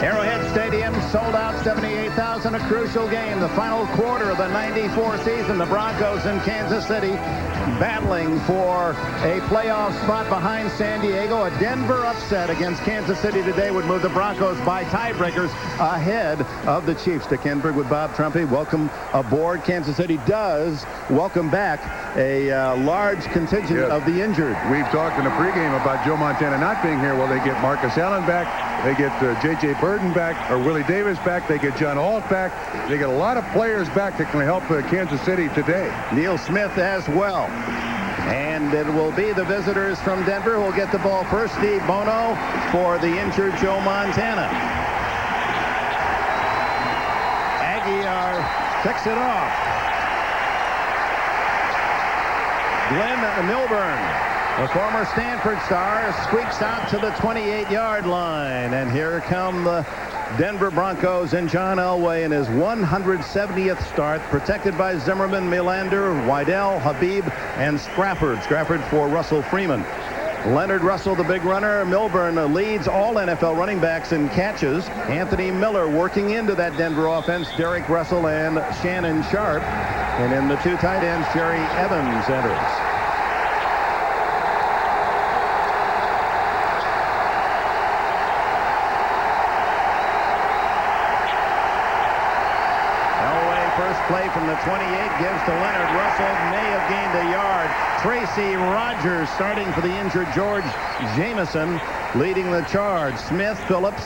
Arrowhead Stadium sold out, 78,000, a crucial game. The final quarter of the '94 season. The Broncos in Kansas City battling for a playoff spot behind San Diego. A Denver upset against Kansas City today would move the Broncos by tiebreakers ahead of the Chiefs. Dick Enberg with Bob Trumpy. Welcome aboard. Kansas City does welcome back a large contingent of the injured. We've talked in the pregame about Joe Montana not being here. Well, they get Marcus Allen back. They get J.J. Burden back, or Willie Davis back. They get John Alt back. They get a lot of players back that can help Kansas City today. Neil Smith as well. And it will be the visitors from Denver who will get the ball first. Steve Bono for the injured Joe Montana. Aguiar picks it off. Glenn Milburn, the former Stanford star, squeaks out to the 28-yard line. And here come the Denver Broncos and John Elway in his 170th start, protected by Zimmerman, Melander, Wydell, Habib, and Strafford. Strafford for Russell Freeman. Leonard Russell, the big runner. Milburn leads all NFL running backs in catches. Anthony Miller working into that Denver offense. Derek Russell and Shannon Sharp. And in the two tight ends, Jerry Evans enters. Play from the 28 gives to Leonard Russell. May have gained a yard. Tracy Rogers starting for the injured George Jameson, leading the charge. Smith, Phillips,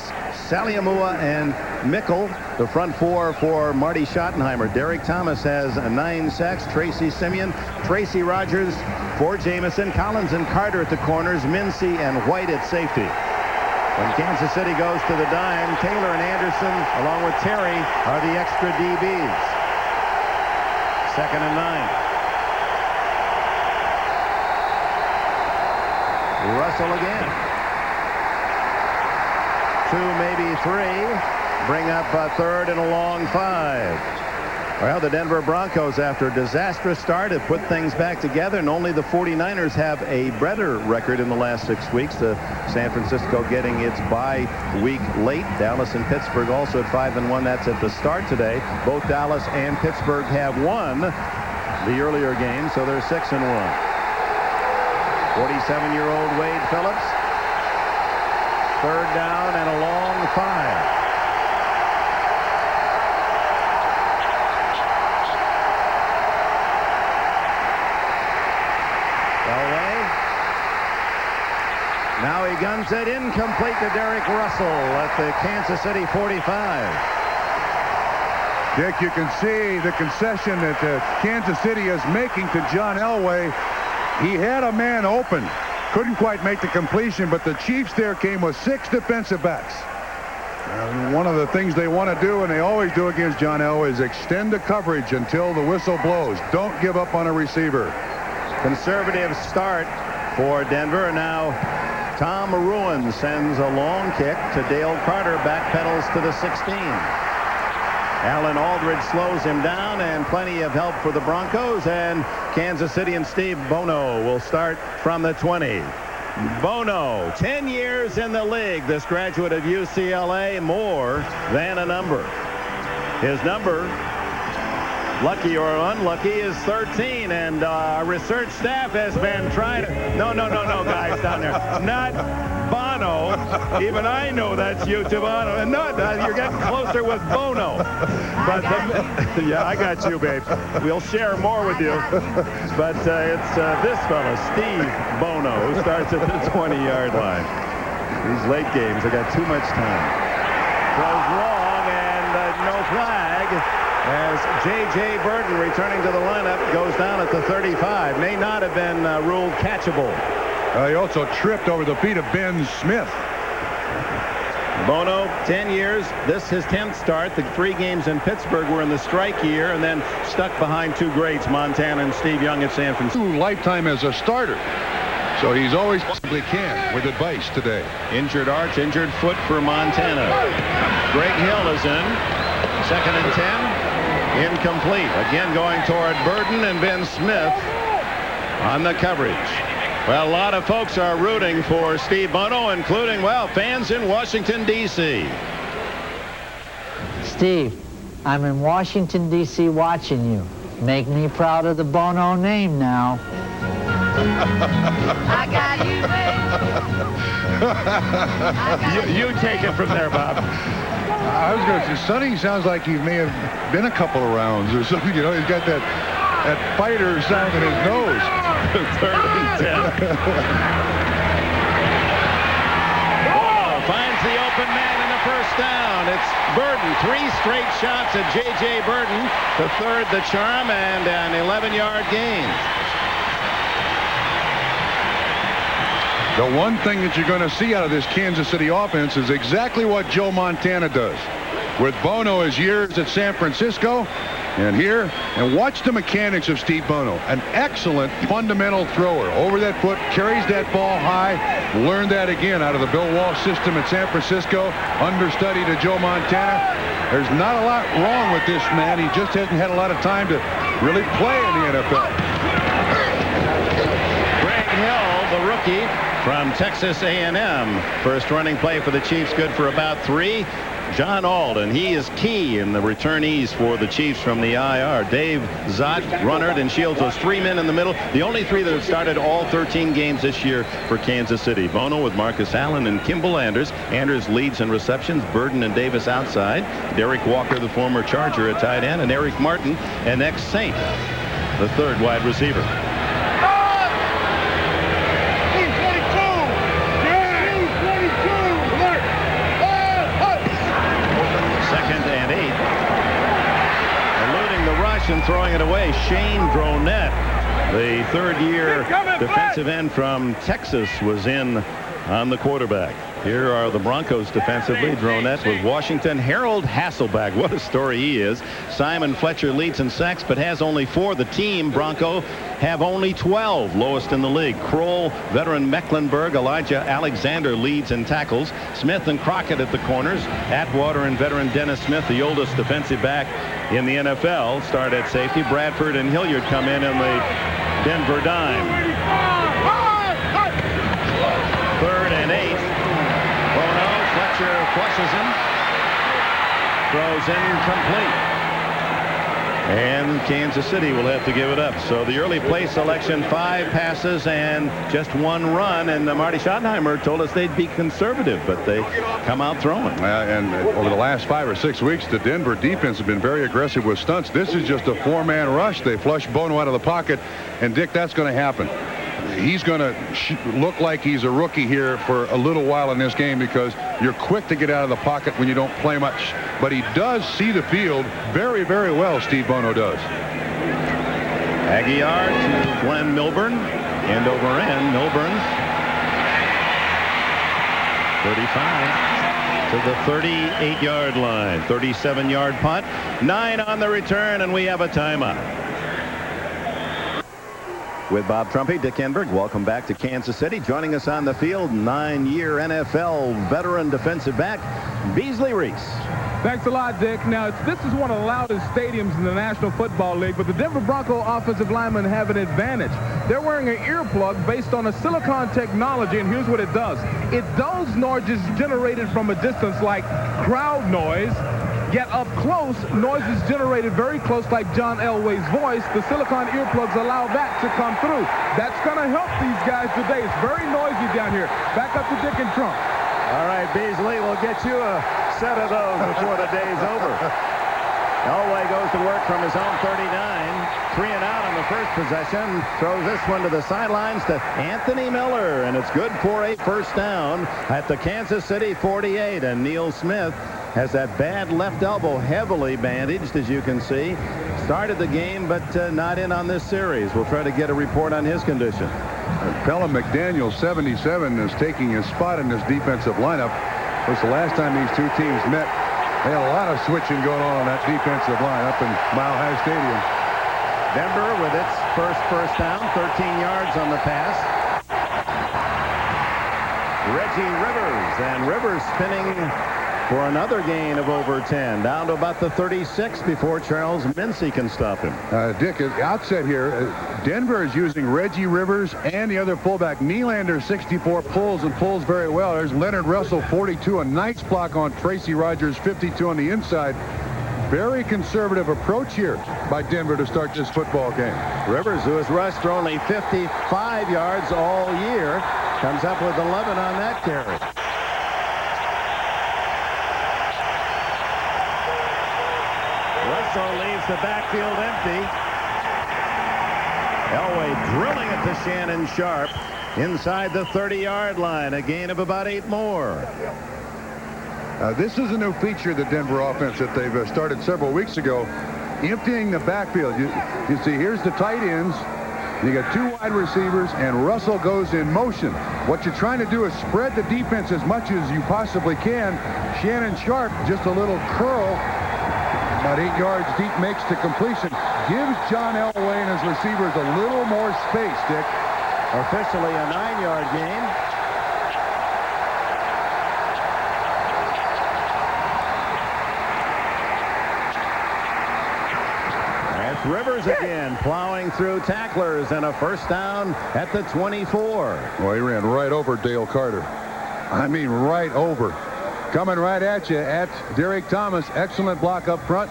Saliamua, and Mickle, the front four for Marty Schottenheimer. Derek Thomas has 9 sacks. Tracy Simeon, Tracy Rogers for Jameson. Collins and Carter at the corners. Mincy and White at safety. When Kansas City goes to the dime, Taylor and Anderson, along with Terry, are the extra DBs. 2nd and 9. Russell again. 2, maybe 3. Bring up a 3rd and a long 5. Well, the Denver Broncos, after a disastrous start, have put things back together, and only the 49ers have a better record in the last 6 weeks. The San Francisco getting its bye week late. Dallas and Pittsburgh also at 5-1. That's at the start today. Both Dallas and Pittsburgh have won the earlier game, so they're 6-1. 47-year-old Wade Phillips. 3rd down and a long 5. Now he guns it incomplete to Derek Russell at the Kansas City 45. Dick, you can see the concession that Kansas City is making to John Elway. He had a man open. Couldn't quite make the completion, but the Chiefs there came with 6 defensive backs. One of the things they want to do, and they always do against John Elway, is extend the coverage until the whistle blows. Don't give up on a receiver. Conservative start for Denver. Now Tom Ruin sends a long kick to Dale Carter, backpedals to the 16. Alan Aldridge slows him down, and plenty of help for the Broncos, and Kansas City and Steve Bono will start from the 20. Bono, 10 years in the league, this graduate of UCLA, more than a number. His number, lucky or unlucky, is 13, and our research staff has been trying to... No, guys down there. Not Bono. Even I know that's you, Bono. And no, you're getting closer with Bono. But yeah, I got you, babe. We'll share more with you. But it's this fella, Steve Bono, who starts at the 20-yard line. These late games, they got too much time. Throws long, and no flag, as J.J. Burden, returning to the lineup, goes down at the 35. May not have been ruled catchable. He also tripped over the feet of Ben Smith. Bono, 10 years. This his 10th start. The 3 games in Pittsburgh were in the strike year, and then stuck behind 2 greats, Montana and Steve Young at San Francisco. Lifetime as a starter. So he's always possibly can with advice today. Injured arch, injured foot for Montana. Greg Hill is in. 2nd and 10. Incomplete. Again going toward Burden and Ben Smith on the coverage. Well, a lot of folks are rooting for Steve Bono, including, well, fans in Washington, D.C. Steve, I'm in Washington, D.C. watching you. Make me proud of the Bono name now. I got you, baby. You take it from there, Bob. I was going to say, Sonny sounds like he may have been a couple of rounds or something. You know, he's got that fighter sound in his nose. 3rd and 10. Bono finds the open man in the first down. It's Burden. 3 straight shots at J.J. Burden. The third, the charm, and an 11-yard gain. The one thing that you're going to see out of this Kansas City offense is exactly what Joe Montana does. With Bono his years at San Francisco and here, and watch the mechanics of Steve Bono. An excellent fundamental thrower. Over that foot, carries that ball high. Learned that again out of the Bill Walsh system at San Francisco. Understudy to Joe Montana. There's not a lot wrong with this man. He just hasn't had a lot of time to really play in the NFL. Greg Hill, the rookie from Texas A&M. First running play for the Chiefs, good for about 3. John Alden, he is key in the returnees for the Chiefs from the IR. Dave Zott, Runnard, and Shields, those 3 men in the middle. The only 3 that have started all 13 games this year for Kansas City. Bono with Marcus Allen and Kimball Anders. Anders leads in receptions. Burden and Davis outside. Derek Walker, the former Charger, at tight end. And Eric Martin, an ex-Saint, the 3rd wide receiver. And throwing it away, Shane Dronette, the 3rd-year defensive end from Texas, was in on the quarterback. Here are the Broncos defensively. Dronette with Washington. Harold Hasselbeck, what a story he is. Simon Fletcher leads in sacks but has only 4. The team, Bronco, have only 12, lowest in the league. Kroll, veteran Mecklenburg. Elijah Alexander leads in tackles. Smith and Crockett at the corners. Atwater and veteran Dennis Smith, the oldest defensive back in the NFL, start at safety. Bradford and Hilliard come in the Denver dime. 3rd and 8. Bono, Fletcher flushes him. Throws incomplete. And Kansas City will have to give it up. So the early play selection, 5 passes and just 1 run. And Marty Schottenheimer told us they'd be conservative, but they come out throwing. And over the last 5 or 6 weeks, the Denver defense has been very aggressive with stunts. This is just a 4-man rush. They flush Bono out of the pocket. And, Dick, that's going to happen. He's going to look like he's a rookie here for a little while in this game because you're quick to get out of the pocket when you don't play much. But he does see the field very, very well, Steve Bono does. Aguiar to Glenn Milburn. End over end. Milburn. 35 to the 38-yard line. 37-yard punt. 9 on the return, and we have a timeout. With Bob Trumpy, Dick Enberg, welcome back to Kansas City. Joining us on the field, 9-year NFL veteran defensive back, Beasley Reese. Thanks a lot, Dick. Now, this is one of the loudest stadiums in the National Football League, but the Denver Broncos offensive linemen have an advantage. They're wearing an earplug based on a silicon technology, and here's what it does. It dulls noises generated from a distance like crowd noise, yet up close, noises generated very close like John Elway's voice. The silicon earplugs allow that to come through. That's going to help these guys today. It's very noisy down here. Back up to Dick and Trump. All right, Beasley, we'll get you a set of those before the day's over. Elway goes to work from his own 39. 3 and out on the first possession. Throws this one to the sidelines to Anthony Miller, and it's good for a first down at the Kansas City 48. And Neil Smith has that bad left elbow heavily bandaged, as you can see. Started the game, but not in on this series. We'll try to get a report on his condition. Pelham McDaniel, 77, is taking his spot in this defensive lineup. Of course, the last time these two teams met, they had a lot of switching going on that defensive line up in Mile High Stadium. Denver with its first down, 13 yards on the pass. Reggie Rivers, and Rivers spinning for another gain of over 10, down to about the 36 before Charles Mincy can stop him. Dick, at the outset here, Denver is using Reggie Rivers and the other fullback. Nylander, 64, pulls very well. There's Leonard Russell, 42, a nice block on Tracy Rogers, 52 on the inside. Very conservative approach here by Denver to start this football game. Rivers, who has rushed for only 55 yards all year, comes up with 11 on that carry. Russell leaves the backfield empty. Elway drilling it to Shannon Sharp inside the 30-yard line. A gain of about 8 more. This is a new feature of the Denver offense that they've started several weeks ago, emptying the backfield. You see, here's the tight ends. You got 2 wide receivers, and Russell goes in motion. What you're trying to do is spread the defense as much as you possibly can. Shannon Sharp, just a little curl, about 8 yards deep, makes the completion. Gives John Elway and his receivers a little more space, Dick. Officially a 9-yard gain. That's Rivers again, plowing through tacklers, and a first down at the 24. Well, he ran right over Dale Carter. I mean, right over. Coming right at you at Derek Thomas. Excellent block up front.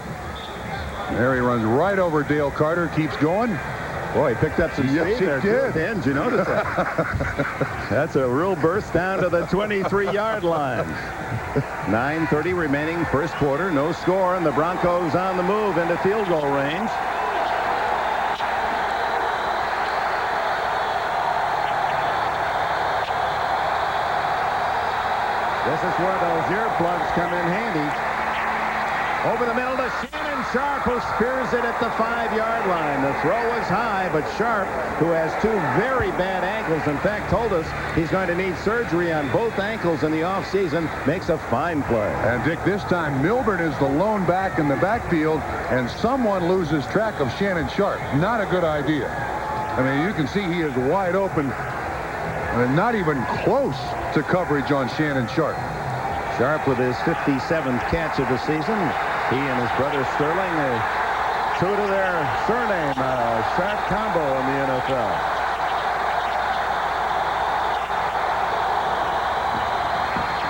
There he runs right over Dale Carter. Keeps going. Boy, he picked up some speed there. Did. Did you notice that? That's a real burst down to the 23-yard line. 9:30 remaining first quarter. No score, and the Broncos on the move into field goal range. This is where those earplugs come in handy. Over the middle to Shannon Sharp, who spears it at the 5-yard line. The throw is high, but Sharp, who has 2 very bad ankles, in fact told us he's going to need surgery on both ankles in the offseason, makes a fine play. And Dick, this time Milburn is the lone back in the backfield, and someone loses track of Shannon Sharp. Not a good idea. I mean, you can see he is wide open and not even close to coverage on Shannon Sharp. Sharp with his 57th catch of the season. He and his brother Sterling, true to their surname, Sharp combo in the NFL.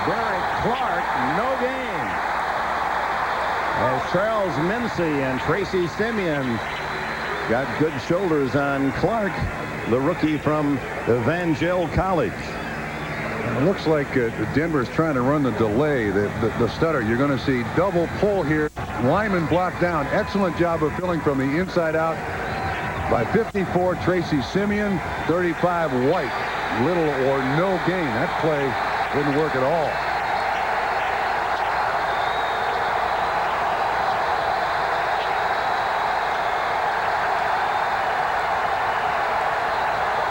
Derek Clark, no gain. As Charles Mincy and Tracy Simeon got good shoulders on Clark, the rookie from Evangel College. It looks like Denver's trying to run the delay, the stutter. You're going to see double pull here. Lyman blocked down. Excellent job of filling from the inside out by 54 Tracy Simeon, 35 White. Little or no gain. That play didn't work at all.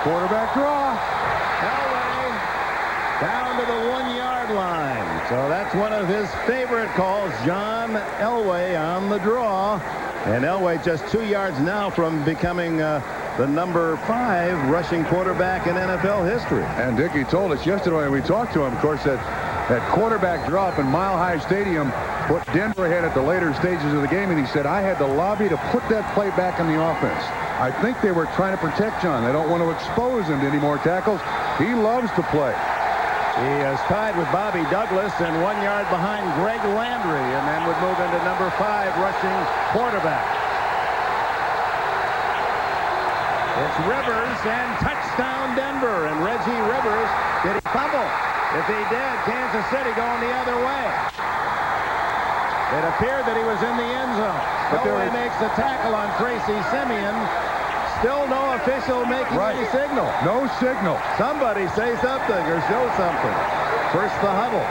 Quarterback draw. Elway down to the 1-yard line. So that's one of his favorite calls, John Elway on the draw. And Elway just 2 yards now from becoming the number 5 rushing quarterback in NFL history. And Dickie told us yesterday when we talked to him, of course, that quarterback drop in Mile High Stadium put Denver ahead at the later stages of the game, and he said, I had to lobby to put that play back in the offense. I think they were trying to protect John. They don't want to expose him to any more tackles. He loves to play. He is tied with Bobby Douglas and 1 yard behind Greg Landry, and then would move into number 5 rushing quarterback. It's Rivers and touchdown Denver. And Reggie Rivers, did he fumble? If he did, Kansas City going the other way. It appeared that he was in the end zone. But Elway makes the tackle on Tracy Simeon. Still no official making any signal. No signal. Somebody say something or show something. First the huddle.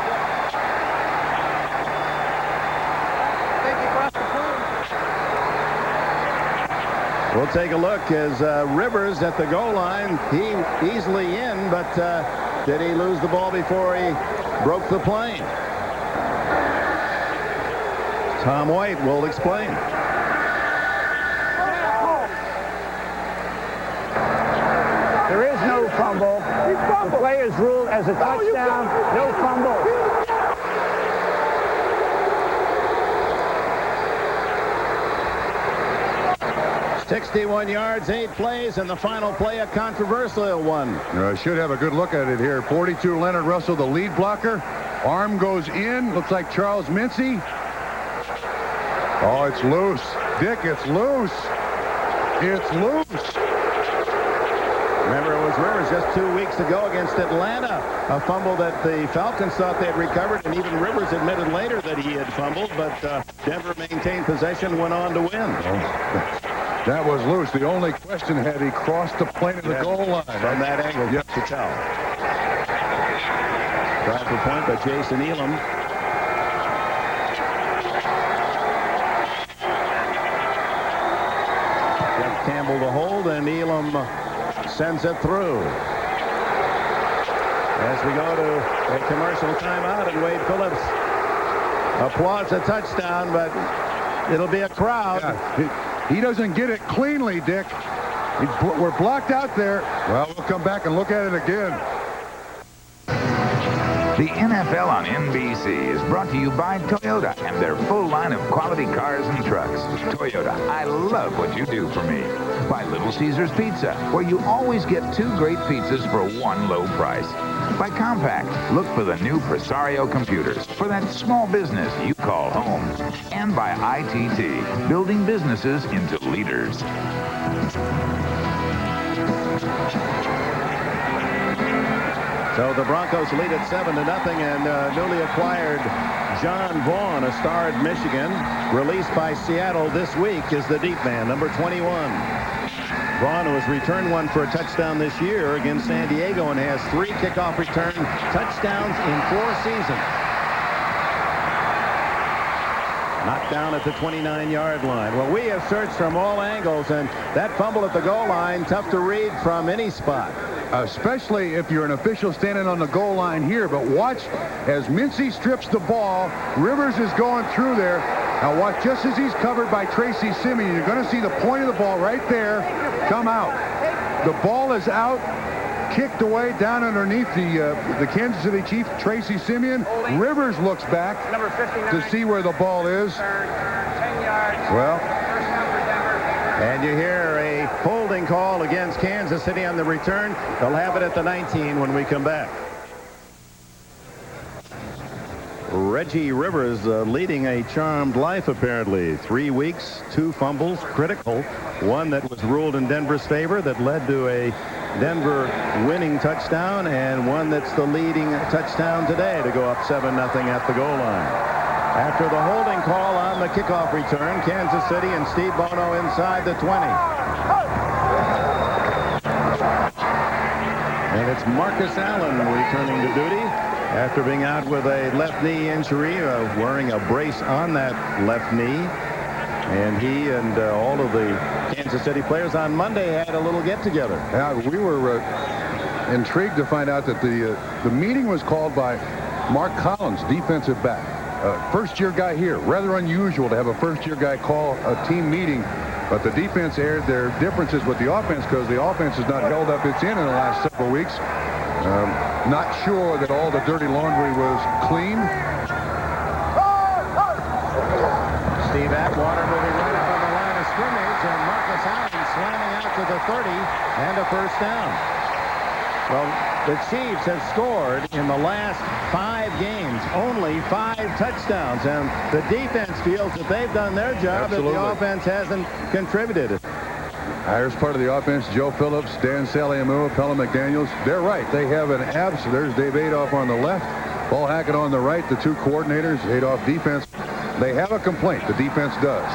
We'll take a look as Rivers at the goal line. He easily in, but did he lose the ball before he broke the plane? Tom White will explain. There is no fumble. The play is ruled as a touchdown. No fumble. 61 yards, 8 plays, and the final play a controversial one. Should have a good look at it here. 42 Leonard Russell, the lead blocker. Arm goes in. Looks like Charles Mincy. Oh, it's loose. Dick, it's loose. It's loose. Remember, it was Rivers just 2 weeks ago against Atlanta. A fumble that the Falcons thought they had recovered, and even Rivers admitted later that he had fumbled, but Denver maintained possession, went on to win. That was loose. The only question, had he crossed the plane of the goal line? From that angle, yes. to tell. Try for point by Jason Elam. Jeff Campbell to hold, and Elam sends it through. As we go to a commercial timeout, and Wade Phillips applauds a touchdown, but it'll be a crowd. Yeah, he doesn't get it cleanly, Dick. We're blocked out there. Well, we'll come back and look at it again. The NFL on NBC is brought to you by Toyota and their full line of quality cars and trucks. Toyota, I love what you do for me. By Little Caesars Pizza, where you always get 2 great pizzas for 1 low price. By Compact, look for the new Presario computers for that small business you call home. And by ITT, building businesses into leaders. So the Broncos lead at 7-0, and newly acquired John Vaughn, a star at Michigan, released by Seattle this week, is the deep man, number 21. Vaughn, who has returned one for a touchdown this year against San Diego, and has 3 kickoff return touchdowns in 4 seasons. Knocked down at the 29-yard line. Well, we have searched from all angles, and that fumble at the goal line, tough to read from any spot. Especially if you're an official standing on the goal line here. But watch as Mincy strips the ball. Rivers is going through there. Now watch, just as he's covered by Tracy Simeon, you're going to see the point of the ball right there come out. The ball is out, kicked away down underneath the Kansas City Chief, Tracy Simeon. Rivers looks back to see where the ball is. 10 yards. Well, and you hear a holding call against Kansas City on the return. They'll have it at the 19 when we come back. Reggie Rivers leading a charmed life, apparently. 3 weeks, 2 fumbles, critical. One that was ruled in Denver's favor that led to a Denver winning touchdown, and one that's the leading touchdown today to go up 7-0 at the goal line. After the holding call on the kickoff return, Kansas City and Steve Bono inside the 20. And it's Marcus Allen returning to duty after being out with a left knee injury, wearing a brace on that left knee. And he and all of the Kansas City players on Monday had a little get-together. Yeah, we were intrigued to find out that the meeting was called by Mark Collins, defensive back. First-year guy here. Rather unusual to have a first-year guy call a team meeting, but the defense aired their differences with the offense because the offense has not held up its end in the last several weeks. Not sure that all the dirty laundry was clean. Steve Atwater moving right up on the line of scrimmage, and Marcus Allen slamming out to the 30 and a first down. Well, the Chiefs have scored in the last 5 games, only 5 touchdowns, and the defense feels that they've done their job. Absolutely. That the offense hasn't contributed. Here's part of the offense. Joe Phillips, Dan Saliamu, Pella McDaniels. They're right. They have an abs. There's Dave Adolph on the left, Paul Hackett on the right, the 2 coordinators, Adolph defense. They have a complaint. The defense does.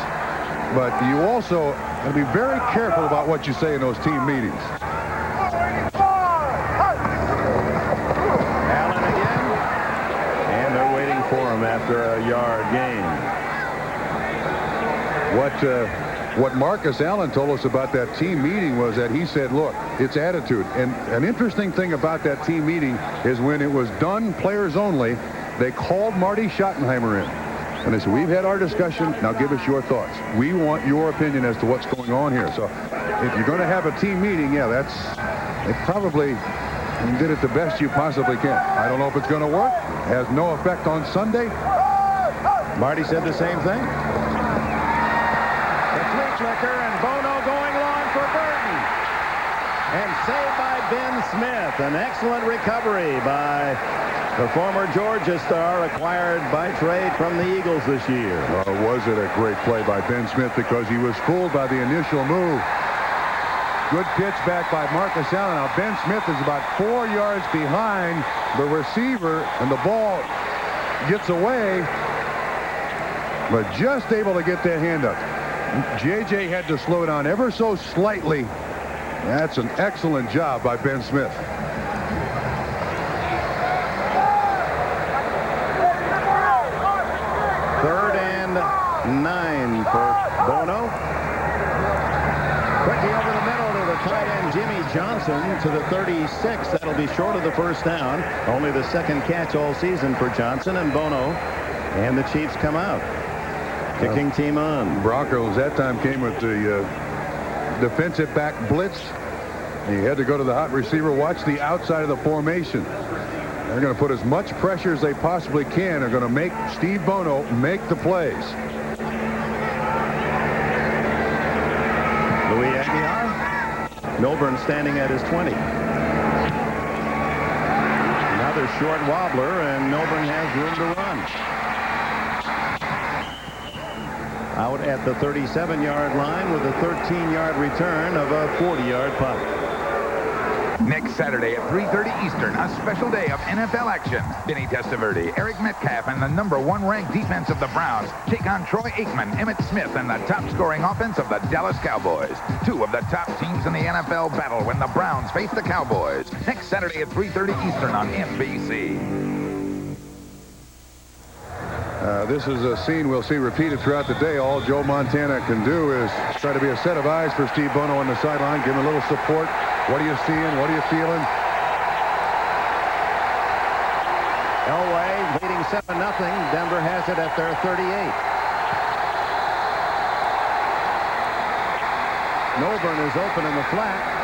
But you also have to be very careful about what you say in those team meetings. Allen again. And they're waiting for him after a yard gain. What Marcus Allen told us about that team meeting was that he said, look, it's attitude. And an interesting thing about that team meeting is when it was done players only, they called Marty Schottenheimer in. And they said, we've had our discussion. Now give us your thoughts. We want your opinion as to what's going on here. So if you're going to have a team meeting, yeah, they probably did it the best you possibly can. I don't know if it's going to work. It has no effect on Sunday. Marty said the same thing. The flea flicker, and Bono going And saved by Ben Smith. An excellent recovery by the former Georgia star acquired by trade from the Eagles this year. Was it a great play by Ben Smith because he was fooled by the initial move. Good pitch back by Marcus Allen. Now Ben Smith is about 4 yards behind the receiver, and the ball gets away, but just able to get that hand up. J.J. had to slow down ever so slightly. That's an excellent job by Ben Smith. Third and 9 for Bono. Quickly over the middle to the tight end Jimmy Johnson to the 36. That'll be short of the first down. Only the second catch all season for Johnson, and Bono and the Chiefs come out. Kicking team on. Broncos that time came with the defensive back blitz. He had to go to the hot receiver. Watch the outside of the formation. They're going to put as much pressure as they possibly can. They're going to make Steve Bono make the plays. Louis Aguilar. Milburn standing at his 20. Another short wobbler, and Milburn has room to run. Out at the 37-yard line with a 13-yard return of a 40-yard punt. Next Saturday at 3:30 Eastern, a special day of NFL action. Vinny Testaverde, Eric Metcalf, and the #1 ranked defense of the Browns take on Troy Aikman, Emmitt Smith, and the top-scoring offense of the Dallas Cowboys. Two of the top teams in the NFL battle when the Browns face the Cowboys. Next Saturday at 3:30 Eastern on NBC. This is a scene we'll see repeated throughout the day. All Joe Montana can do is try to be a set of eyes for Steve Bono on the sideline, give him a little support. What are you seeing? What are you feeling? Elway leading 7-0. Denver has it at their 38. Milburn is open in the flat.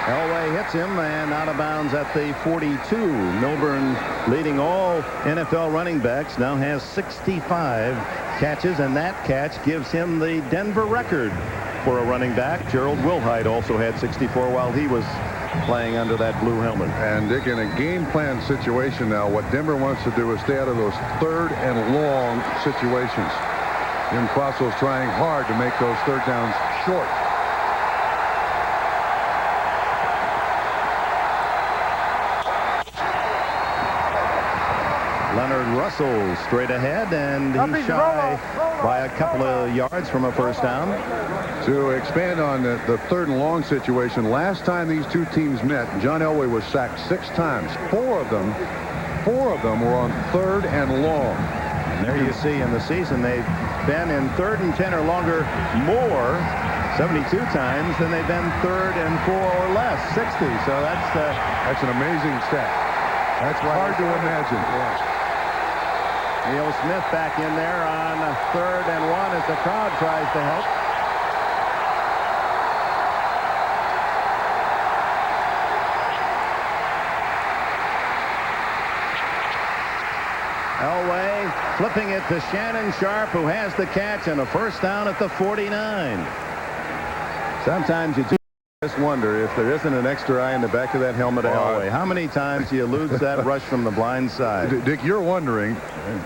Elway hits him and out of bounds at the 42. Milburn, leading all NFL running backs, now has 65 catches, and that catch gives him the Denver record for a running back. Gerald Wilhite also had 64 while he was playing under that blue helmet. And Dick, in a game plan situation now, what Denver wants to do is stay out of those third and long situations. Jim Fossil's trying hard to make those third downs short. Leonard Russell straight ahead, and he's shy by a couple of yards from a first down. To expand on the third and long situation, last time these two teams met, John Elway was sacked 6 times. Four of them were on third and long. And there you see in the season they've been in 3rd and 10 or longer more 72 times than they've been 3rd and 4 or less 60. So that's an amazing stat. That's hard to imagine. Yeah. Neil Smith back in there on 3rd and 1 as the crowd tries to help. Elway flipping it to Shannon Sharp, who has the catch, and a first down at the 49. Sometimes you just wonder if there isn't an extra eye in the back of that helmet of Elway. How many times do you lose that rush from the blind side? Dick, you're wondering,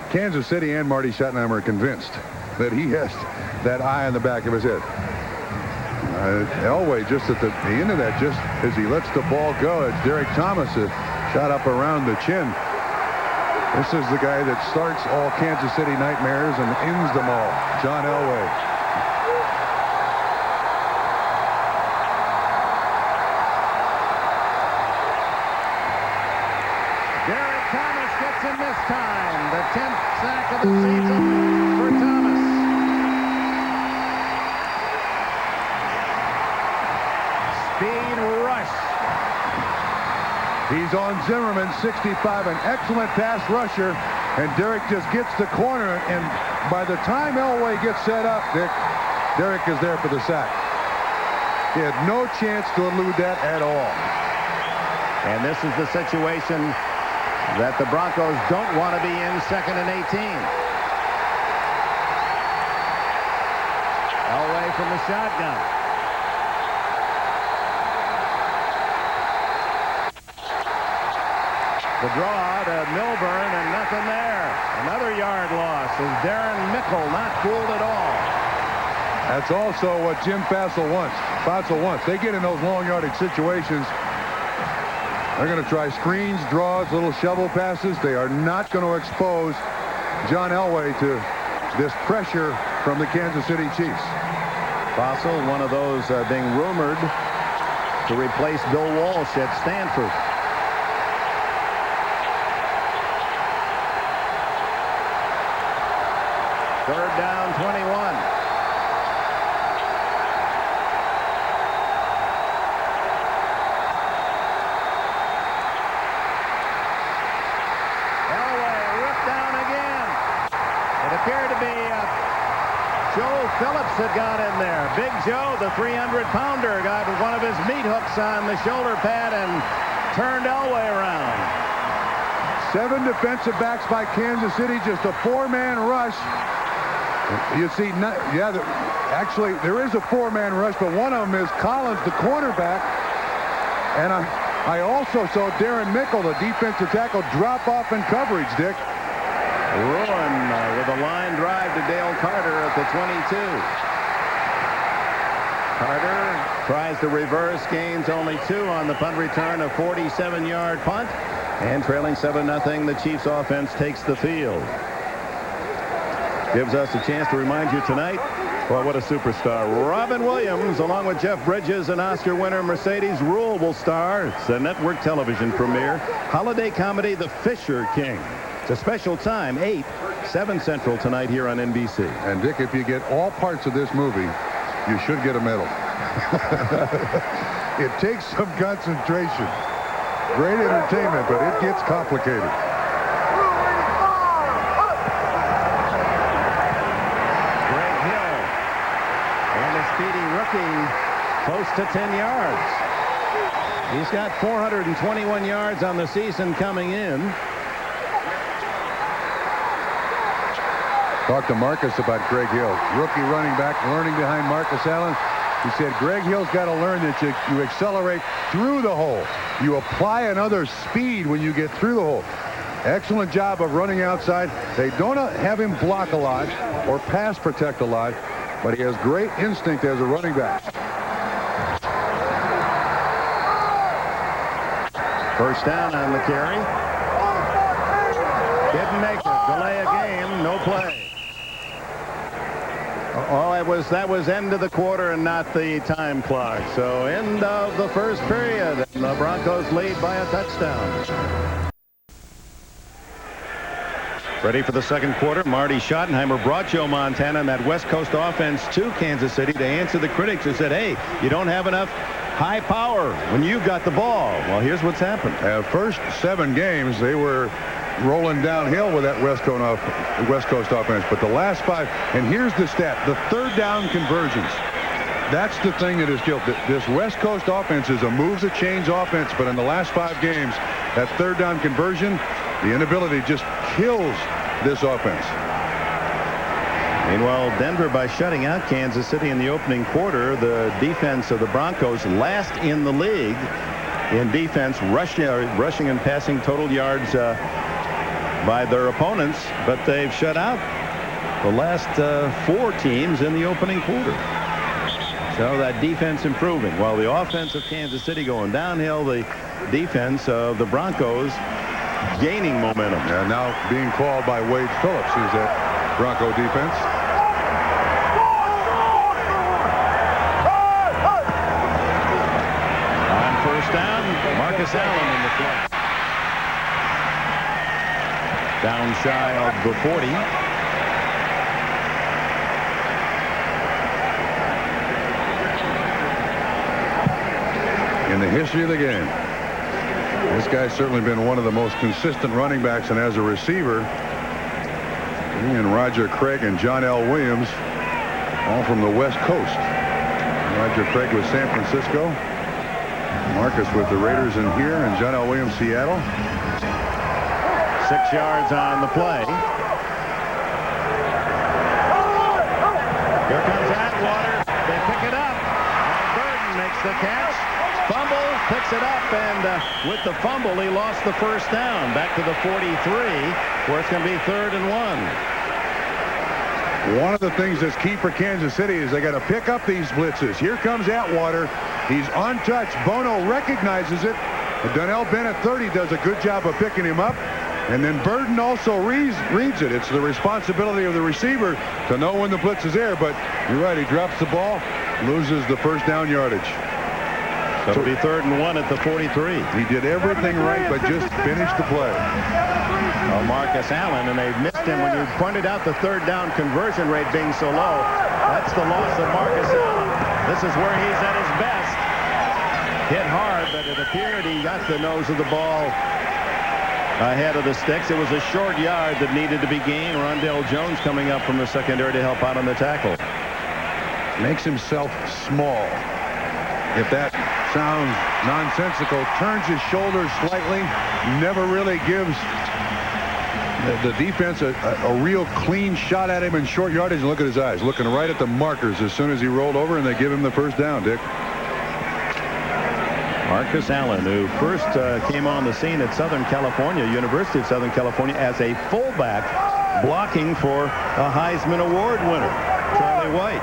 Kansas City and Marty Schottenheimer are convinced that he has that eye on the back of his head. Elway just at the end of that, just as he lets the ball go, it's Derek Thomas shot up around the chin. This is the guy that starts all Kansas City nightmares and ends them all, John Elway. Derek Thomas gets him this time. The 10th sack of the season for Thomas. Speed rush. He's on Zimmerman, 65, an excellent pass rusher, and Derek just gets the corner, and by the time Elway gets set up, Dick, Derek is there for the sack. He had no chance to elude that at all. And this is the situation that the Broncos don't want to be in, 2nd and 18. Elway from the shotgun. The draw to Milburn, and nothing there. Another yard loss as Darren Mickle not fooled at all. That's also what Jim Fassel wants. They get in those long yardage situations. They're going to try screens, draws, little shovel passes. They are not going to expose John Elway to this pressure from the Kansas City Chiefs. Fassel, one of those being rumored to replace Bill Walsh at Stanford. Third down, 21. Appeared to be Joe Phillips that got in there. Big Joe, the 300-pounder, got one of his meat hooks on the shoulder pad and turned Elway around. 7 defensive backs by Kansas City, just a 4-man rush. You see, actually, there is a 4-man rush, but one of them is Collins, the cornerback. And I also saw Darren Mickle, the defensive tackle, drop off in coverage, Dick. Ruin with a line drive to Dale Carter at the 22. Carter tries to reverse, gains only 2 on the punt return, a 47-yard punt, and trailing 7-0, the Chiefs offense takes the field. Gives us a chance to remind you tonight, well, what a superstar. Robin Williams, along with Jeff Bridges and Oscar winner Mercedes Ruehl, will star. It's a network television premiere. Holiday comedy, The Fisher King. It's a special time, 7 Central tonight here on NBC. And Dick, if you get all parts of this movie, you should get a medal. It takes some concentration. Great entertainment, but it gets complicated. Greg Hill and a speedy rookie close to 10 yards. He's got 421 yards on the season coming in. Talked to Marcus about Greg Hill, rookie running back, learning behind Marcus Allen. He said Greg Hill's got to learn that you accelerate through the hole. You apply another speed when you get through the hole. Excellent job of running outside. They don't have him block a lot or pass protect a lot, but he has great instinct as a running back. First down on the carry. Didn't make it. Delay a game. No play. Oh, that was end of the quarter and not the time clock. So end of the first period. And the Broncos lead by a touchdown. Ready for the second quarter. Marty Schottenheimer brought Joe Montana and that West Coast offense to Kansas City to answer the critics who said, hey, you don't have enough high power when you've got the ball. Well, here's what's happened. First 7 games, they were rolling downhill with that West Coast offense. But the last 5, and here's the stat, the third down conversions. That's the thing that is killed. This West Coast offense is a moves that change offense, but in the last 5 games, that third down conversion, the inability just kills this offense. Meanwhile, Denver, by shutting out Kansas City in the opening quarter, the defense of the Broncos last in the league in defense, rushing and passing total yards by their opponents, but they've shut out the last 4 teams in the opening quarter. So that defense improving. While the offense of Kansas City going downhill, the defense of the Broncos gaining momentum. And now being called by Wade Phillips, who's that Bronco defense. On first down, Marcus Allen in the play. Down shy of the 40. In the history of the game, this guy's certainly been one of the most consistent running backs, and as a receiver, he and Roger Craig and John L. Williams, all from the West Coast. Roger Craig with San Francisco, Marcus with the Raiders in here, and John L. Williams, Seattle. 6 yards on the play. Here comes Atwater. They pick it up. And Burton makes the catch. Fumble. picks it up, and with the fumble, he lost the first down. Back to the 43, where it's going to be 3rd and 1. One of the things that's key for Kansas City is they got to pick up these blitzes. Here comes Atwater. He's untouched. Bono recognizes it. Donnell Bennett, 30, does a good job of picking him up. And then Burden also reads it. It's the responsibility of the receiver to know when the blitz is there. But you're right, he drops the ball, loses the first down yardage. So it'll be 3rd and 1 at the 43. He did everything right, but just finished the play. Marcus Allen, and they missed him when you pointed out the 3rd down conversion rate being so low. That's the loss of Marcus Allen. This is where he's at his best. Hit hard, but it appeared he got the nose of the ball ahead of the sticks. It was a short yard that needed to be gained. Rondell Jones coming up from the secondary to help out on the tackle. Makes himself small. If that sounds nonsensical, turns his shoulders slightly, never really gives the defense a real clean shot at him in short yardage. And look at his eyes, looking right at the markers as soon as he rolled over, and they give him the first down, Dick. Marcus Allen, who first came on the scene at Southern California, University of Southern California, as a fullback, blocking for a Heisman Award winner, Charlie White.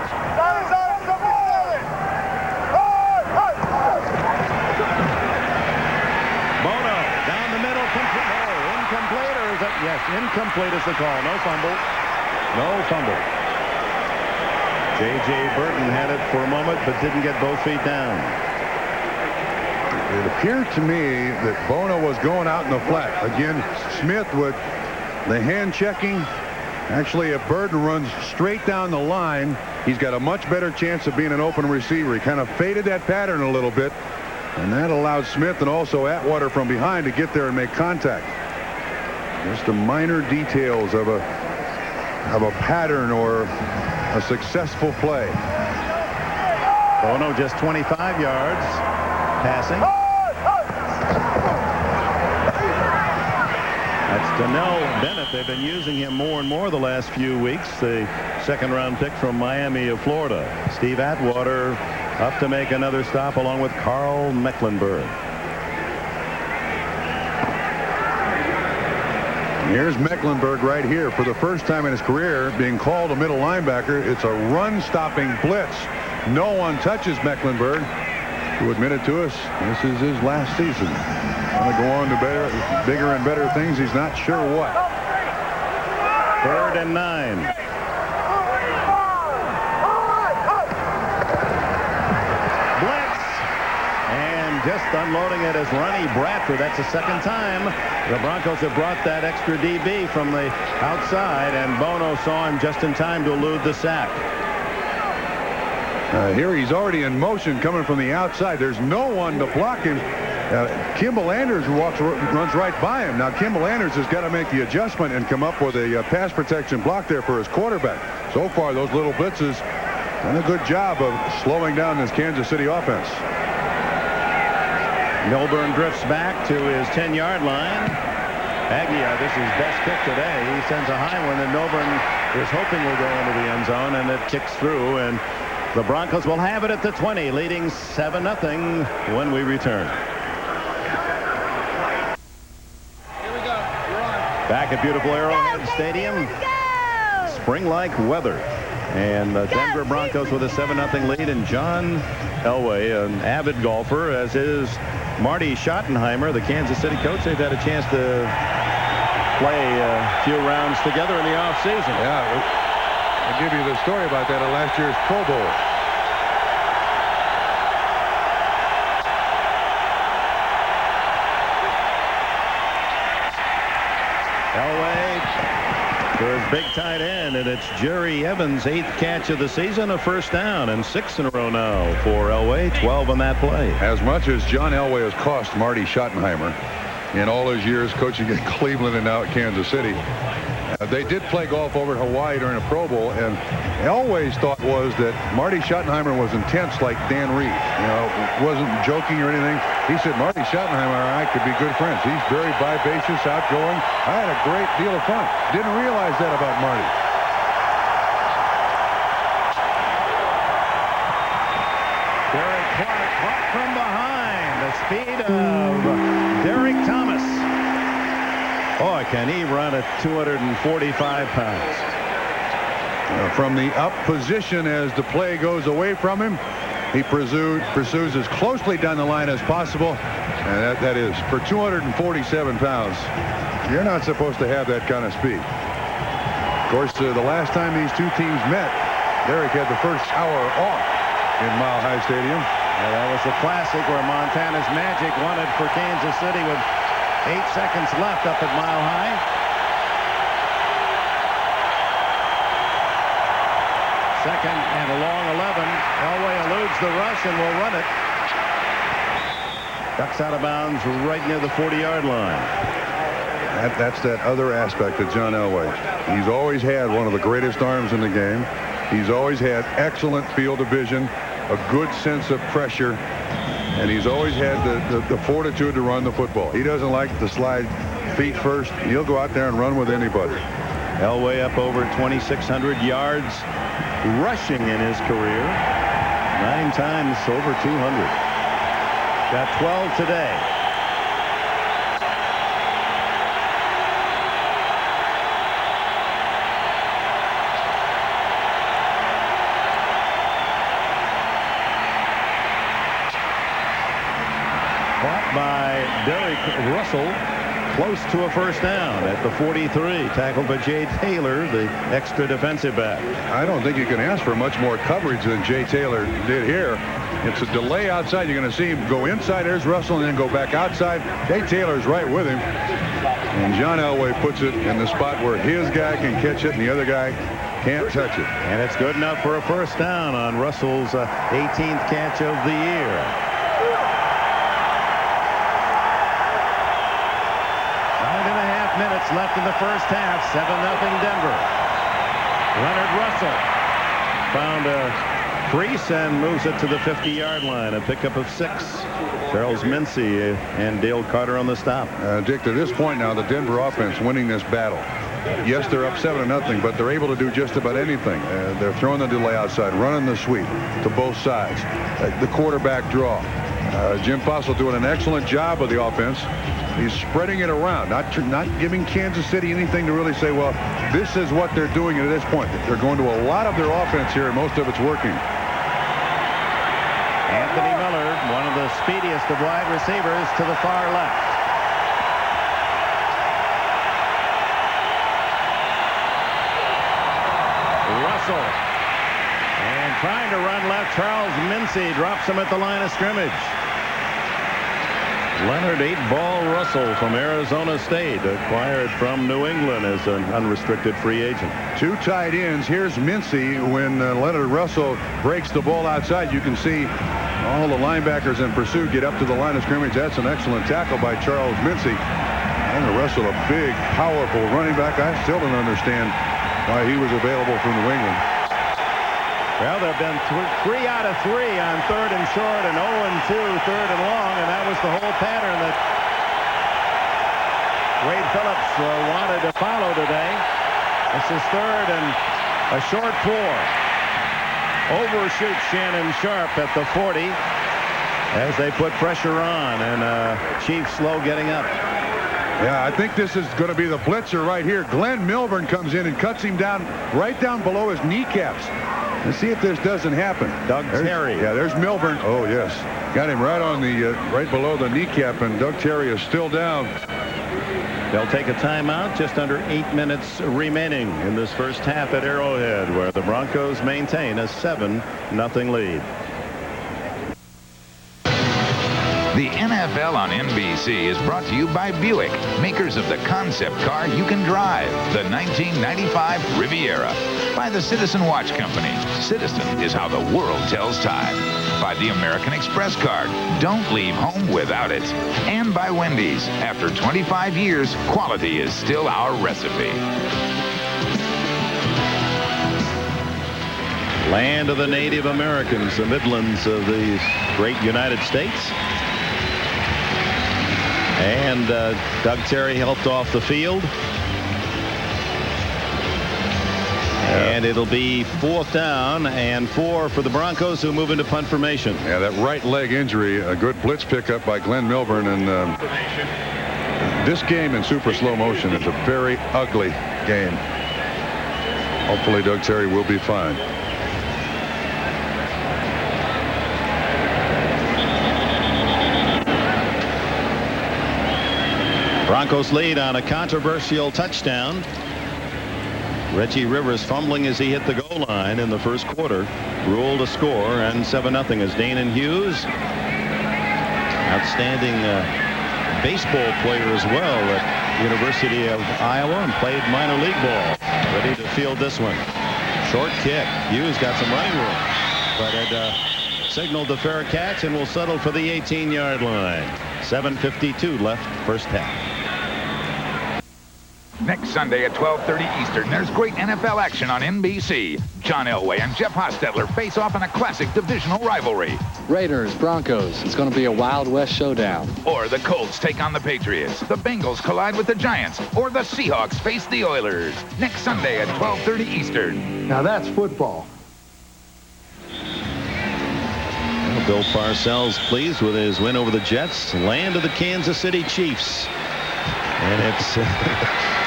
Bono, down the middle, incomplete, or is that? Yes, incomplete is the call. No fumble. No fumble. J.J. Burton had it for a moment, but didn't get both feet down. It appeared to me that Bono was going out in the flat. Again, Smith with the hand checking. Actually, if Burton runs straight down the line, he's got a much better chance of being an open receiver. He kind of faded that pattern a little bit, and that allowed Smith and also Atwater from behind to get there and make contact. Just the minor details of a pattern or a successful play. Bono just 25 yards passing. That's Donnell Bennett. They've been using him more and more the last few weeks. The 2nd-round pick from Miami of Florida. Steve Atwater up to make another stop along with Carl Mecklenburg. Here's Mecklenburg right here for the first time in his career being called a middle linebacker. It's a run-stopping blitz. No one touches Mecklenburg, who admitted to us this is his last season. Going to go on to bigger and better things. He's not sure what. 3rd and 9. Blitz. And just unloading it is Ronnie Bradford. That's the 2nd time the Broncos have brought that extra DB from the outside, and Bono saw him just in time to elude the sack. Here he's already in motion coming from the outside. There's no one to block him. Kimball Anders runs right by him. Now Kimball Anders has got to make the adjustment and come up with a pass protection block there for his quarterback. So far, those little blitzes done a good job of slowing down this Kansas City offense. Milburn drifts back to his 10-yard line. Aguiar, this is his best kick today. He sends a high one, and Milburn is hoping will go into the end zone, and it kicks through, and the Broncos will have it at the 20, leading 7-0 when we return. Here we go. We're on. Back at beautiful Arrowhead Stadium. Spring-like weather. And the Denver Broncos with a 7-0 lead. And John Elway, an avid golfer, as is Marty Schottenheimer, the Kansas City coach. They've had a chance to play a few rounds together in the offseason. Yeah. I'll give you the story about that at last year's Pro Bowl. Elway to his big tight end, and it's Jerry Evans' 8th catch of the season, a first down, and 6 in a row now for Elway, 12 on that play. As much as John Elway has cost Marty Schottenheimer in all his years coaching at Cleveland and now at Kansas City, they did play golf over at Hawaii during a Pro Bowl, and Elway's thought was that Marty Schottenheimer was intense like Dan Reed. You know, wasn't joking or anything. He said Marty Schottenheimer and I could be good friends. He's very vivacious, outgoing. I had a great deal of fun. Didn't realize that about Marty. Derek Clark caught from behind. The speed of Derek Thomas. Boy, can he run at 245 pounds. From the up position as the play goes away from him, he pursues as closely down the line as possible. And that is for 247 pounds. You're not supposed to have that kind of speed. Of course, the last time these two teams met, Derek had the first hour off in Mile High Stadium. That was the classic where Montana's Magic won it for Kansas City with 8 seconds left up at Mile High. Second and a long 11. Elway eludes the rush and will run it. Ducks out of bounds right near the 40-yard line. That's that other aspect of John Elway. He's always had one of the greatest arms in the game. He's always had excellent field of vision, a good sense of pressure, and he's always had the fortitude to run the football. He doesn't like to slide feet first. He'll go out there and run with anybody. Elway up over 2,600 yards rushing in his career. 9 times over 200. Got 12 today. By Derek Russell, close to a first down at the 43, tackled by Jay Taylor, the extra defensive back. I don't think you can ask for much more coverage than Jay Taylor did here. It's a delay outside. You're going to see him go inside. There's Russell and then go back outside. Jay Taylor's right with him. And John Elway puts it in the spot where his guy can catch it and the other guy can't touch it. And it's good enough for a first down on Russell's 18th catch of the year. 9.5 minutes left in the first half. 7-0 Denver. Leonard Russell found a crease and moves it to the 50-yard line. A pickup of 6. Charles Mincy and Dale Carter on the stop. Dick, to this point now, the Denver offense winning this battle. Yes, they're up 7-0, but they're able to do just about anything. They're throwing the delay outside, running the sweep to both sides. The quarterback draw. Jim Fossil doing an excellent job of the offense. He's spreading it around, not giving Kansas City anything to really say, well, this is what they're doing at this point. They're going to a lot of their offense here, and most of it's working. Anthony Miller, one of the speediest of wide receivers, to the far left. Russell. And trying to run left, Charles Mincy drops him at the line of scrimmage. Leonard 8-ball Russell from Arizona State, acquired from New England as an unrestricted free agent. 2 tight ends. Here's Mincy. When Leonard Russell breaks the ball outside, you can see all the linebackers in pursuit get up to the line of scrimmage. That's an excellent tackle by Charles Mincy. Leonard Russell, a big, powerful running back. I still don't understand why he was available from New England. Well, there have been 3 out of 3 on 3rd and short and 0-2 3rd and long, and that was the whole pattern that Wade Phillips wanted to follow today. This is 3rd and a short 4. Overshoots Shannon Sharp at the 40 as they put pressure on, and Chiefs slow getting up. Yeah, I think this is going to be the blitzer right here. Glenn Milburn comes in and cuts him down right down below his kneecaps. Let's see if this doesn't happen. Doug Terry. Yeah, there's Milburn. Oh, yes. Got him right on the right below the kneecap, and Doug Terry is still down. They'll take a timeout. Just under 8 minutes remaining in this first half at Arrowhead, where the Broncos maintain a 7-0 lead. The NFL on NBC is brought to you by Buick, makers of the concept car you can drive, the 1995 Riviera. By the Citizen Watch Company. Citizen is how the world tells time. By the American Express card. Don't leave home without it. And by Wendy's. After 25 years, quality is still our recipe. Land of the Native Americans, the Midlands of the great United States. And Doug Terry helped off the field. And it'll be 4th down and 4 for the Broncos, who move into punt formation. Yeah, that right leg injury, a good blitz pickup by Glenn Milburn. And this game in super slow motion is a very ugly game. Hopefully Doug Terry will be fine. Broncos lead on a controversial touchdown. Reggie Rivers fumbling as he hit the goal line in the first quarter. Ruled a score, and 7-0 as Danon Hughes, outstanding baseball player as well at University of Iowa, and played minor league ball. Ready to field this one. Short kick. Hughes got some running room, but had signaled the fair catch and will settle for the 18-yard line. 7:52 left first half. Next Sunday at 12:30 Eastern, there's great NFL action on NBC. John Elway and Jeff Hostetler face off in a classic divisional rivalry. Raiders, Broncos. It's going to be a Wild West showdown. Or the Colts take on the Patriots. The Bengals collide with the Giants. Or the Seahawks face the Oilers. Next Sunday at 12:30 Eastern. Now that's football. Well, Bill Parcells pleased with his win over the Jets, land of the Kansas City Chiefs. And it's...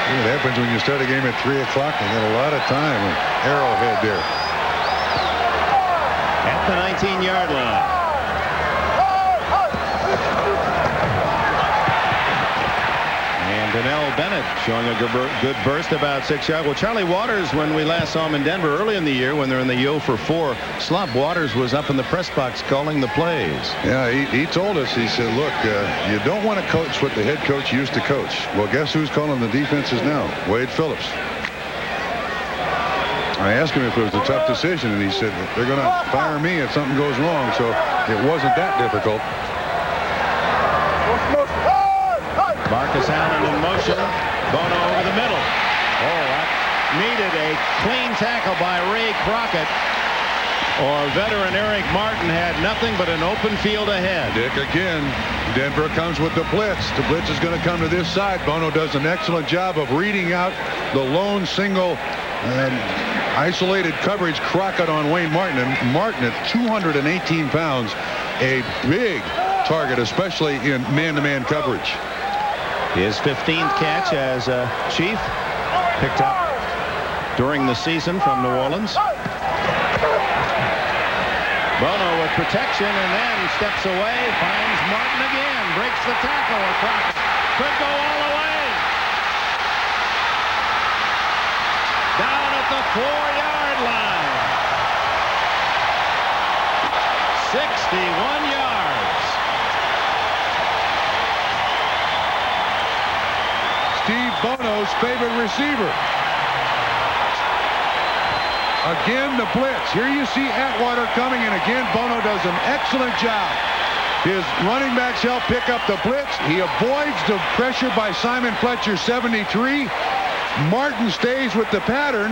It happens when you start a game at 3 o'clock. They got a lot of time. Arrowhead there. At the 19-yard line. And Donnell Bennett showing a good burst about 6 yards. Well, Charlie Waters, when we last saw him in Denver early in the year, when they're in the 0-for-4 slump, Waters was up in the press box calling the plays. Yeah, he told us, he said, look, you don't want to coach what the head coach used to coach. Well, guess who's calling the defenses now? Wade Phillips. I asked him if it was a tough decision, and he said, they're going to fire me if something goes wrong, so it wasn't that difficult. Marcus Allen in motion. Bono over the middle. Oh, that needed a clean tackle by Ray Crockett, or veteran Eric Martin had nothing but an open field ahead. Dick, again, Denver comes with the blitz. The blitz is going to come to this side. Bono does an excellent job of reading out the lone single isolated coverage. Crockett on Wayne Martin, and Martin at 218 pounds, a big target, especially in man-to-man coverage. His 15th catch as a Chief, picked up during the season from New Orleans. Bono with protection, and then steps away, finds Martin again, breaks the tackle. Crockett could go all the way. Down at the 4-yard line. 61 yards. Steve Bono's favorite receiver. Again, the blitz. Here you see Atwater coming, and again, Bono does an excellent job. His running backs help pick up the blitz. He avoids the pressure by Simon Fletcher, 73. Martin stays with the pattern.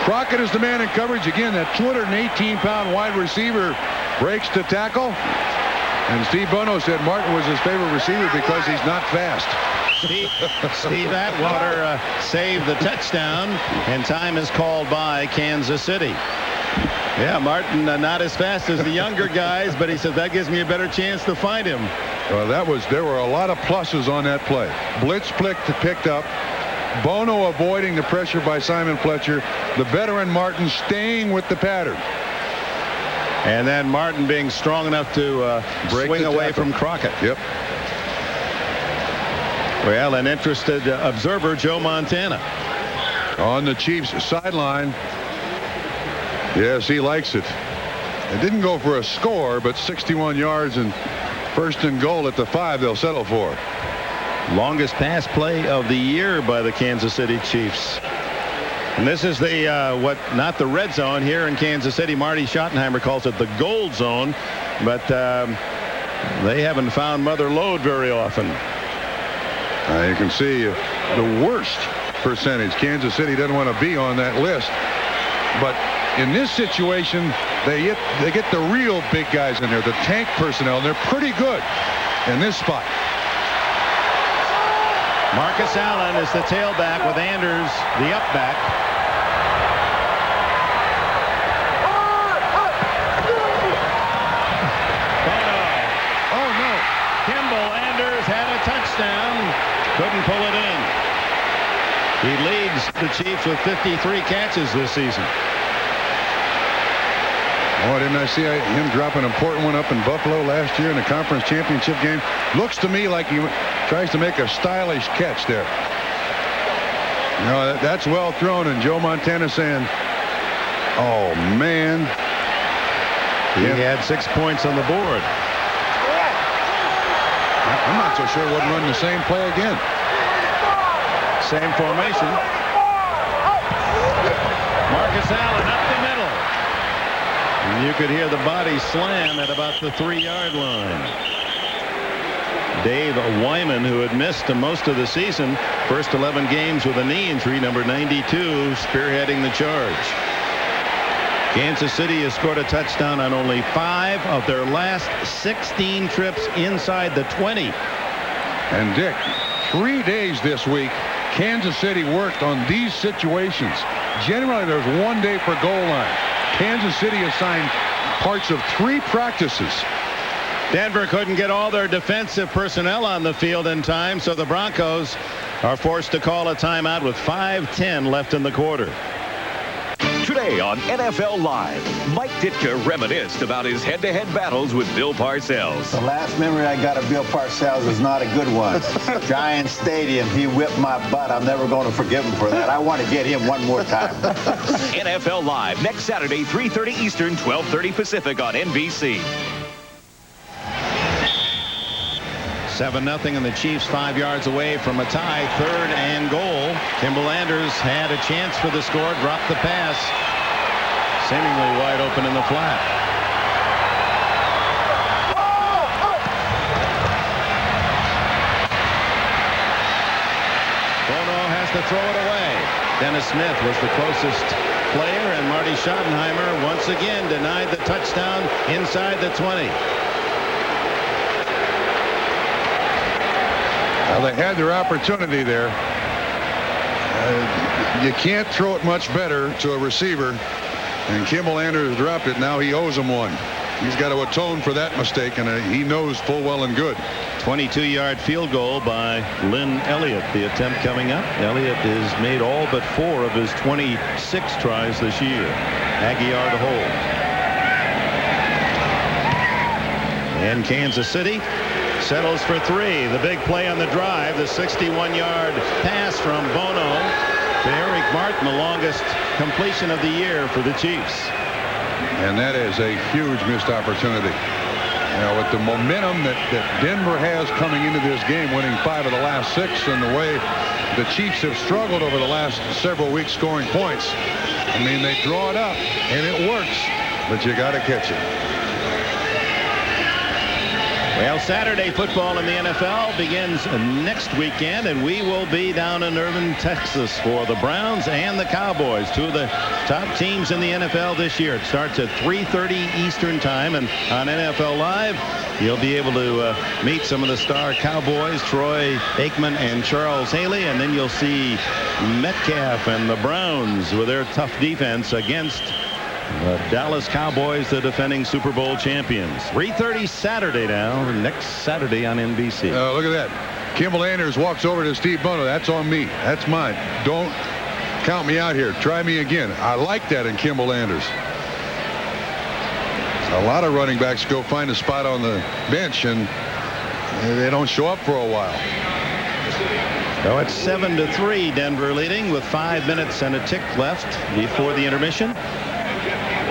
Crockett is the man in coverage. Again, that 218-pound wide receiver breaks the tackle. And Steve Bono said Martin was his favorite receiver because he's not fast. Steve Atwater saved the touchdown, and time is called by Kansas City. Yeah, Martin not as fast as the younger guys, but he said that gives me a better chance to find him. Well, there were a lot of pluses on that play. Blitz picked up. Bono avoiding the pressure by Simon Fletcher. The veteran Martin staying with the pattern. And then Martin being strong enough to swing away from Crockett. Yep. Well, an interested observer, Joe Montana. On the Chiefs sideline. Yes, he likes it. It didn't go for a score, but 61 yards and 1st and goal at the 5 they'll settle for. Longest pass play of the year by the Kansas City Chiefs. And this is the not the red zone here in Kansas City. Marty Schottenheimer calls it the gold zone, but they haven't found Mother Lode very often. You can see the worst percentage. Kansas City doesn't want to be on that list, but in this situation, they get the real big guys in there, the tank personnel, and they're pretty good in this spot. Marcus Allen is the tailback with Anders the upback. Oh no. Kimball Anders had a touchdown. Couldn't pull it in. He leads the Chiefs with 53 catches this season. Oh, didn't I see him drop an important one up in Buffalo last year in the conference championship game? Looks to me like he tries to make a stylish catch there. No, that's well thrown, and Joe Montana saying, oh, man. He had 6 points on the board. I'm not so sure wouldn't run the same play again. Same formation. Marcus Allen up the middle. And you could hear the body slam at about the 3-yard line. Dave Wyman, who had missed most of the season, first 11 games with a knee injury, number 92, spearheading the charge. Kansas City has scored a touchdown on only 5 of their last 16 trips inside the 20. And Dick, 3 days this week, Kansas City worked on these situations. Generally, there's 1 day per goal line. Kansas City assigned parts of 3 practices. Denver couldn't get all their defensive personnel on the field in time, so the Broncos are forced to call a timeout with 5:10 left in the quarter. Today on NFL Live, Mike Ditka reminisced about his head-to-head battles with Bill Parcells. The last memory I got of Bill Parcells is not a good one. Giant Stadium, he whipped my butt. I'm never going to forgive him for that. I want to get him one more time. NFL Live next Saturday, 3:30 Eastern, 12:30 Pacific on NBC. 7-0, and the Chiefs 5 yards away from a tie. 3rd and goal. Kimball Anders had a chance for the score, dropped the pass. Seemingly wide open in the flat. Bono has to throw it away. Dennis Smith was the closest player, and Marty Schottenheimer once again denied the touchdown inside the 20. Well, they had their opportunity there. You can't throw it much better to a receiver. And Kimball Anders dropped it. Now he owes him one. He's got to atone for that mistake, and he knows full well and good. 22-yard field goal by Lynn Elliott. The attempt coming up. Elliott has made all but 4 of his 26 tries this year. Aguiar to hold. And Kansas City settles for 3. The big play on the drive, the 61-yard pass from Bono to Eric Martin, the longest completion of the year for the Chiefs. And that is a huge missed opportunity. Now, with the momentum that Denver has coming into this game, winning 5 of the last 6, and the way the Chiefs have struggled over the last several weeks scoring points, I mean, they draw it up, and it works, but you got to catch it. Well, Saturday football in the NFL begins next weekend, and we will be down in Irving, Texas for the Browns and the Cowboys, 2 of the top teams in the NFL this year. It starts at 3:30 Eastern time, and on NFL Live, you'll be able to meet some of the star Cowboys, Troy Aikman and Charles Haley, and then you'll see Metcalf and the Browns with their tough defense against the Dallas Cowboys, the defending Super Bowl champions. 3:30 Saturday now, next Saturday on NBC. Look at that. Kimball Anders walks over to Steve Bono. That's on me. That's mine. Don't count me out here. Try me again. I like that in Kimball Anders. A lot of running backs go find a spot on the bench, and they don't show up for a while. So it's 7-3, Denver leading with 5 minutes and a tick left before the intermission.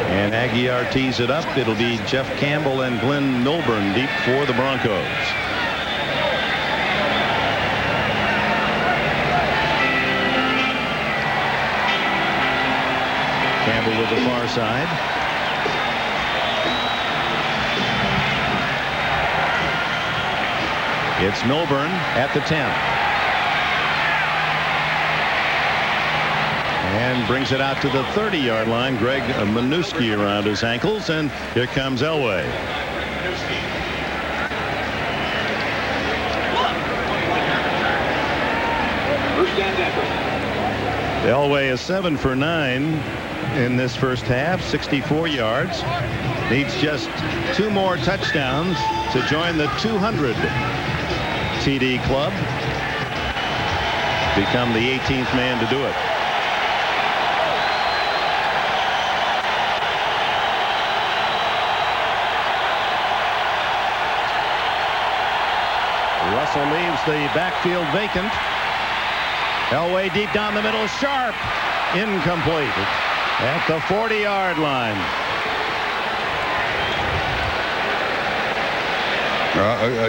And Aguiar tees it up. It'll be Jeff Campbell and Glenn Milburn deep for the Broncos. Campbell with the far side. It's Milburn at the 10. And brings it out to the 30-yard line. Greg Minuski around his ankles, and here comes Elway. First down, Denver. Elway is 7 for 9 in this first half, 64 yards. Needs just 2 more touchdowns to join the 200 TD club. Become the 18th man to do it. Russell leaves the backfield vacant. Elway deep down the middle, sharp, incomplete at the 40-yard line.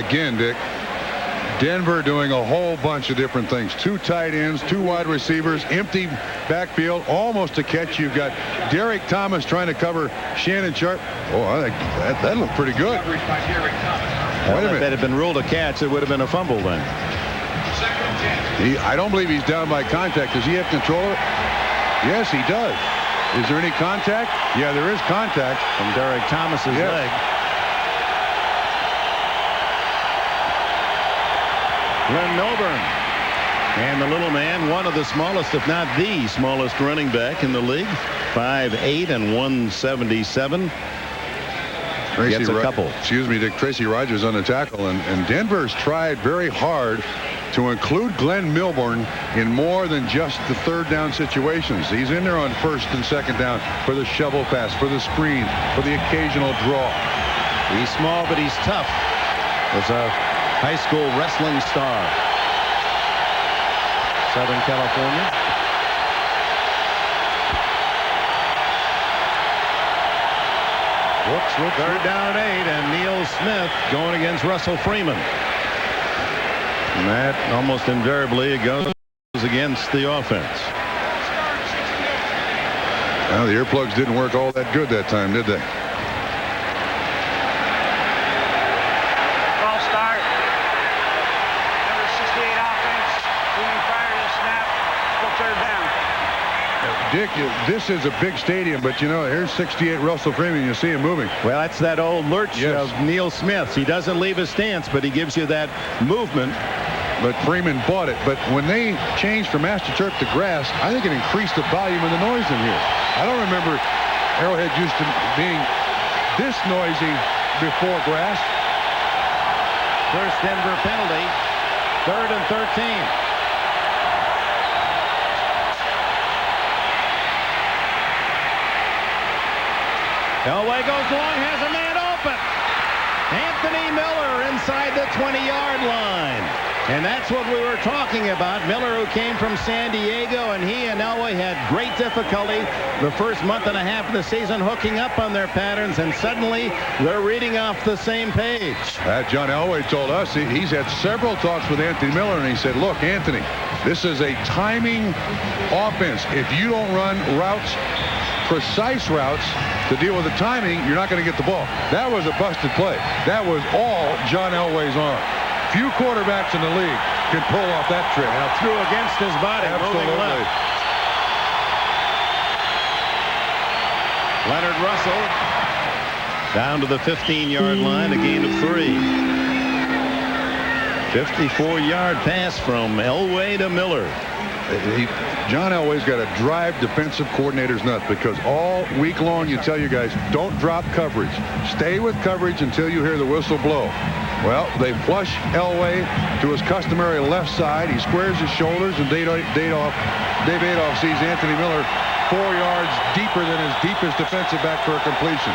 Again, Dick, Denver doing a whole bunch of different things. 2 tight ends, 2 wide receivers, empty backfield, almost a catch. You've got Derek Thomas trying to cover Shannon Sharp. Oh, I think that looked pretty good. Coverage by Derek Thomas. Well, if that had been ruled a catch, it would have been a fumble then. I don't believe he's down by contact. Does he have control of it? Yes, he does. Is there any contact? Yeah, there is contact from Derek Thomas's leg. Glenn Milburn. And the little man, one of the smallest, if not the smallest running back in the league. 5'8" and 177. Gets a couple. Excuse me, Dick. Tracy Rogers on the tackle, and Denver's tried very hard to include Glenn Milburn in more than just the 3rd down situations. He's in there on 1st and 2nd down for the shovel pass, for the screen, for the occasional draw. He's small, but he's tough. As a high school wrestling star. Southern California. Whoops, 3rd down 8, and Neil Smith going against Russell Freeman. And that almost invariably goes against the offense. Well, the earplugs didn't work all that good that time, did they? False start. Number 68 offense. Moving prior to the snap. Full 3rd down. Dick, this is a big stadium, but you know, here's 68 Russell Freeman. You see him moving. Well, that's that old lurch of Neil Smith's. He doesn't leave his stance, but he gives you that movement. But Freeman bought it. But when they changed from AstroTurf to grass, I think it increased the volume of the noise in here. I don't remember Arrowhead used to being this noisy before grass. First Denver penalty. 3rd and 13. Elway goes long, has a man open. Anthony Miller inside the 20-yard line. And that's what we were talking about. Miller, who came from San Diego, and he and Elway had great difficulty the first month and a half of the season hooking up on their patterns, and suddenly they're reading off the same page. John Elway told us he's had several talks with Anthony Miller, and he said, look, Anthony, this is a timing offense. If you don't run routes, precise routes, to deal with the timing, you're not going to get the ball. That was a busted play. That was all John Elway's arm. Few quarterbacks in the league can pull off that trick. Now threw against his body. Absolutely. Moving left. Leonard Russell down to the 15-yard line, a gain of 3. 54-yard pass from Elway to Miller. John Elway's got to drive defensive coordinators nuts, because all week long you tell you guys, don't drop coverage. Stay with coverage until you hear the whistle blow. Well, they flush Elway to his customary left side. He squares his shoulders, and Dave Adolph sees Anthony Miller 4 yards deeper than his deepest defensive back for a completion.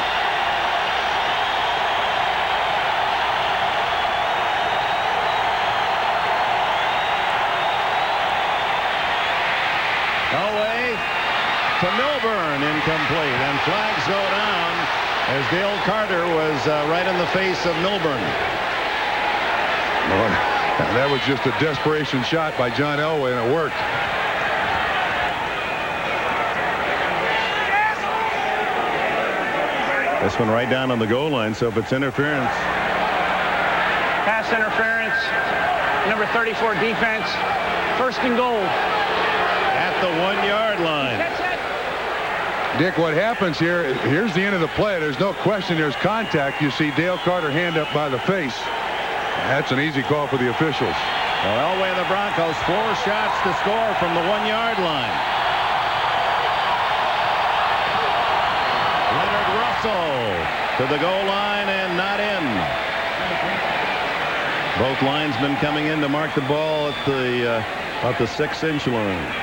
To Milburn, incomplete, and flags go down as Dale Carter was right in the face of Milburn. Boy, that was just a desperation shot by John Elway, and it worked. This one right down on the goal line, so if it's interference. Pass interference, number 34 defense, 1st and goal. At the 1-yard line. Dick, what happens here, here's the end of the play. There's no question there's contact. You see Dale Carter hand up by the face. That's an easy call for the officials. Well, Elway and the Broncos 4 shots to score from the 1-yard line. Leonard Russell to the goal line and not in. Both linesmen coming in to mark the ball at the 6-inch line.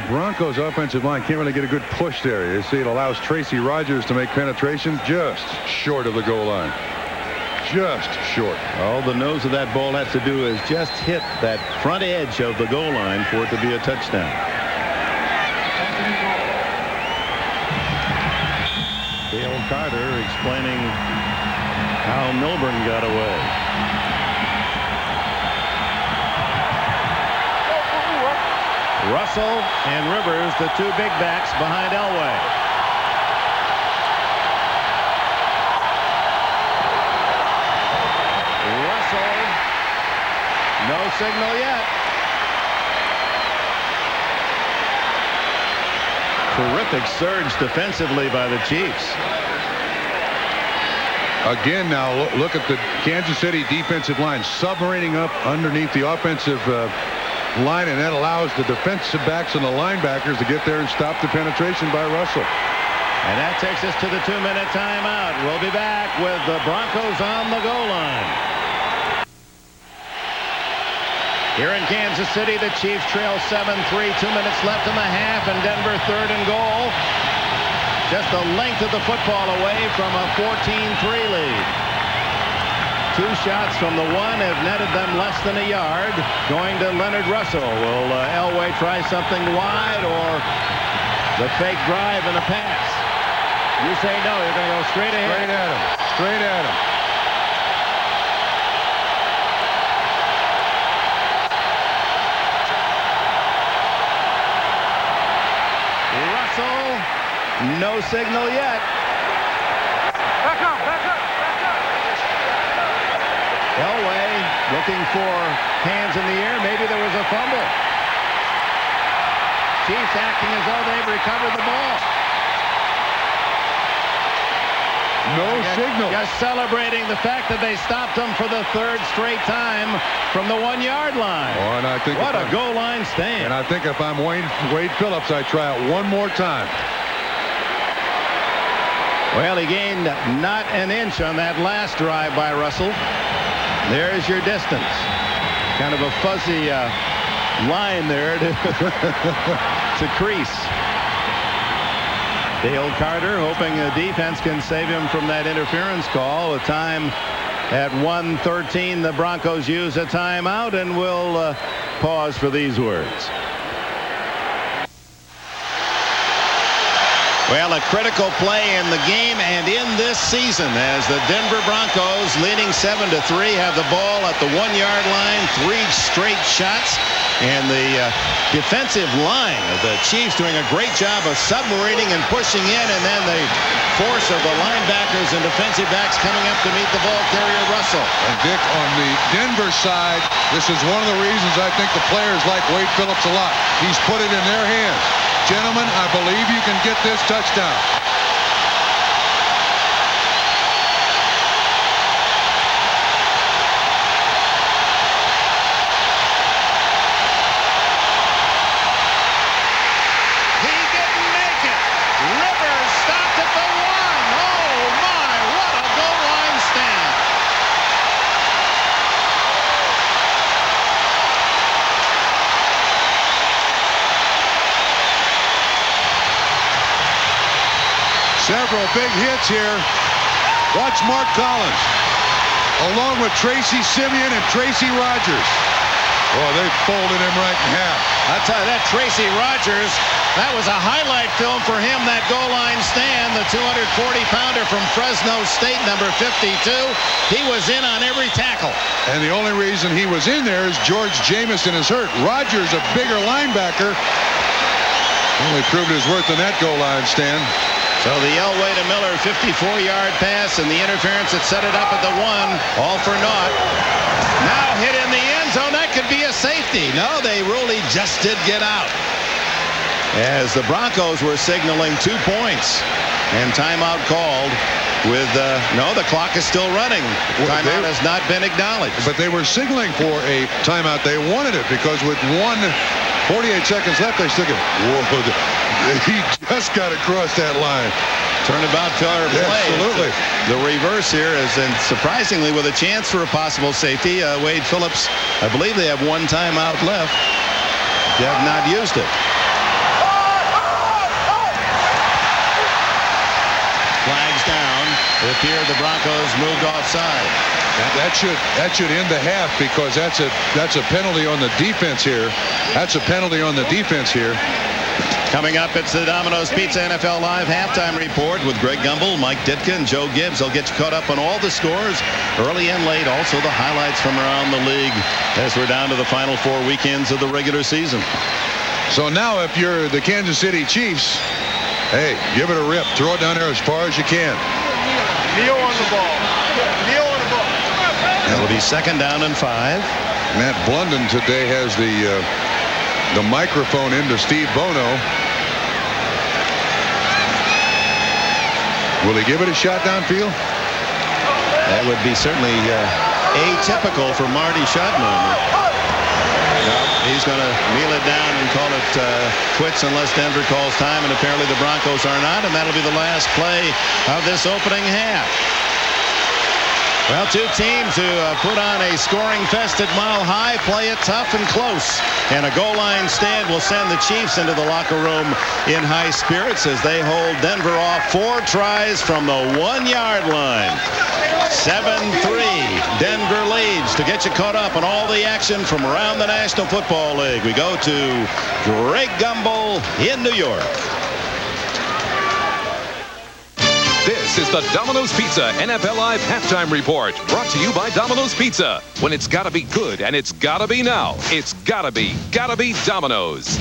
Broncos offensive line can't really get a good push there. You see it allows Tracy Rogers to make penetrations just short of the goal line. Just short. All the nose of that ball has to do is just hit that front edge of the goal line for it to be a touchdown. Dale Carter explaining how Milburn got away. Russell and Rivers, the 2 big backs behind Elway. Russell, no signal yet. Terrific surge defensively by the Chiefs. Again, now look at the Kansas City defensive line submarining up underneath the offensive line, and that allows the defensive backs and the linebackers to get there and stop the penetration by Russell. And that takes us to the 2-minute timeout. We'll be back with the Broncos on the goal line. Here in Kansas City, the Chiefs trail 7-3. 2 minutes left in the half, and Denver 3rd and goal. Just the length of the football away from a 14-3 lead. 2 shots from the 1 have netted them less than a yard. Going to Leonard Russell. Will Elway try something wide, or the fake drive and a pass? You say no. You're going to go straight ahead. Straight at him. Straight at him. Russell, no signal yet. Back up, back up. Elway looking for hands in the air. Maybe there was a fumble. Chiefs acting as though they've recovered the ball. No signal. Just celebrating the fact that they stopped them for the 3rd straight time from the 1-yard line. Oh, and I think what a goal line stand. And I think if I'm Wade Phillips, I try it one more time. Well, he gained not an inch on that last drive by Russell. There's your distance. Kind of a fuzzy line there to crease. Dale Carter hoping the defense can save him from that interference call. A time at 1:13. The Broncos use a timeout, and we'll pause for these words. Well, a critical play in the game and in this season as the Denver Broncos, leading 7-3, have the ball at the 1-yard line. 3 straight shots. And the defensive line of the Chiefs doing a great job of submarining and pushing in. And then the force of the linebackers and defensive backs coming up to meet the ball carrier, Russell. And Dick, on the Denver side, this is one of the reasons I think the players like Wade Phillips a lot. He's put it in their hands. Gentlemen, I believe you can get this touchdown. He didn't make it. Rivers stopped at the 1. Oh, my, what a goal line stand. Several big hits here. Watch Mark Collins, along with Tracy Simeon and Tracy Rogers. Boy, they folded him right in half. I tell you, that Tracy Rogers, that was a highlight film for him, that goal line stand. The 240-pounder from Fresno State, number 52. He was in on every tackle. And the only reason he was in there is George Jamison is hurt. Rogers, a bigger linebacker, only proved his worth in that goal line stand. So the Elway to Miller 54-yard pass and the interference that set it up at the 1, all for naught. Now hit in the end zone. That could be a safety. No, they really just did get out. As the Broncos were signaling 2 points and timeout called with no, the clock is still running. Timeout has not been acknowledged. But they were signaling for a timeout. They wanted it because with 48 seconds left, they still get. Whoa! He just got across that line. Turnabout fair play. Absolutely. The reverse here is, and surprisingly, with a chance for a possible safety. Wade Phillips, I believe they have one timeout left. They have not used it. Flags down. It appeared the Broncos moved offside. That should end the half because that's a penalty on the defense here. That's a penalty on the defense here. Coming up, it's the Domino's Pizza NFL Live halftime report with Greg Gumbel, Mike Ditka, and Joe Gibbs. They'll get you caught up on all the scores early and late. Also the highlights from around the league as we're down to the final 4 weekends of the regular season. So now if you're the Kansas City Chiefs, hey, give it a rip. Throw it down there as far as you can. Kneel on the ball. Kneel on the ball. That'll be 2nd down and 5. Matt Blunden today has the microphone into Steve Bono. Will he give it a shot downfield? That would be certainly atypical for Marty Schottenheimer. No, he's going to kneel it down and call it quits unless Denver calls time, and apparently the Broncos are not, and that'll be the last play of this opening half. Well, two teams who put on a scoring-fested Mile High play it tough and close. And a goal line stand will send the Chiefs into the locker room in high spirits as they hold Denver off 4 tries from the 1-yard line. 7-3. Denver leads. To get you caught up on all the action from around the National Football League, we go to Greg Gumbel in New York. This is the Domino's Pizza NFL Live halftime report, brought to you by Domino's Pizza. When it's got to be good and it's got to be now, it's got to be Domino's.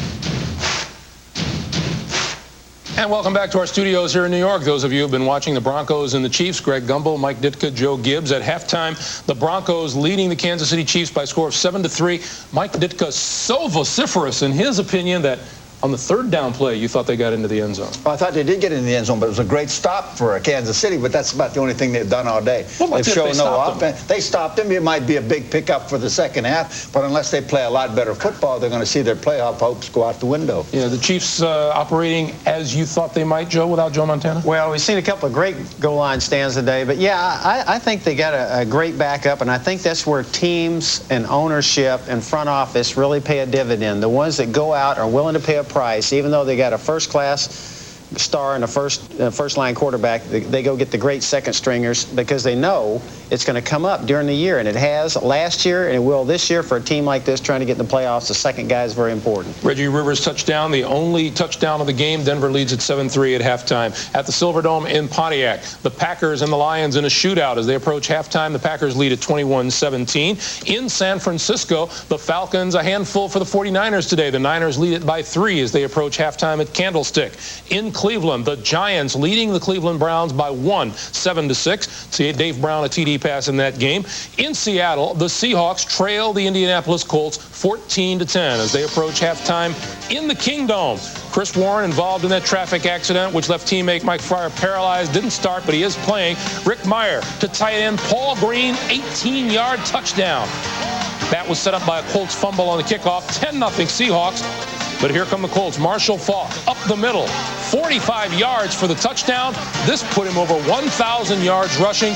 And welcome back to our studios here in New York. Those of you who have been watching the Broncos and the Chiefs, Greg Gumbel, Mike Ditka, Joe Gibbs. At halftime, the Broncos leading the Kansas City Chiefs by a score of 7-3. Mike Ditka so vociferous in his opinion that on the 3rd down play, you thought they got into the end zone. Well, I thought they did get in the end zone, but it was a great stop for Kansas City, but that's about the only thing they've done all day. Well, they've shown no offense. They stopped them. It might be a big pickup for the second half, but unless they play a lot better football, they're going to see their playoff hopes go out the window. Yeah, the Chiefs operating as you thought they might, Joe, without Joe Montana? Well, we've seen a couple of great goal line stands today, but yeah, I think they got a great backup, and I think that's where teams and ownership and front office really pay a dividend. The ones that go out are willing to pay a price, even though they got a first-class star and a first-line quarterback. They go get the great second stringers because they know it's going to come up during the year, and it has last year and it will this year. For a team like this trying to get in the playoffs, the second guy is very important. Reggie Rivers touchdown, the only touchdown of the game. Denver leads at 7-3 at halftime. At the Silverdome in Pontiac, the Packers and the Lions in a shootout as they approach halftime. The Packers lead at 21-17. In San Francisco, the Falcons a handful for the 49ers today. The Niners lead it by 3 as they approach halftime at Candlestick. In Cleveland, the Giants leading the Cleveland Browns by 1, 7-6. See Dave Brown a TD pass in that game. In Seattle, the Seahawks trail the Indianapolis Colts 14-10 as they approach halftime in the Kingdome. Chris Warren involved in that traffic accident, which left teammate Mike Fryer paralyzed. Didn't start, but he is playing. Rick Meyer to tight end Paul Green, 18-yard touchdown. That was set up by a Colts fumble on the kickoff. 10-0 Seahawks. But here come the Colts. Marshall Faulk up the middle. 45 yards for the touchdown. This put him over 1,000 yards rushing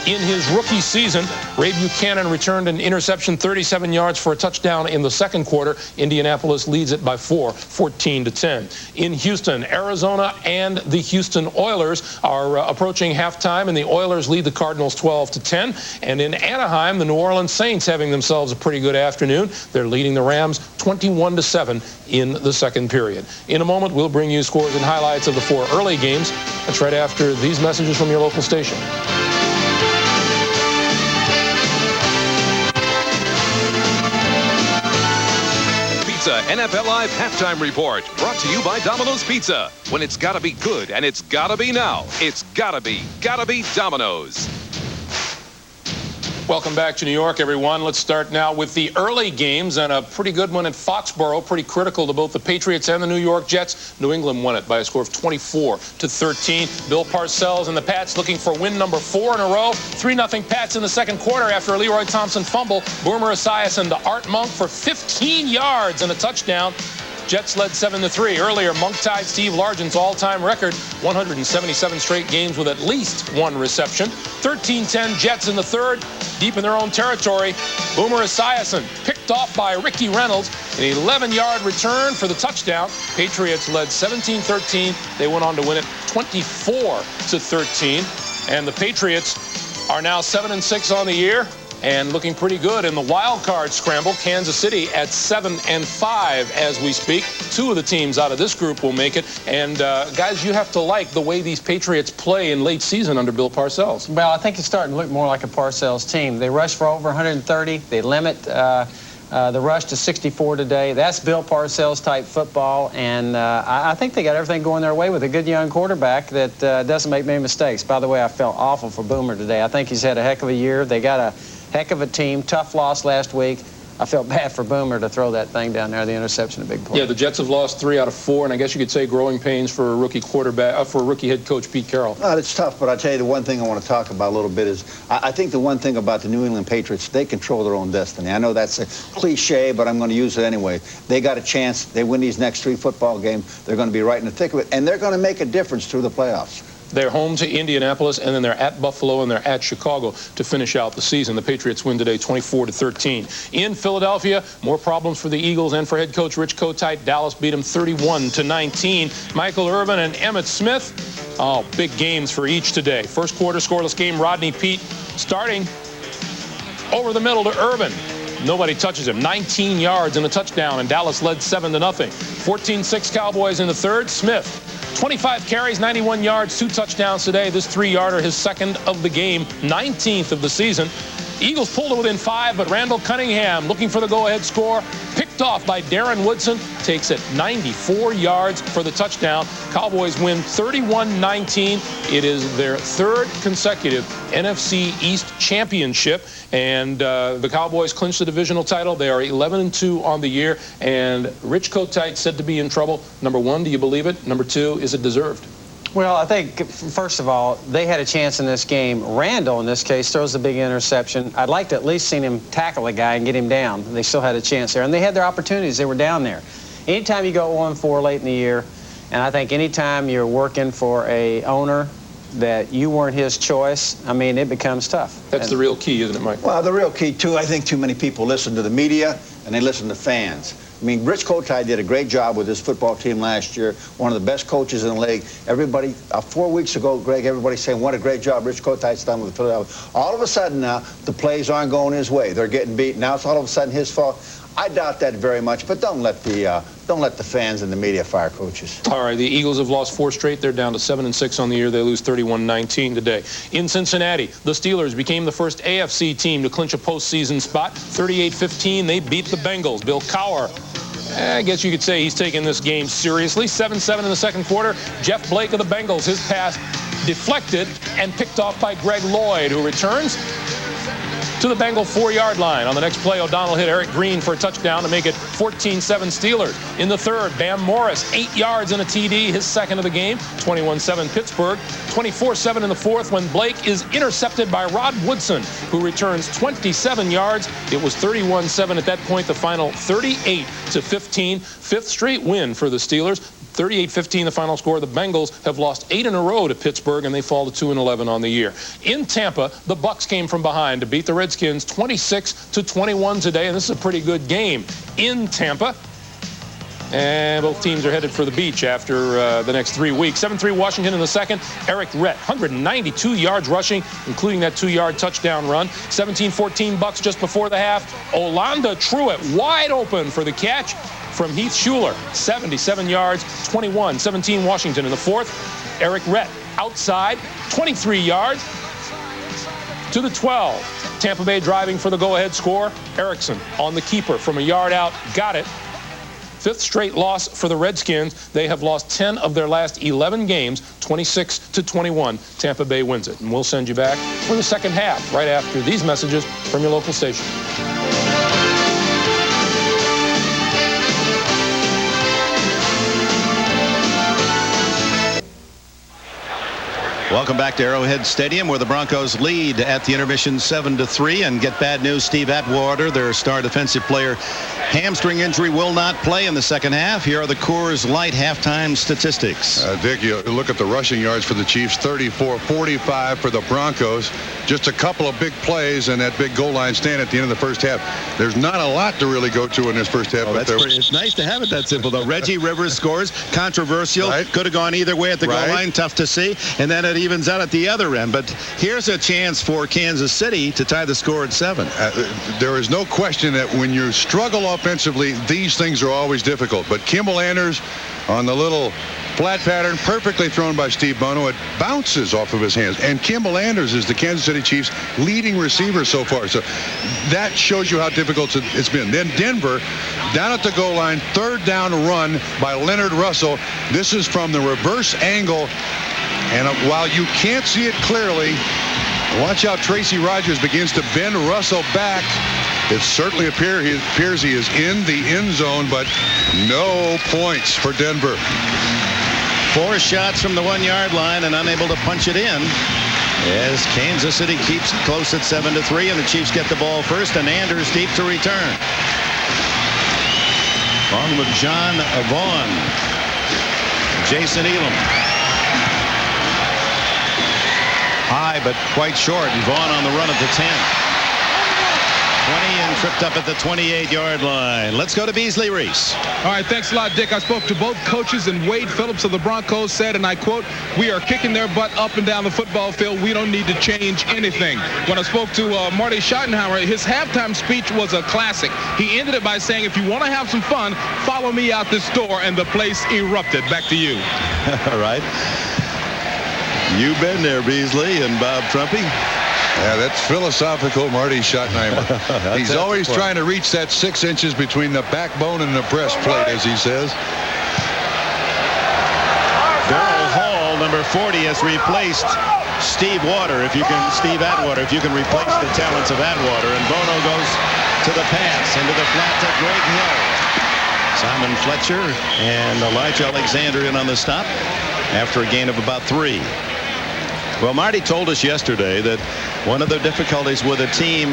in his rookie season. Ray Buchanan returned an interception, 37 yards for a touchdown in the second quarter. Indianapolis leads it by 4, 14-10. In Houston, Arizona and the Houston Oilers are approaching halftime, and the Oilers lead the Cardinals 12-10. And in Anaheim, the New Orleans Saints having themselves a pretty good afternoon. They're leading the Rams 21-7 in the second period. In a moment, we'll bring you scores and highlights of the 4 early games. That's right after these messages from your local station. NFL Live halftime report, brought to you by Domino's Pizza. When it's got to be good and it's got to be now, it's got to be Domino's. Welcome back to New York, everyone. Let's start now with the early games, and a pretty good one at Foxborough, pretty critical to both the Patriots and the New York Jets. New England won it by a score of 24-13. Bill Parcells and the Pats looking for win number 4 in a row. 3-0 Pats in the second quarter after a Leroy Thompson fumble. Boomer Esiason to Art Monk for 15 yards and a touchdown. Jets led 7-3. Earlier, Monk tied Steve Largent's all-time record, 177 straight games with at least 1 reception. 13-10 Jets in the third, deep in their own territory. Boomer Esiason picked off by Ricky Reynolds, an 11-yard return for the touchdown. Patriots led 17-13. They went on to win it 24-13. And the Patriots are now 7-6 on the year, and looking pretty good in the wild card scramble. Kansas City at 7-5 as we speak. 2 of the teams out of this group will make it. And guys, you have to like the way these Patriots play in late season under Bill Parcells. Well, I think it's starting to look more like a Parcells team. They rush for over 130. They limit the rush to 64 today. That's Bill Parcells type football, and I think they got everything going their way with a good young quarterback that doesn't make many mistakes. By the way, I felt awful for Boomer today. I think he's had a heck of a year. They got a heck of a team. Tough loss last week. I felt bad for Boomer to throw that thing down there, the interception, a big play. Yeah, the Jets have lost 3 out of 4, and I guess you could say growing pains for a rookie quarterback, for a rookie head coach Pete Carroll. It's tough, but I'll tell you the one thing I want to talk about a little bit is I think the one thing about the New England Patriots, they control their own destiny. I know that's a cliche, but I'm going to use it anyway. They got a chance. They win these next 3 football games. They're going to be right in the thick of it, and they're going to make a difference through the playoffs. They're home to Indianapolis, and then they're at Buffalo, and they're at Chicago to finish out the season. The Patriots win today 24-13. In Philadelphia, more problems for the Eagles and for head coach Rich Kotite. Dallas beat them 31-19. Michael Irvin and Emmitt Smith, big games for each today. First quarter scoreless game, Rodney Peete starting over the middle to Irvin. Nobody touches him. 19 yards and a touchdown, and Dallas led 7-0. 14-6 Cowboys in the third. Smith, 25 carries, 91 yards, 2 touchdowns today. This 3-yarder, his second of the game, 19th of the season. Eagles pulled it within 5, but Randall Cunningham, looking for the go-ahead score, picked off by Darren Woodson, takes it 94 yards for the touchdown. Cowboys win 31-19. It is their 3rd consecutive NFC East championship, and the Cowboys clinched the divisional title. They are 11-2 on the year, and Rich Kotite said to be in trouble. Number 1, do you believe it? Number 2, is it deserved? Well, I think, first of all, they had a chance in this game. Randall, in this case, throws the big interception. I'd like to at least seen him tackle a guy and get him down. They still had a chance there, and they had their opportunities. They were down there. Anytime you go 1-4 late in the year, and I think anytime you're working for a owner that you weren't his choice, I mean, it becomes tough. That's the real key, isn't it, Mike? Well, the real key, too, I think too many people listen to the media and they listen to fans. I mean, Rich Kotite did a great job with his football team last year, one of the best coaches in the league. Everybody, 4 weeks ago, Greg, everybody saying what a great job Rich Kotite's done with Philadelphia. All of a sudden now, the plays aren't going his way. They're getting beat. Now it's all of a sudden his fault. I doubt that very much, but don't let the fans and the media fire coaches. All right, the Eagles have lost 4 straight. They're down to 7-6 on the year. They lose 31-19 today. In Cincinnati, the Steelers became the first AFC team to clinch a postseason spot. 38-15, they beat the Bengals. Bill Cowher, I guess you could say he's taking this game seriously. 7-7 in the second quarter. Jeff Blake of the Bengals, his pass deflected and picked off by Greg Lloyd, who returns to the Bengal 4-yard line. On the next play, O'Donnell hit Eric Green for a touchdown to make it 14-7 Steelers. In the third, Bam Morris, 8 yards and a TD, his second of the game, 21-7 Pittsburgh. 24-7 in the fourth when Blake is intercepted by Rod Woodson, who returns 27 yards. It was 31-7 at that point, the final 38-15. 5th straight win for the Steelers. 38-15 the final score. The Bengals have lost 8 in a row to Pittsburgh, and they fall to 2-11 on the year. In Tampa, the Bucs came from behind to beat the Redskins 26-21 today, and this is a pretty good game in Tampa. And both teams are headed for the beach after the next 3 weeks. 7-3 Washington in the second. Eric Rett, 192 yards rushing, including that 2-yard touchdown run. 17-14 Bucs just before the half. Olanda Truitt wide open for the catch from Heath Schuler. 77 yards, 21-17 Washington in the fourth. Eric Rett outside, 23 yards to the 12. Tampa Bay driving for the go-ahead score. Erickson on the keeper from a yard out, got it. fifth straight loss for the Redskins. They have lost 10 of their last 11 games, 26-21. Tampa Bay wins it. And we'll send you back for the second half right after these messages from your local station. Welcome back to Arrowhead Stadium, where the Broncos lead at the intermission 7-3, and get bad news. Steve Atwater, their star defensive player, hamstring injury, will not play in the second half. Here are the Coors Light halftime statistics. Dick, you look at the rushing yards for the Chiefs, 34-45 for the Broncos. Just a couple of big plays and that big goal line stand at the end of the first half. There's not a lot to really go to in this first half. It's nice to have it that simple, though. Reggie Rivers scores, controversial, could have gone either way at the goal line, tough to see, and then it evens out at the other end. But here's a chance for Kansas City to tie the score at 7. There is no question that when you struggle offensively, these things are always difficult. But Kimball Anders on the little flat pattern, perfectly thrown by Steve Bono. It bounces off of his hands. And Kimball Anders is the Kansas City Chiefs' leading receiver so far. So that shows you how difficult it's been. Then Denver, down at the goal line, third down run by Leonard Russell. This is from the reverse angle. And while you can't see it clearly, watch how Tracy Rogers begins to bend Russell back. It certainly appears he is in the end zone, but no points for Denver. 4 shots from the 1-yard line and unable to punch it in, as Kansas City keeps it close at 7-3, and the Chiefs get the ball first, and Anders deep to return. Along with John Vaughn. Jason Elam. High but quite short, and Vaughn on the run at the 10. 20 and tripped up at the 28-yard line. Let's go to Beasley Reese. All right, thanks a lot, Dick. I spoke to both coaches, and Wade Phillips of the Broncos said, and I quote, "We are kicking their butt up and down the football field. We don't need to change anything." When I spoke to Marty Schottenhauer, his halftime speech was a classic. He ended it by saying, "If you want to have some fun, follow me out this door," and the place erupted. Back to you. All right. You've been there, Beasley and Bob Trumpy. Yeah, that's philosophical, Marty Schottenheimer. He's always trying to reach that 6 inches between the backbone and the breastplate, as he says. Darrell Hall, number 40, has replaced Steve Atwater. If you can replace the talents of Atwater. And Bono goes to the pass into the flat to Greg Hill. Simon Fletcher and Elijah Alexander in on the stop after a gain of about 3. Well, Marty told us yesterday that one of the difficulties with a team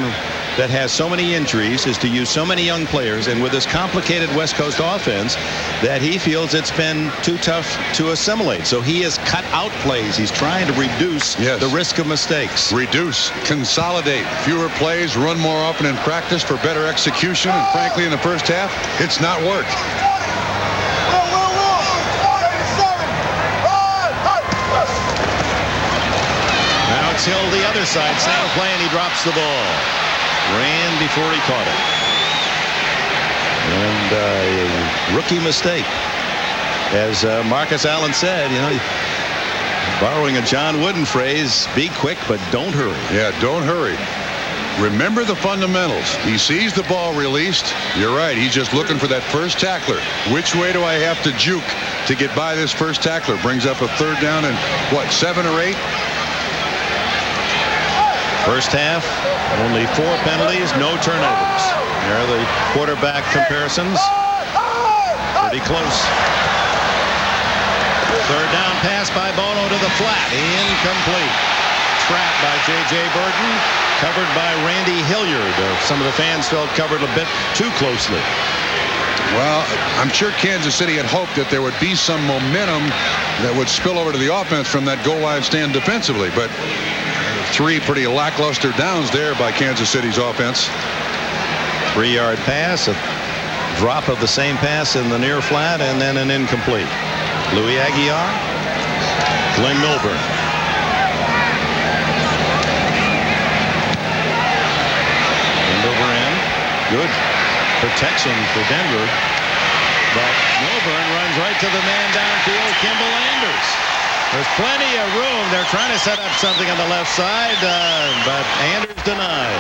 that has so many injuries is to use so many young players, and with this complicated West Coast offense, that he feels it's been too tough to assimilate. So he has cut out plays. He's trying to reduce the risk of mistakes. Reduce, consolidate, fewer plays, run more often in practice for better execution. And frankly, in the first half, it's not worked. Hill the other side, same play, and he drops the ball. Ran before he caught it. And a rookie mistake. As Marcus Allen said, borrowing a John Wooden phrase, be quick, but don't hurry. Yeah, don't hurry. Remember the fundamentals. He sees the ball released. You're right. He's just looking for that first tackler. Which way do I have to juke to get by this first tackler? Brings up a third down and, 7 or 8? First half, only 4 penalties, no turnovers. There are the quarterback comparisons. Pretty close. Third down pass by Bono to the flat. Incomplete. Trapped by J.J. Burton. Covered by Randy Hilliard. Some of the fans felt covered a bit too closely. Well, I'm sure Kansas City had hoped that there would be some momentum that would spill over to the offense from that goal line stand defensively, but 3 pretty lackluster downs there by Kansas City's offense. 3-yard pass, a drop of the same pass in the near flat, and then an incomplete. Louis Aguiar, Glenn Milburn. End over end. Good protection for Denver. But Milburn runs right to the man downfield, Kimball Anders. There's plenty of room. They're trying to set up something on the left side, but Anders denied.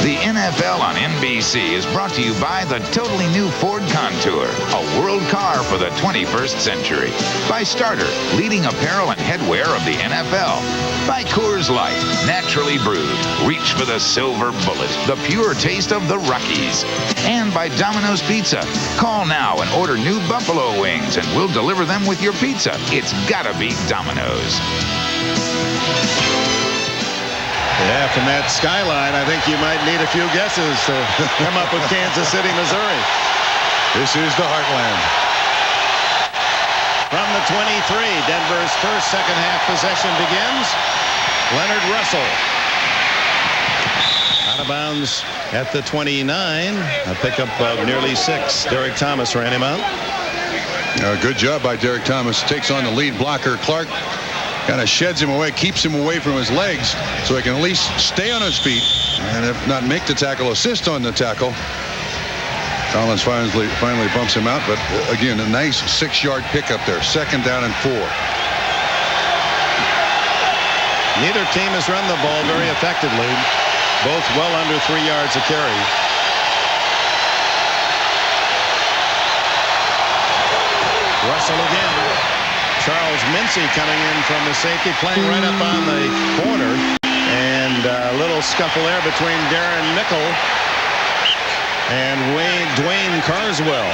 The NFL on NBC is brought to you by the totally new Ford Contour, a world car for the 21st century. By Starter, leading apparel and headwear of the NFL. By Coors Light, naturally brewed. Reach for the silver bullet, the pure taste of the Rockies. And by Domino's Pizza. Call now and order new buffalo wings, and we'll deliver them with your pizza. It's gotta be Domino's. Yeah, from that skyline, I think you might need a few guesses to come up with Kansas City, Missouri. This is the heartland. From the 23, Denver's first second-half possession begins. Leonard Russell. Out of bounds at the 29. A pickup of nearly 6. Derek Thomas ran him out. Good job by Derek Thomas. Takes on the lead blocker, Clark. Kind of sheds him away, keeps him away from his legs so he can at least stay on his feet, and if not make the tackle, assist on the tackle. Collins finally bumps him out, but again, a nice 6-yard pickup there. 2nd down and 4. Neither team has run the ball very effectively. Both well under 3 yards a carry. Russell again. Charles Mincy coming in from the safety, playing right up on the corner, and a little scuffle there between Darren Nickel and Dwayne Carswell.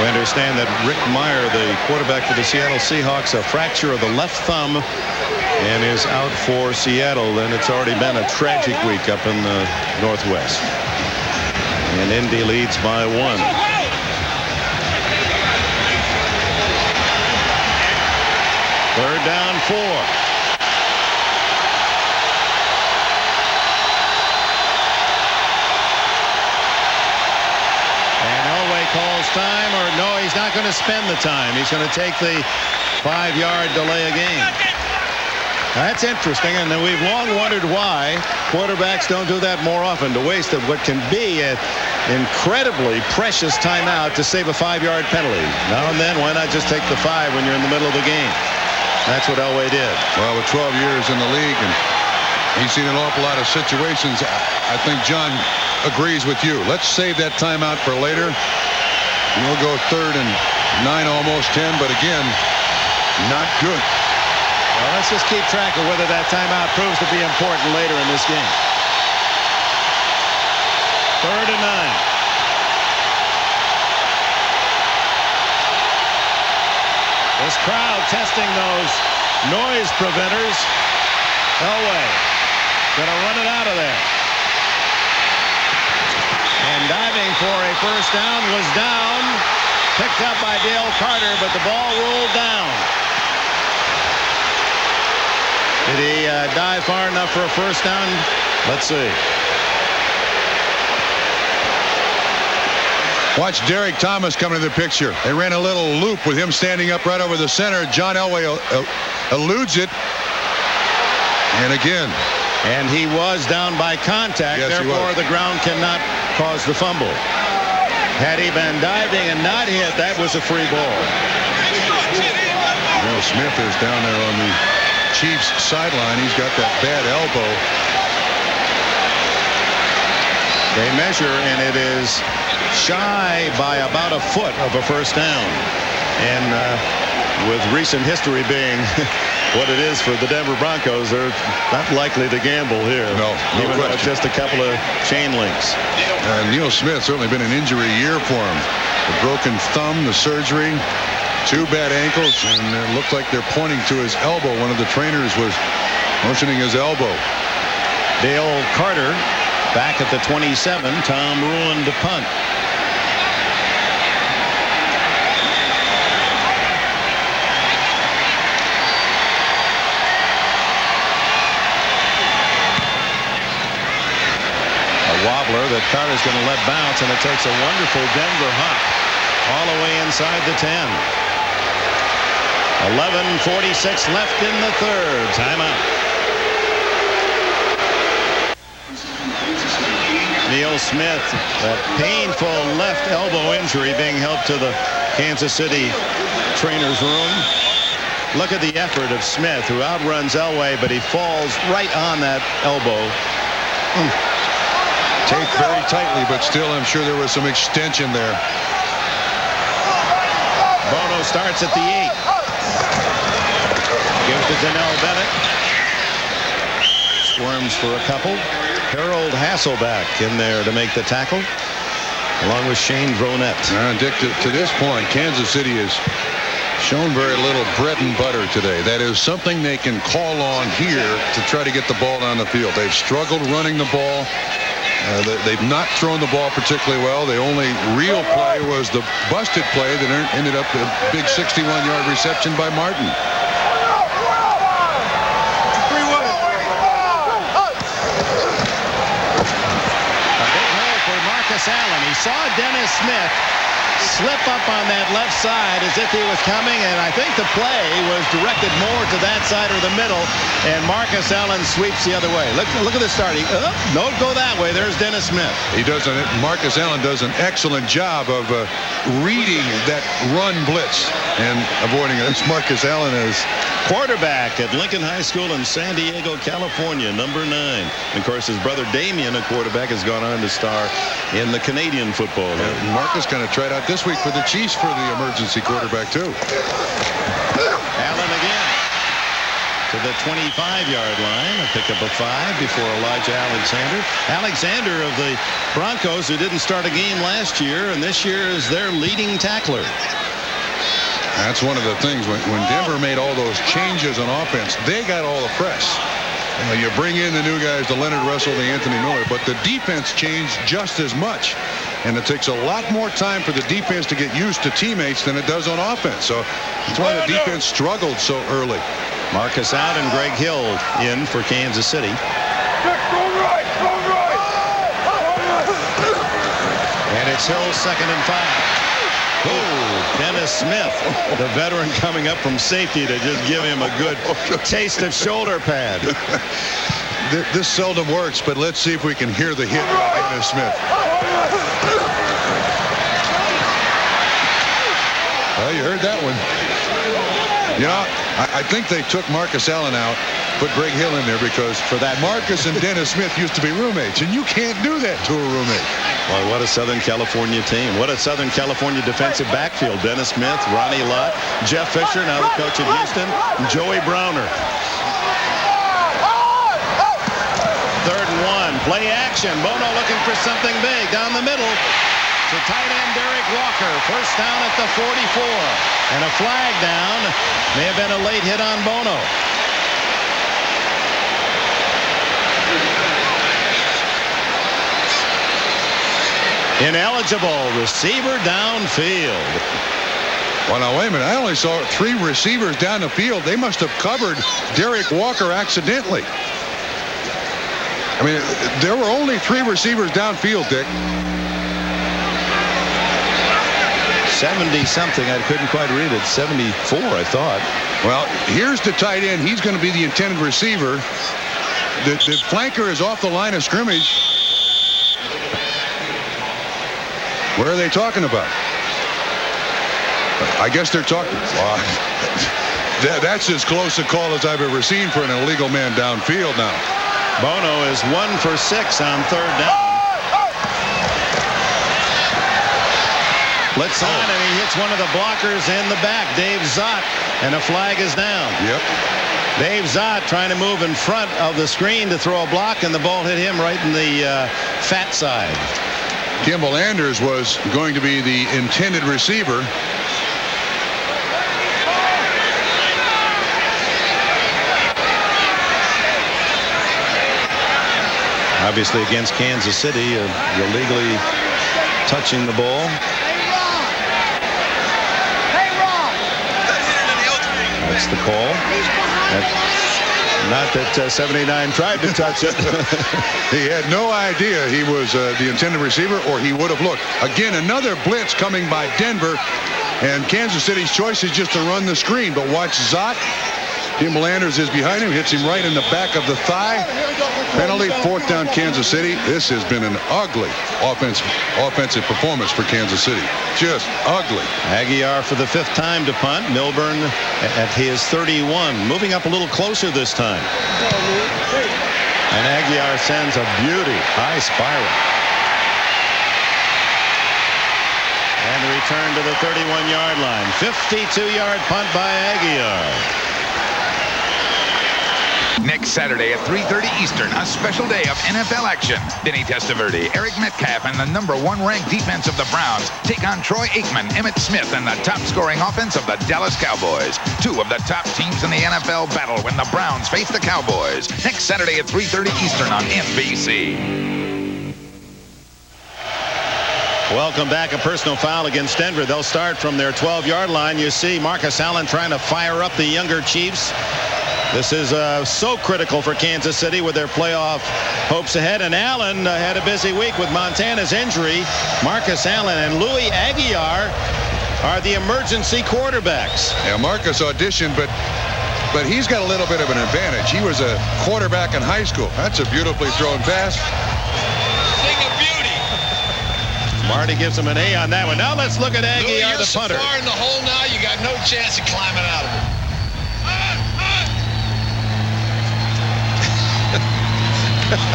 We understand that Rick Meyer, the quarterback for the Seattle Seahawks, a fracture of the left thumb and is out for Seattle. And it's already been a tragic week up in the Northwest. And Indy leads by 1. 3rd down, 4. And Elway calls time, or no, he's not going to spend the time. He's going to take the 5-yard delay of game. That's interesting, and we've long wondered why quarterbacks don't do that more often, to waste of what can be an incredibly precious timeout to save a 5-yard penalty. Now and then, why not just take the 5 when you're in the middle of the game? That's what Elway did. Well, with 12 years in the league, and he's seen an awful lot of situations, I think John agrees with you. Let's save that timeout for later. We'll go 3rd and 9, almost 10, but again, not good. Well, let's just keep track of whether that timeout proves to be important later in this game. 3rd and 9. This crowd testing those noise preventers. Elway gonna run it out of there. And diving for a first down, was down. Picked up by Dale Carter, but the ball rolled down. Did he dive far enough for a first down? Let's see. Watch Derek Thomas come into the picture. They ran a little loop with him standing up right over the center. John Elway eludes it. And again. And he was down by contact. Yes, therefore, the ground cannot cause the fumble. Had he been diving and not hit, that was a free ball. Will Smith is down there on the Chiefs sideline. He's got that bad elbow. They measure, and it is shy by about a foot of a first down. And with recent history being what it is for the Denver Broncos, they're not likely to gamble here. No even question. though it's just a couple of chain links. Neil Smith certainly been an injury year for him. The broken thumb, the surgery, 2 bad ankles, and it looked like they're pointing to his elbow. One of the trainers was motioning his elbow. Dale Carter back at the 27. Tom Ruin to punt. Wobbler that Carter's going to let bounce, and it takes a wonderful Denver hop all the way inside the 10. 11:46 left in the 3rd. Timeout. Neil Smith, that painful left elbow injury, being helped to the Kansas City trainer's room. Look at the effort of Smith, who outruns Elway, but he falls right on that elbow. Taped very tightly, but still I'm sure there was some extension there. Bono starts at the 8. Gives to Donnell Bennett. Squirms for a couple. Harold Hasselback in there to make the tackle, along with Shane Dronette. Dick, to this point, Kansas City has shown very little bread and butter today. That is something they can call on here to try to get the ball down the field. They've struggled running the ball. They've not thrown the ball particularly well. The only real play was the busted play that ended up a big 61-yard reception by Martin. Allen. He saw Dennis Smith slip up on that left side as if he was coming, and I think the play was directed more to that side or the middle, and Marcus Allen sweeps the other way. Look at the start. Don't go that way. There's Dennis Smith. He does. Marcus Allen does an excellent job of reading that run blitz and avoiding it. That's Marcus Allen is quarterback at Lincoln High School in San Diego, California, number 9. And of course, his brother Damian, a quarterback, has gone on to star in the Canadian Football League. Marcus kind of tried out this week for the Chiefs for the emergency quarterback too. Allen again to the 25-yard line, a pickup of 5 before Elijah Alexander. Alexander of the Broncos, who didn't start a game last year, and this year is their leading tackler. That's one of the things when Denver made all those changes on offense, they got all the press. You bring in the new guys, the Leonard Russell, the Anthony Miller, but the defense changed just as much. And it takes a lot more time for the defense to get used to teammates than it does on offense. So that's why the defense struggled so early. Marcus out and Greg Hill in for Kansas City. And it's Hill's 2nd and 5. Oh, Dennis Smith, the veteran, coming up from safety to just give him a good taste of shoulder pad. This seldom works, but let's see if we can hear the hit by Dennis Smith. Well, you heard that one. You know, I think they took Marcus Allen out, put Greg Hill in there because for that Marcus and Dennis Smith used to be roommates, and you can't do that to a roommate. Well, what a Southern California team. What a Southern California defensive backfield. Dennis Smith, Ronnie Lott, Jeff Fisher, now the coach of Houston, and Joey Browner. 3rd and 1. Play action. Bono looking for something big down the middle. To tight end Derek Walker. First down at the 44. And a flag down. May have been a late hit on Bono. Ineligible. Receiver downfield. Well, now, wait a minute. I only saw 3 receivers down the field. They must have covered Derek Walker accidentally. I mean, there were only 3 receivers downfield, Dick. 70-something. I couldn't quite read it. 74, I thought. Well, here's the tight end. He's going to be the intended receiver. The flanker is off the line of scrimmage. Where are they talking about? I guess they're talking. That's as close a call as I've ever seen for an illegal man downfield now. Bono is 1 for 6 on 3rd down. Blitz on, and he hits one of the blockers in the back, Dave Zott, and a flag is down. Yep. Dave Zott trying to move in front of the screen to throw a block, and the ball hit him right in the fat side. Kimball Anders was going to be the intended receiver. Obviously against Kansas City, illegally touching the ball. That's the call. Not that 79 tried to touch it. He had no idea he was the intended receiver, or he would have looked. Again, another blitz coming by Denver, and Kansas City's choice is just to run the screen. But watch Zott Tim Landers is behind him, hits him right in the back of the thigh. Penalty, 4th down Kansas City. This has been an ugly offensive performance for Kansas City. Just ugly. Aguiar for the 5th time to punt. Milburn at his 31, moving up a little closer this time. And Aguiar sends a beauty, high spiral. And the return to the 31-yard line. 52-yard punt by Aguiar. Next Saturday at 3:30 Eastern, a special day of NFL action. Denny Testaverde, Eric Metcalf, and the #1 ranked defense of the Browns take on Troy Aikman, Emmitt Smith, and the top-scoring offense of the Dallas Cowboys. 2 of the top teams in the NFL battle when the Browns face the Cowboys. Next Saturday at 3:30 Eastern on NBC. Welcome back. A personal foul against Denver. They'll start from their 12-yard line. You see Marcus Allen trying to fire up the younger Chiefs. This is so critical for Kansas City with their playoff hopes ahead. And Allen had a busy week with Montana's injury. Marcus Allen and Louis Aguiar are the emergency quarterbacks. Yeah, Marcus auditioned, but he's got a little bit of an advantage. He was a quarterback in high school. That's a beautifully thrown pass. Thing of beauty. Marty gives him an A on that one. Now let's look at Aguiar, the punter. You're so far in the hole now, you got no chance of climbing out of it.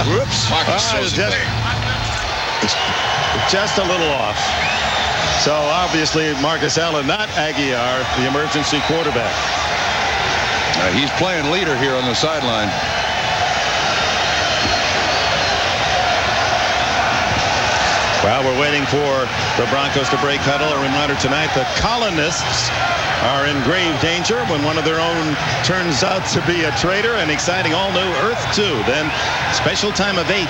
Whoops. Just a little off. So obviously Marcus Allen, not Aguiar, the emergency quarterback. He's playing leader here on the sideline. Well, we're waiting for the Broncos to break huddle. A reminder tonight, the colonists are in grave danger when one of their own turns out to be a traitor. An exciting all-new Earth 2. Then special time of 8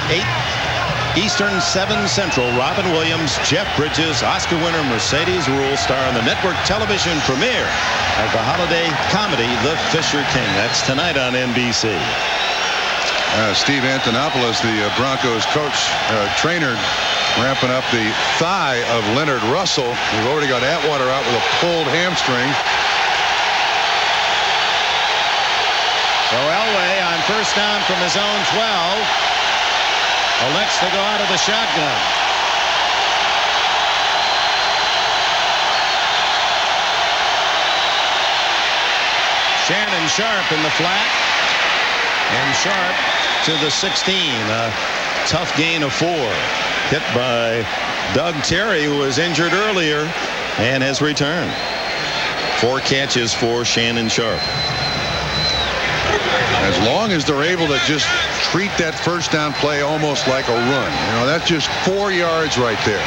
Eastern, 7 Central. Robin Williams, Jeff Bridges, Oscar winner Mercedes Ruehl star in the network television premiere of the holiday comedy The Fisher King. That's tonight on NBC. Steve Antonopoulos, the Broncos coach, trainer, ramping up the thigh of Leonard Russell. We've already got Atwater out with a pulled hamstring. So Elway on 1st down from his own 12 elects to go out of the shotgun. Shannon Sharp in the flat. And Sharp to the 16. A tough gain of 4. Hit by Doug Terry, who was injured earlier and has returned. 4 catches for Shannon Sharp. As long as they're able to just treat that 1st down play almost like a run. You know, that's just 4 yards right there.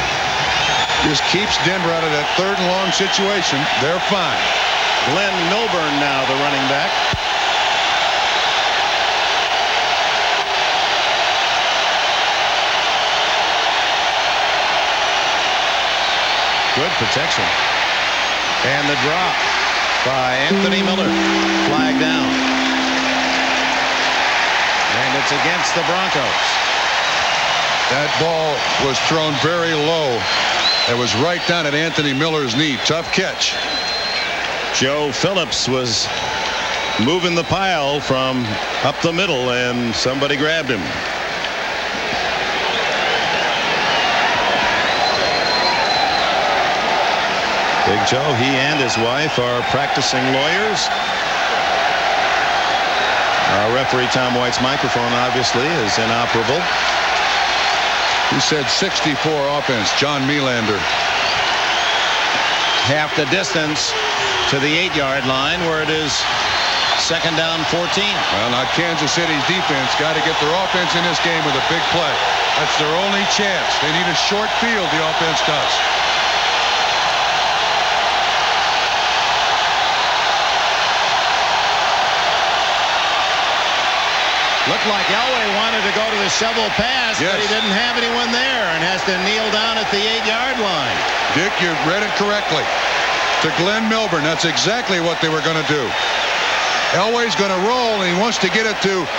Just keeps Denver out of that 3rd and long situation. They're fine. Glenn Milburn now the running back. Good protection. And the drop by Anthony Miller. Flag down. And it's against the Broncos. That ball was thrown very low. It was right down at Anthony Miller's knee. Tough catch. Joe Phillips was moving the pile from up the middle, and somebody grabbed him. Big Joe, he and his wife are practicing lawyers. Our referee Tom White's microphone obviously is inoperable. He said 64 offense. John Melander. Half the distance to the 8-yard line where it is 2nd down 14. Well, now Kansas City's defense got to get their offense in this game with a big play. That's their only chance. They need a short field, the offense does. Looked like Elway wanted to go to the shovel pass, yes, but he didn't have anyone there and has to kneel down at the 8-yard line. Dick, you read it correctly. To Glenn Milburn, that's exactly what they were going to do. Elway's going to roll, and he wants to get it to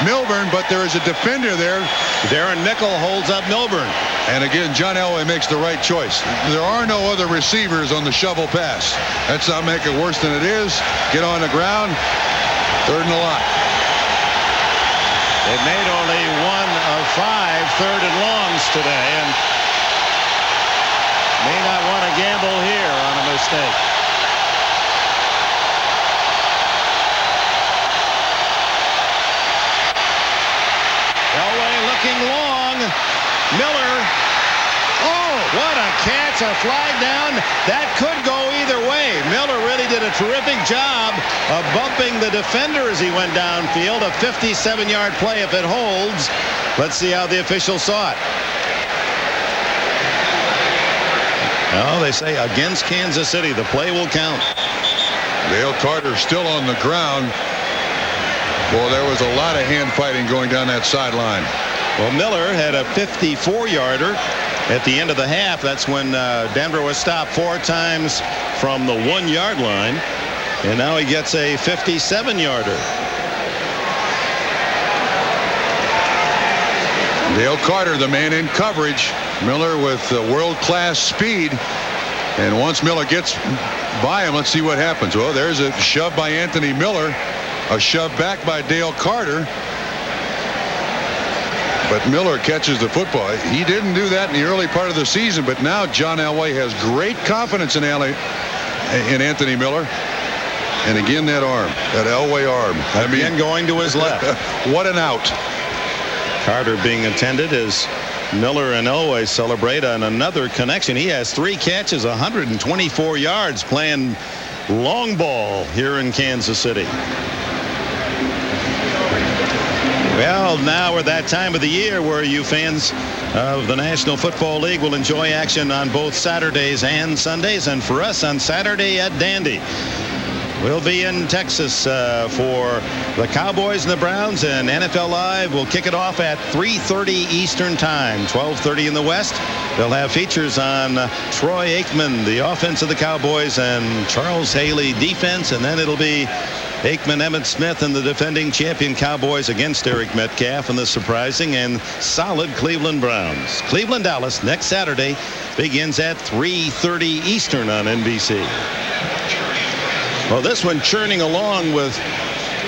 Milburn, but there is a defender there. Darren Nickel holds up Milburn. And again, John Elway makes the right choice. There are no other receivers on the shovel pass. Let's not make it worse than it is. Get on the ground. Third and a lot. They've made only 1 of 5 third and longs today, and may not want to gamble here on a mistake. Elway looking long. Miller. Oh, what a catch. A flag down. That could go either way. Miller really did a terrific job of bumping the defender as he went downfield. A 57-yard play if it holds. Let's see how the officials saw it. Oh, they say against Kansas City, the play will count. Dale Carter still on the ground. Well, there was a lot of hand fighting going down that sideline. Well, Miller had a 54-yarder at the end of the half. That's when Denver was stopped 4 times from the 1-yard line. And now he gets a 57-yarder. Dale Carter, the man in coverage. Miller with world-class speed. And once Miller gets by him, let's see what happens. Well, there's a shove by Anthony Miller. A shove back by Dale Carter. But Miller catches the football. He didn't do that in the early part of the season, but now John Elway has great confidence in Anthony Miller. And again, that arm, that Elway arm. Again, going to his left. What an out. Carter being attended as Miller and Elway celebrate on another connection. He has 3 catches, 124 yards, playing long ball here in Kansas City. Well, now we're that time of the year where you fans of the National Football League will enjoy action on both Saturdays and Sundays. And for us on Saturday at Dandy, we'll be in Texas for the Cowboys and the Browns, and NFL Live will kick it off at 3:30 Eastern Time, 12:30 in the West. They'll have features on Troy Aikman, the offense of the Cowboys, and Charles Haley, defense, and then it'll be Aikman, Emmitt Smith, and the defending champion Cowboys against Eric Metcalf and the surprising and solid Cleveland Browns. Cleveland, Dallas next Saturday begins at 3:30 Eastern on NBC. Well, this one churning along with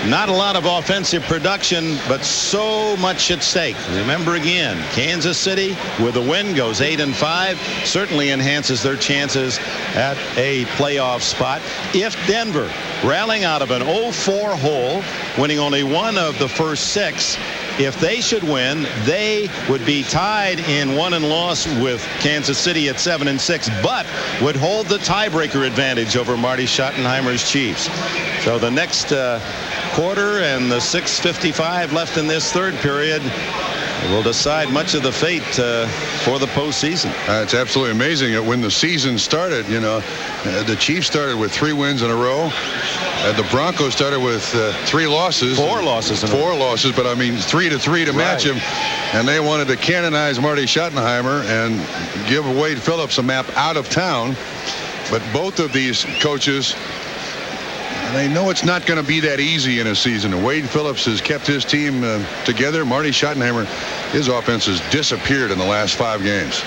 not a lot of offensive production, but so much at stake. Remember again, Kansas City with a win goes 8-5, certainly enhances their chances at a playoff spot. If Denver, rallying out of an 0-4 hole, winning only 1 of the first 6, if they should win, they would be tied in won and loss with Kansas City at 7-6, but would hold the tiebreaker advantage over Marty Schottenheimer's Chiefs. So the next quarter and the 6:55 left in this third period will decide much of the fate for the postseason. It's absolutely amazing that when the season started, you know, the Chiefs started with 3 wins in a row. The Broncos started with 3 losses. 4 losses. 4 losses, but I mean 3-3 to match him. And they wanted to canonize Marty Schottenheimer and give Wade Phillips a map out of town. But both of these coaches, they know it's not going to be that easy in a season. And Wade Phillips has kept his team together. Marty Schottenheimer, his offense has disappeared in the last 5 games.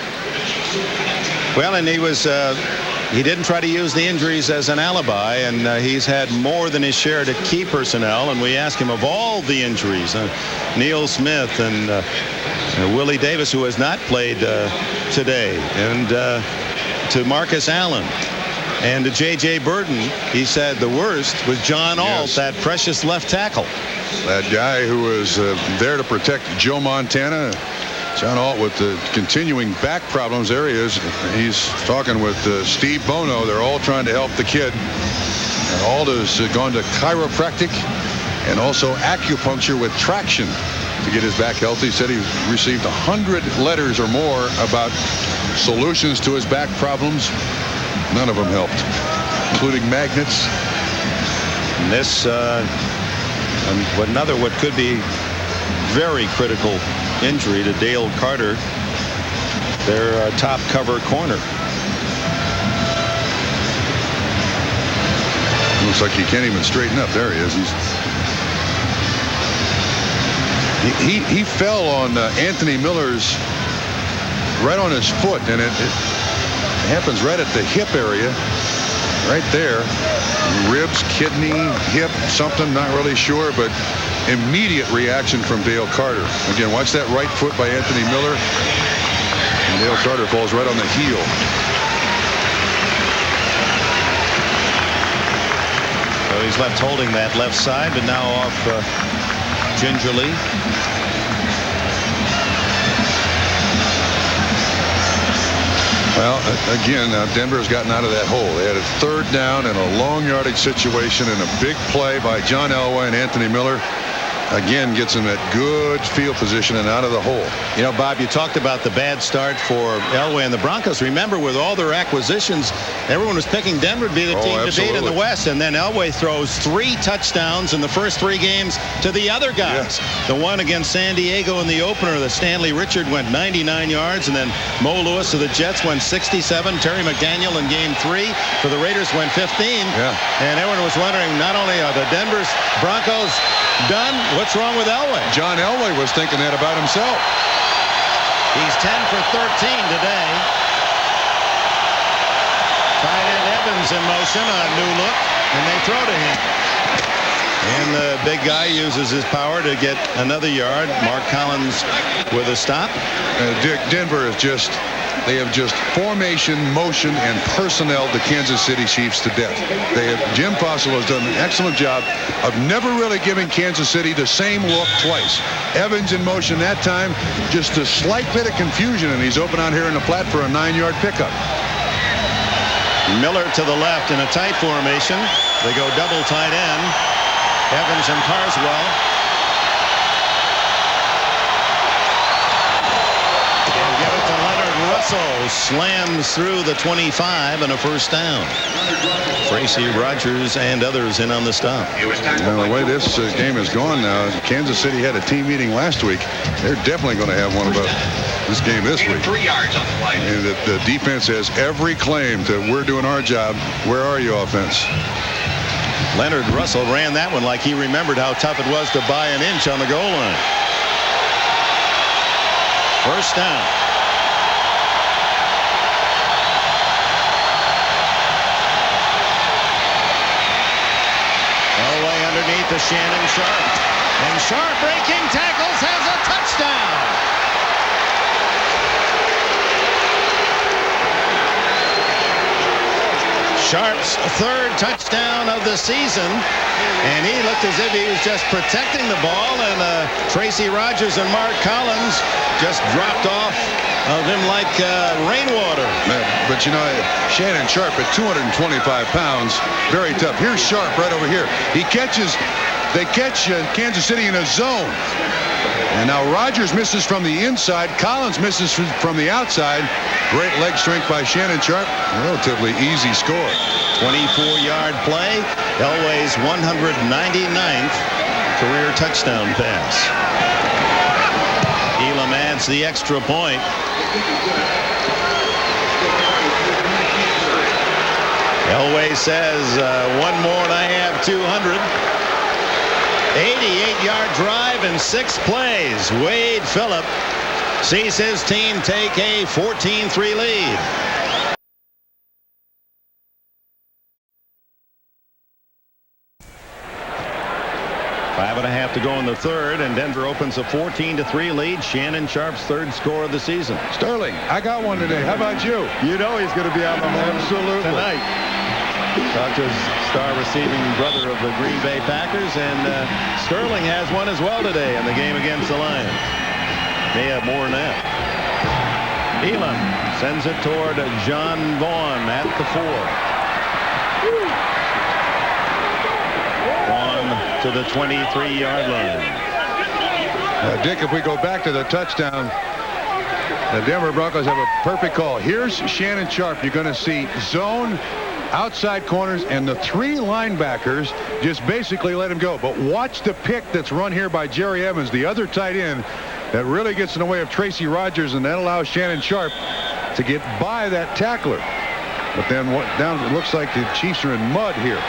Well, and he didn't try to use the injuries as an alibi, and he's had more than his share to key personnel. And we ask him of all the injuries, Neil Smith and Willie Davis, who has not played today, and to Marcus Allen. And to J.J. Burton, he said the worst was John Alt, that precious left tackle. That guy who was there to protect Joe Montana. John Alt with the continuing back problems there he is. He's talking with Steve Bono. They're all trying to help the kid. And Alt has gone to chiropractic and also acupuncture with traction to get his back healthy. He said he received 100 letters or more about solutions to his back problems. None of them helped, including magnets. And this, what could be very critical injury to Dale Carter, their top cover corner. Looks like he can't even straighten up. There he is. He fell on Anthony Miller's right on his foot, and it happens right at the hip area. right there. Ribs, kidney, hip, something, not really sure, but immediate reaction from Dale Carter. Again, watch that right foot by Anthony Miller. And Dale Carter falls right on the heel. So he's left holding that left side, but now off gingerly. Well, again, Denver's gotten out of that hole. They had a third down in a long yardage situation and a big play by John Elway and Anthony Miller. Again, gets in that good field position and out of the hole. You know, Bob, you talked about the bad start for Elway and the Broncos. Remember, with all their acquisitions, everyone was picking Denver to be the team to beat in the West. And then Elway throws 3 touchdowns in the first 3 games to the other guys. Yeah. The one against San Diego in the opener, the Stanley Richard went 99 yards. And then Mo Lewis of the Jets went 67. Terry McDaniel in game 3 for the Raiders went 15. Yeah. And everyone was wondering, not only are the Denver's Broncos done, what's wrong with Elway? John Elway was thinking that about himself. He's 10 for 13 today. Tight end Evans in motion on a new look, and they throw to him. And the big guy uses his power to get another yard. Mark Collins with a stop. Dick, Denver is just, they have just formation, motion, and personnel the Kansas City Chiefs to death. Jim Fossil has done an excellent job of never really giving Kansas City the same look twice. Evans in motion that time, just a slight bit of confusion, and he's open out here in the flat for a 9-yard pickup. Miller to the left in a tight formation. They go double tight end. Evans and Carswell. Russell slams through the 25 and a first down. Tracy Rogers and others in on the stop. Well, the way this game is going now, Kansas City had a team meeting last week. They're definitely going to have one about this game this week. 3 yards on the play. And the defense has every claim to we're doing our job. Where are you, offense? Leonard Russell ran that one like he remembered how tough it was to buy an inch on the goal line. First down. Elway underneath to Shannon Sharp. And Sharp breaking tackles, has a touchdown. Sharp's 3rd touchdown of the season, and he looked as if he was just protecting the ball, and Tracy Rogers and Mark Collins just dropped off of him like rainwater. But you know, Shannon Sharp at 225 pounds, very tough. Here's Sharp right over here. They catch Kansas City in a zone. And now Rogers misses from the inside. Collins misses from the outside. Great leg strength by Shannon Sharp. Relatively easy score. 24-yard play. Elway's 199th career touchdown pass. Elam adds the extra point. Elway says, one more and I have 200. 88-yard drive in 6 plays. Wade Phillip sees his team take a 14-3 lead. Five and a half to go in the third, and Denver opens a 14-3 lead. Shannon Sharp's 3rd score of the season. Sterling, I got one today. How about you? You know he's going to be out on the Absolutely. tonight. Talked to his star receiving brother of the Green Bay Packers, and Sterling has one as well today in the game against the Lions. May have more than that. Elam sends it toward John Vaughn at the 4. Vaughn to the 23-yard line. Dick, if we go back to the touchdown, the Denver Broncos have a perfect call. Here's Shannon Sharp. You're going to see zone, outside corners, and the 3 linebackers just basically let him go. But watch the pick that's run here by Jerry Evans, the other tight end, that really gets in the way of Tracy Rogers, and that allows Shannon Sharp to get by that tackler. But then it looks like the Chiefs are in mud here.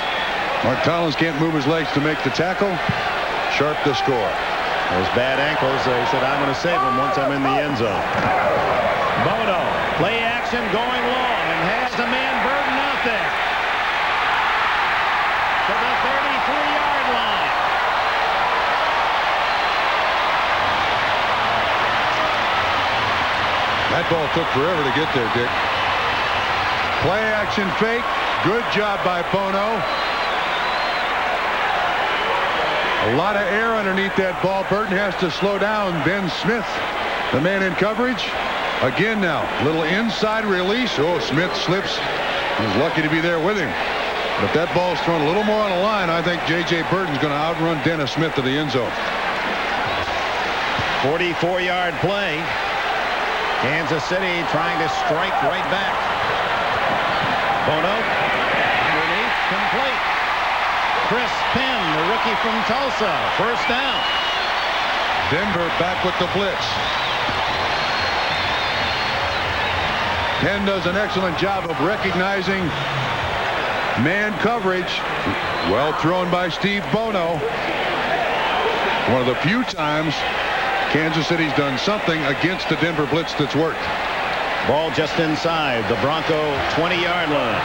Mark Collins can't move his legs to make the tackle. Sharp the score. Those bad ankles, he said, I'm going to save them once I'm in the end zone. Bono, play action going long, and has the man Burton out there. that ball took forever to get there, Dick. Play action fake. Good job by Bono. A lot of air underneath that ball. Burton has to slow down. Ben Smith, the man in coverage. Again now, little inside release. Oh, Smith slips. He's lucky to be there with him. But if that ball's thrown a little more on the line, I think J.J. Burton's going to outrun Dennis Smith to the end zone. 44-yard play. Kansas City trying to strike right back. Bono underneath, complete. Chris Penn, the rookie from Tulsa, first down. Denver back with the blitz. Penn does an excellent job of recognizing man coverage. Well thrown by Steve Bono. One of the few times Kansas City's done something against the Denver blitz that's worked. Ball just inside the Bronco 20-yard line.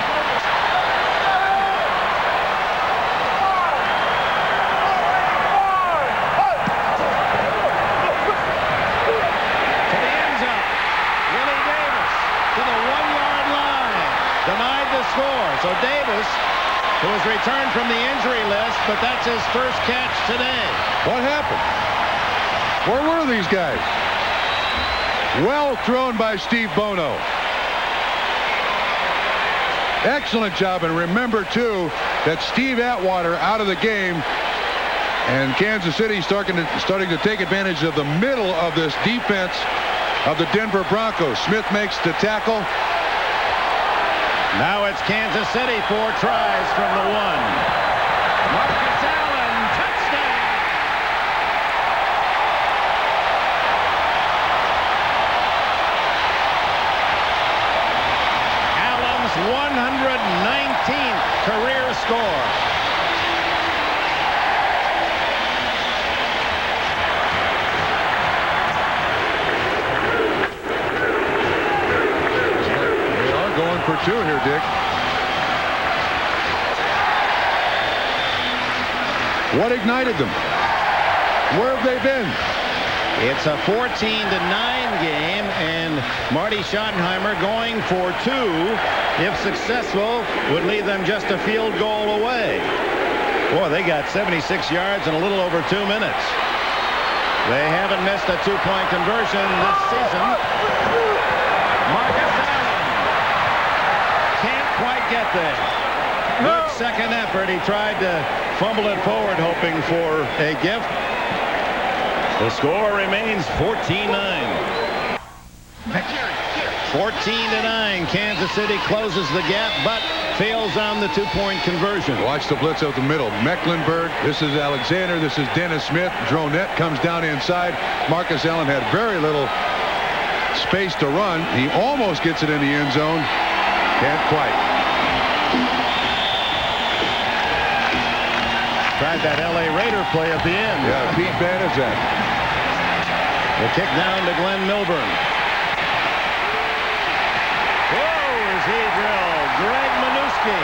So Davis, who was returned from the injury list, but that's his first catch today. What happened? Where were these guys? Well thrown by Steve Bono. Excellent job. And remember, too, that Steve Atwater out of the game. And Kansas City starting to take advantage of the middle of this defense of the Denver Broncos. Smith makes the tackle. Now it's Kansas City, 4 tries from the 1. Marcus Allen, touchdown! Allen's 119th career score. For 2 here, Dick. What ignited them? Where have they been? It's a 14-9 game, and Marty Schottenheimer going for 2, if successful, would leave them just a field goal away. Boy, they got 76 yards in a little over 2 minutes. They haven't missed a 2-point conversion this season. Marcus Allen can't quite get there. Good second effort. He tried to fumble it forward, hoping for a gift. The score remains 14-9. 14-9. Kansas City closes the gap, but fails on the 2-point conversion. Watch the blitz out the middle. Mecklenburg. This is Alexander. This is Dennis Smith. Dronette comes down inside. Marcus Allen had very little space to run. He almost gets it in the end zone. Can't quite. Tried that L.A. Raider play at the end. Yeah, Pete Banaszak. The kick down to Glenn Milburn. Whoa, is he drilled? Greg Minuski.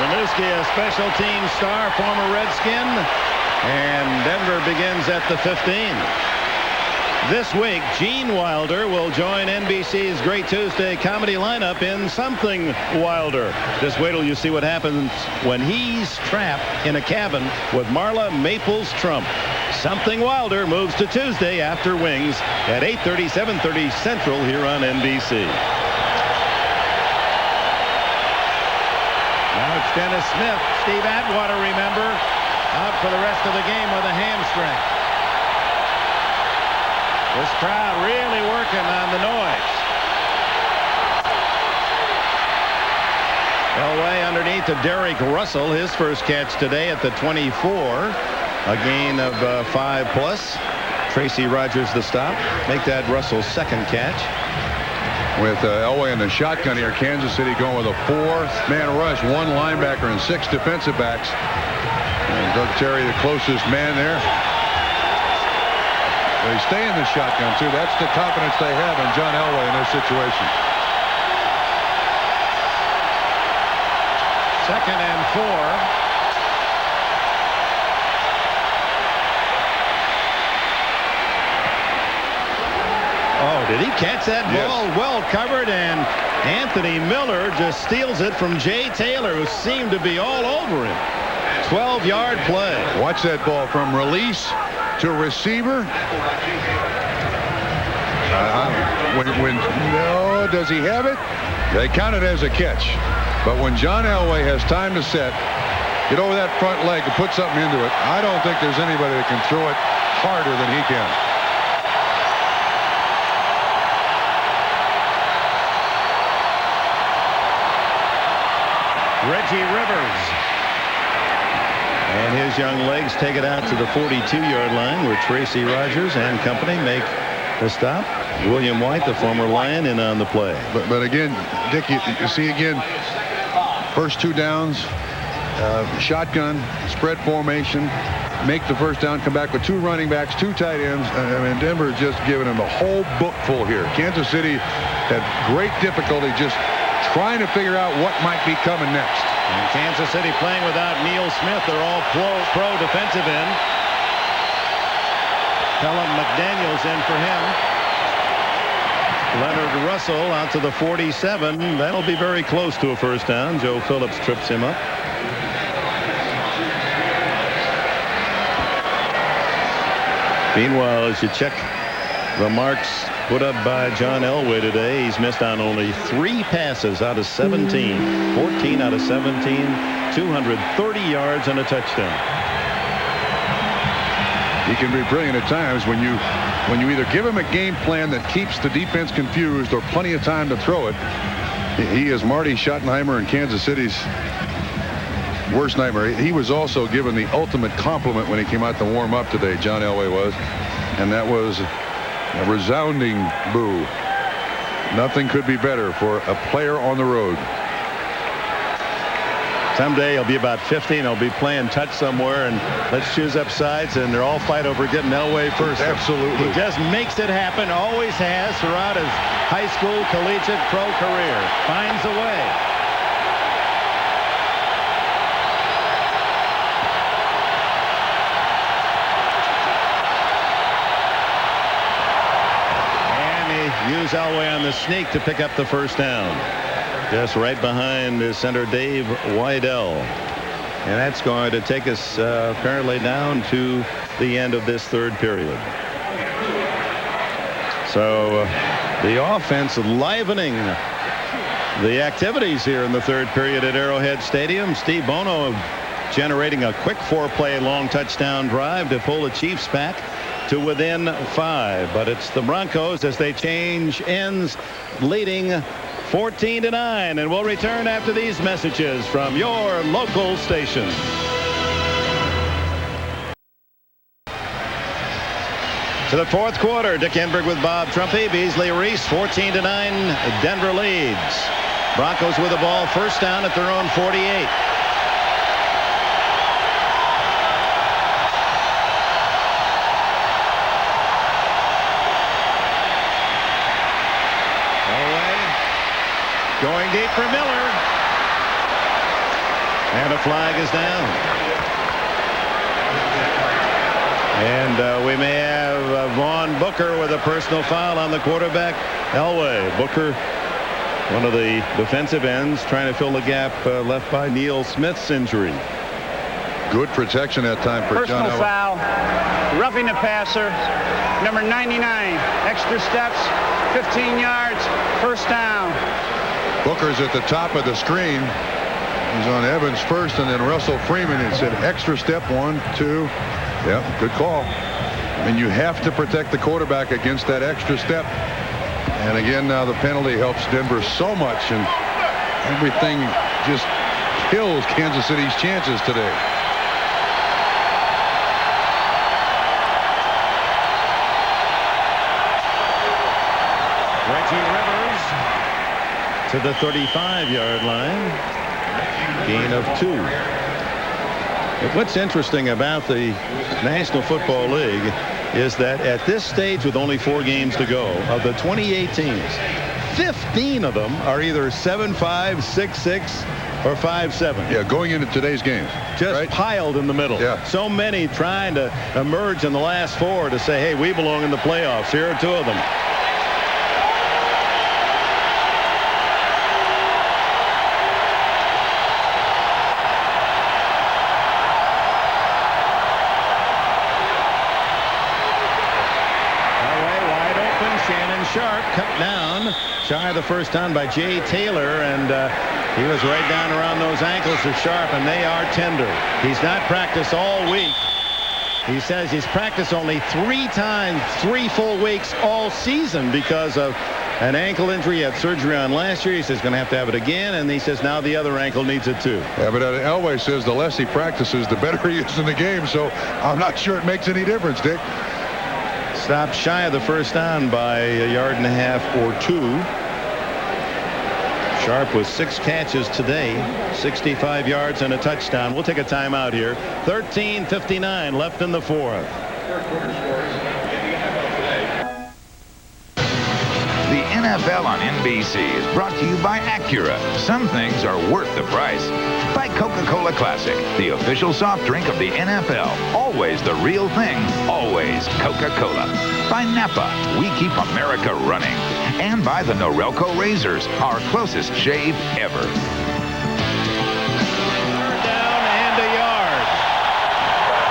Minuski, a special team star, former Redskin. And Denver begins at the 15. This week, Gene Wilder will join NBC's Great Tuesday comedy lineup in Something Wilder. Just wait till you see what happens when he's trapped in a cabin with Marla Maples Trump. Something Wilder moves to Tuesday after Wings at 8:30, 7:30 Central here on NBC. Now it's Dennis Smith. Steve Atwater, remember, out for the rest of the game with a hamstring. This crowd really working on the noise. Elway underneath to Derek Russell, his first catch today at the 24. A gain of 5+. Tracy Rogers the stop. Make that Russell's second catch. With Elway in the shotgun here, Kansas City going with a 4-man rush, 1 linebacker and 6 defensive backs. And Doug Terry, the closest man there. They stay in the shotgun, too. That's the confidence they have in John Elway in this situation. 2nd and 4. Oh, Did he catch that ball? Yes. Well covered, and Anthony Miller just steals it from Jay Taylor, who seemed to be all over him. 12-yard play. Watch that ball from release to receiver. No, does he have it? They count it as a catch. But when John Elway has time to set, get over that front leg and put something into it, I don't think there's anybody that can throw it harder than he can. Reggie Rivers. And his young legs take it out to the 42-yard line, where Tracy Rogers and company make the stop. William White, the former Lion, in on the play. But again, Dick, you see again, first 2 downs, shotgun, spread formation, make the first down, come back with 2 running backs, 2 tight ends. I mean, Denver has just given them the whole book full here. Kansas City had great difficulty just trying to figure out what might be coming next. And Kansas City playing without Neil Smith. They're all pro defensive end. Pelham McDaniels in for him. Leonard Russell out to the 47. That'll be very close to a first down. Joe Phillips trips him up. Meanwhile, as you check the marks put up by John Elway today, he's missed on only 3 passes out of 17. 14 out of 17. 230 yards and a touchdown. He can be brilliant at times when you either give him a game plan that keeps the defense confused or plenty of time to throw it. He is Marty Schottenheimer in Kansas City's worst nightmare. He was also given the ultimate compliment when he came out to warm up today, John Elway was, and that was a resounding boo. Nothing could be better for a player on the road. Someday he'll be about 50 and he'll be playing touch somewhere, and let's choose up sides, and they'll all fight over getting Elway first. Absolutely. He just makes it happen, always has throughout his high school, collegiate, pro career. Finds a way. And he used Elway on the sneak to pick up the first down. Just right behind is center Dave Weidel. And that's going to take us apparently down to the end of this third period. So the offense livening the activities here in the third period at Arrowhead Stadium. Steve Bono generating a quick 4-play long touchdown drive to pull the Chiefs back to within 5. But it's the Broncos as they change ends, leading 14-9, and we'll return after these messages from your local station. To the fourth quarter, Dick Enberg with Bob Trumpy. Beasley Reese, 14-9. Denver leads. Broncos with the ball, first down at their own 48. Going deep for Miller. And a flag is down. And we may have Vaughn Booker with a personal foul on the quarterback, Elway. Booker, one of the defensive ends, trying to fill the gap left by Neil Smith's injury. Good protection that time for John Elway. Personal foul. Roughing the passer. Number 99. Extra steps. 15 yards. First down. Booker's at the top of the screen. He's on Evans first, and then Russell Freeman. It said extra step, 1, 2. Yep, good call. And you have to protect the quarterback against that extra step. And again, now the penalty helps Denver so much, and everything just kills Kansas City's chances today. Reggie Rivers to the 35-yard line. Gain of 2. But what's interesting about the National Football League is that at this stage, with only 4 games to go, of the 28 teams, 15 of them are either 7-5, 6-6, or 5-7. Yeah, going into today's game. Just right? piled in the middle. Yeah. So many trying to emerge in the last 4 to say, hey, we belong in the playoffs. Here are 2 of them. Sharp cut down shy of the first down by Jay Taylor, and he was right down around those ankles of Sharp, and they are tender. He's not practiced all week. He says he's practiced only 3 times, 3 full weeks all season because of an ankle injury. He had surgery on last year. He says he's going to have it again, and he says now the other ankle needs it too. Yeah, but Elway says the less he practices, the better he is in the game, so I'm not sure it makes any difference, Dick. Stopped shy of the first down by a yard and a half or 2. Sharp with 6 catches today, 65 yards and a touchdown. We'll take a timeout here. 13:59 left in the 4th. The NFL on NBC is brought to you by Acura. Some things are worth the price. By Coca-Cola Classic, the official soft drink of the NFL. Always the real thing. Always Coca-Cola. By Napa, we keep America running. And by the Norelco Razors, our closest shave ever. Down and a yard.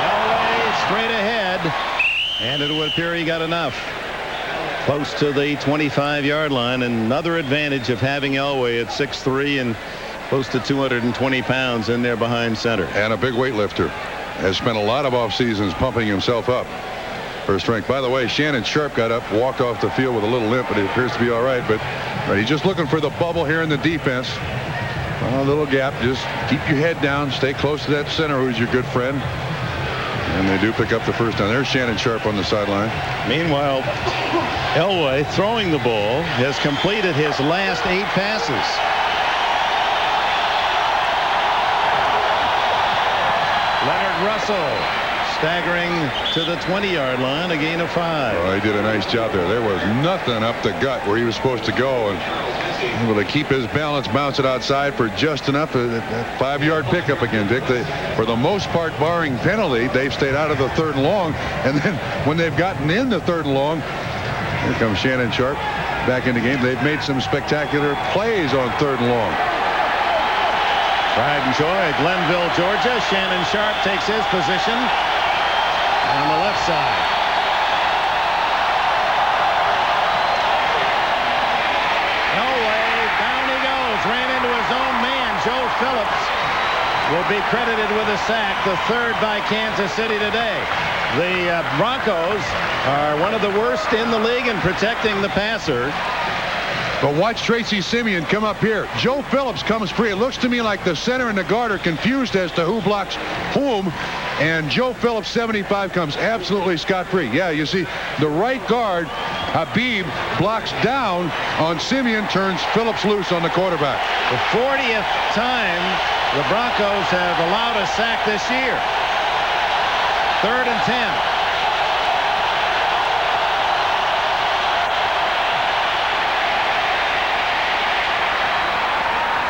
Elway straight ahead. And it would appear he got enough. Close to the 25-yard line. Another advantage of having Elway at 6'3" and close to 220 pounds in there behind center. And a big weightlifter. Has spent a lot of off seasons pumping himself up for strength. By the way, Shannon Sharp got up, walked off the field with a little limp, but he appears to be all right. But he's just looking for the bubble here in the defense. A little gap. Just keep your head down. Stay close to that center who's your good friend. And they do pick up the first down. There's Shannon Sharp on the sideline. Meanwhile, Elway throwing the ball has completed his last 8 passes. Leonard Russell staggering to the 20-yard line, a gain of 5. Oh, he did a nice job there. There was nothing up the gut where he was supposed to go, and able to keep his balance, bounce it outside for just enough. That 5-yard pickup again, Dick. For the most part, barring penalty, they've stayed out of the 3rd and long. And then when they've gotten in the 3rd and long, here comes Shannon Sharp back in the game. They've made some spectacular plays on 3rd and long. Pride and joy, Glenville, Georgia. Shannon Sharp takes his position on the left side. Elway, down he goes, ran into his own man. Joe Phillips will be credited with a sack, the 3rd by Kansas City today. The Broncos are one of the worst in the league in protecting the passer. But watch Tracy Simeon come up here. Joe Phillips comes free. It looks to me like the center and the guard are confused as to who blocks whom. And Joe Phillips, 75, comes absolutely scot-free. Yeah, you see, the right guard, Habib, blocks down on Simeon, turns Phillips loose on the quarterback. The 40th time the Broncos have allowed a sack this year. 3rd and 10.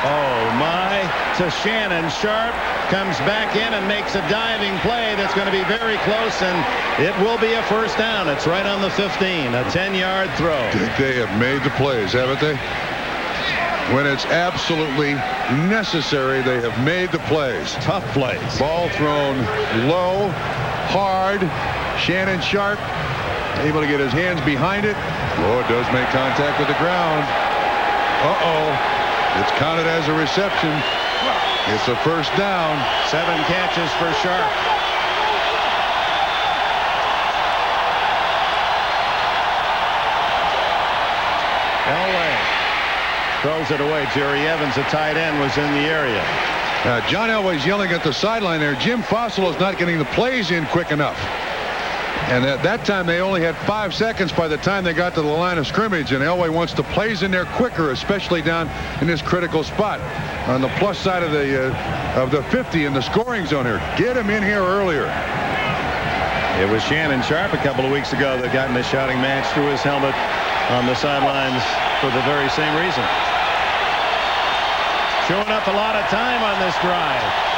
Oh, my, to Shannon Sharp, comes back in and makes a diving play that's going to be very close, and it will be a first down. It's right on the 15, a 10-yard throw. I think they have made the plays, haven't they? When it's absolutely necessary, they have made the plays. Tough plays. Ball thrown low, hard. Shannon Sharp able to get his hands behind it. Oh, it does make contact with the ground. Uh-oh. It's counted as a reception. It's a first down. 7 catches for Sharp. Elway throws it away. Jerry Evans, a tight end, was in the area. John Elway's yelling at the sideline there. Jim Fossil is not getting the plays in quick enough. And at that time, they only had 5 seconds by the time they got to the line of scrimmage. And Elway wants the plays in there quicker, especially down in this critical spot on the plus side of the 50 in the scoring zone here. Get him in here earlier. It was Shannon Sharp a couple of weeks ago that got in a shouting match through his helmet on the sidelines for the very same reason. Showing up a lot of time on this drive.